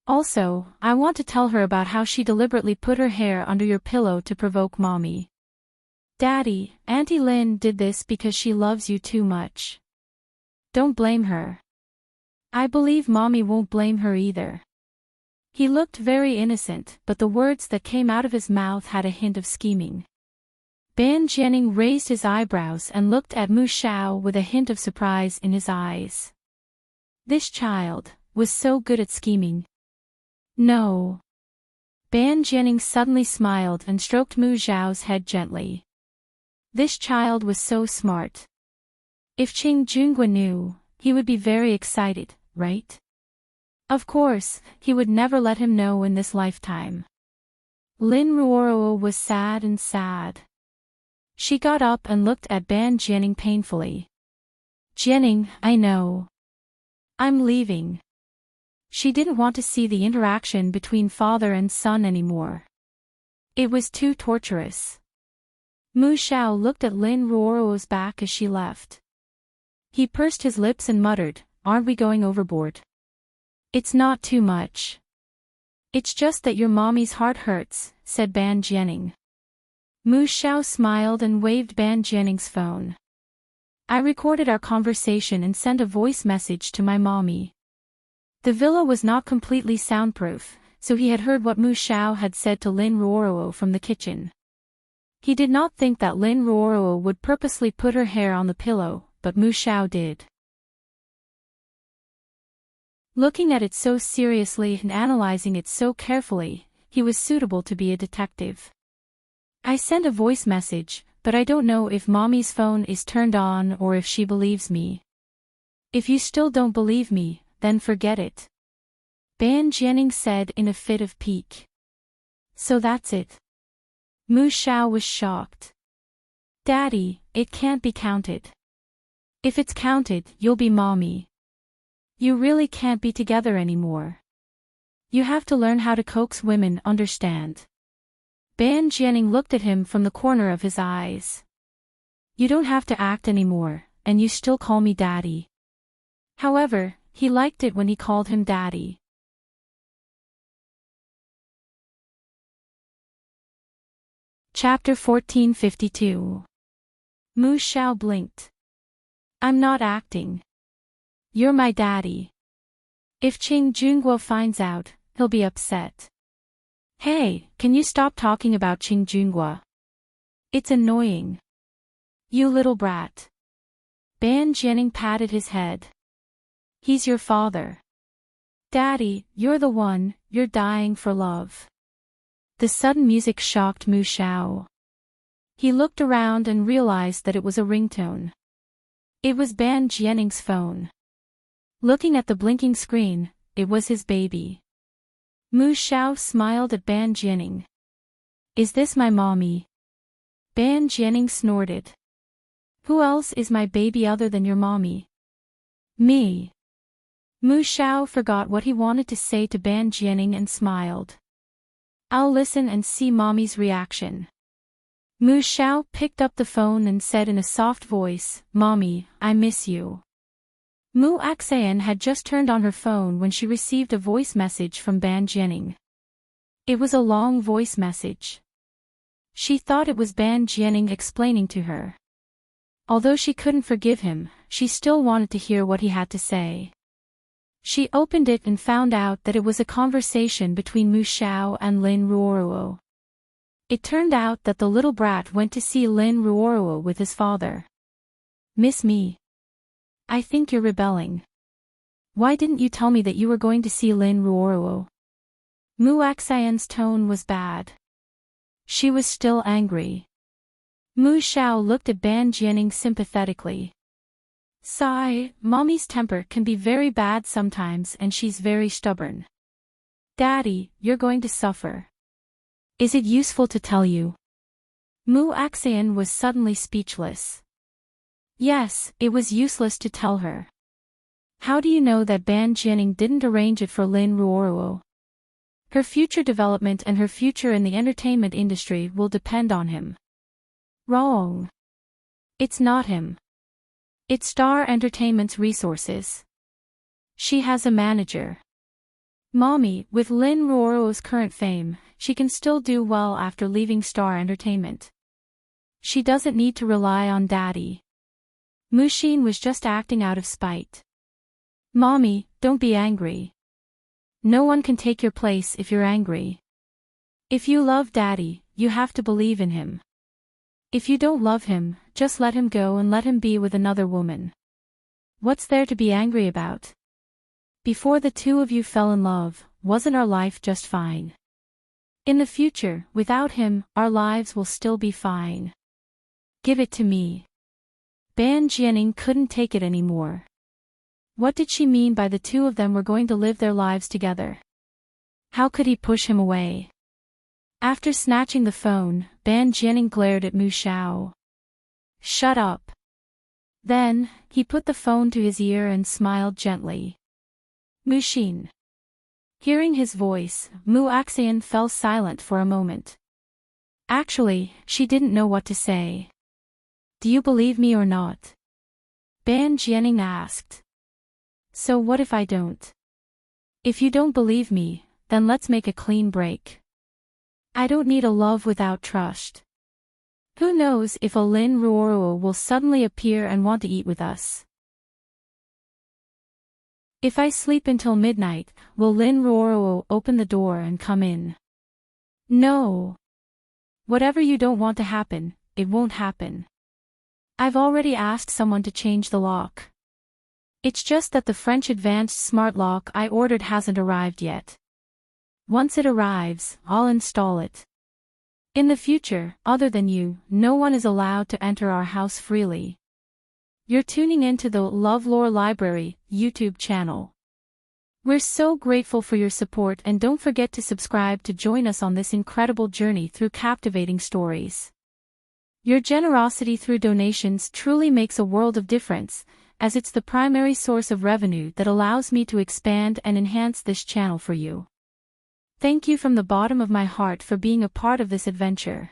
Also, I want to tell her about how she deliberately put her hair under your pillow to provoke Mommy. Daddy, Auntie Lin did this because she loves you too much. Don't blame her. I believe Mommy won't blame her either. He looked very innocent, but the words that came out of his mouth had a hint of scheming. Ban Jianing raised his eyebrows and looked at Mu Xiao with a hint of surprise in his eyes. This child was so good at scheming. No. Ban Jianing suddenly smiled and stroked Mu Xiao's head gently. This child was so smart. If Qing Junhua knew, he would be very excited, right? Of course, he would never let him know in this lifetime. Lin Ruoruo was sad and sad. She got up and looked at Ban Jianing painfully. Jianing, I know. I'm leaving. She didn't want to see the interaction between father and son anymore. It was too torturous. Mu Xiao looked at Lin Ruoruo's back as she left. He pursed his lips and muttered, "Aren't we going overboard?" "It's not too much. It's just that your mommy's heart hurts," said Ban Jianing. Mu Xiao smiled and waved Ban Jianing's phone. "I recorded our conversation and sent a voice message to my mommy." The villa was not completely soundproof, so he had heard what Mu Xiao had said to Lin Ruoruo from the kitchen. He did not think that Lin Ruoruo would purposely put her hair on the pillow, but Mu Xiao did. Looking at it so seriously and analyzing it so carefully, he was suitable to be a detective. "I sent a voice message, but I don't know if mommy's phone is turned on or if she believes me. If you still don't believe me, then forget it," Ban Jianing said in a fit of pique. "So that's it." Mu Xiao was shocked. "Daddy, it can't be counted. If it's counted, you'll be mommy. You really can't be together anymore. You have to learn how to coax women, understand?" Ban Jianing looked at him from the corner of his eyes. "You don't have to act anymore, and you still call me daddy." However, he liked it when he called him daddy. Chapter 1452. Mu Xiao blinked. "I'm not acting. You're my daddy. If Qing Junhua finds out, he'll be upset." "Hey, can you stop talking about Qing Junhua? It's annoying. You little brat." Ban Jianing patted his head. "He's your father. Daddy, you're the one, you're dying for love." The sudden music shocked Mu Xiao. He looked around and realized that it was a ringtone. It was Ban Jianing's phone. Looking at the blinking screen, it was his baby. Mu Xiao smiled at Ban Jianing. "Is this my mommy?" Ban Jianing snorted. "Who else is my baby other than your mommy?" "Me." Mu Xiao forgot what he wanted to say to Ban Jianing and smiled. "I'll listen and see mommy's reaction." Mu Xiao picked up the phone and said in a soft voice, "Mommy, I miss you." Mu Axayan had just turned on her phone when she received a voice message from Ban Jianing. It was a long voice message. She thought it was Ban Jianing explaining to her. Although she couldn't forgive him, she still wanted to hear what he had to say. She opened it and found out that it was a conversation between Mu Xiao and Lin Ruoruo. It turned out that the little brat went to see Lin Ruoruo with his father. "Miss me? I think you're rebelling. Why didn't you tell me that you were going to see Lin Ruoruo?" Mu Axayan's tone was bad. She was still angry. Mu Xiao looked at Ban Jianing sympathetically. "Sigh, mommy's temper can be very bad sometimes and she's very stubborn. Daddy, you're going to suffer. Is it useful to tell you?" Mu Axayan was suddenly speechless. Yes, it was useless to tell her. How do you know that Ban Jianing didn't arrange it for Lin Ruoruo? Her future development and her future in the entertainment industry will depend on him. Wrong. It's not him. It's Star Entertainment's resources. She has a manager. Mommy, with Lin Ruoruo's current fame, she can still do well after leaving Star Entertainment. She doesn't need to rely on Daddy. Mu Xin was just acting out of spite. Mommy, don't be angry. No one can take your place if you're angry. If you love Daddy, you have to believe in him. If you don't love him, just let him go and let him be with another woman. What's there to be angry about? Before the two of you fell in love, wasn't our life just fine? In the future, without him, our lives will still be fine. Give it to me. Ban Jianing couldn't take it anymore. What did she mean by the two of them were going to live their lives together? How could he push him away? After snatching the phone, Ban Jianing glared at Mu Xiao. Shut up. Then, he put the phone to his ear and smiled gently. Mu Xin. Hearing his voice, Mu Axian fell silent for a moment. Actually, she didn't know what to say. Do you believe me or not? Ban Jianing asked. So what if I don't? If you don't believe me, then let's make a clean break. I don't need a love without trust. Who knows if a Lin Ruoruo will suddenly appear and want to eat with us. If I sleep until midnight, will Lin Ruoruo open the door and come in? No. Whatever you don't want to happen, it won't happen. I've already asked someone to change the lock. It's just that the French advanced smart lock I ordered hasn't arrived yet. Once it arrives, I'll install it. In the future, other than you, no one is allowed to enter our house freely. You're tuning into the LoveLore Library YouTube channel. We're so grateful for your support, and don't forget to subscribe to join us on this incredible journey through captivating stories. Your generosity through donations truly makes a world of difference, as it's the primary source of revenue that allows me to expand and enhance this channel for you. Thank you from the bottom of my heart for being a part of this adventure.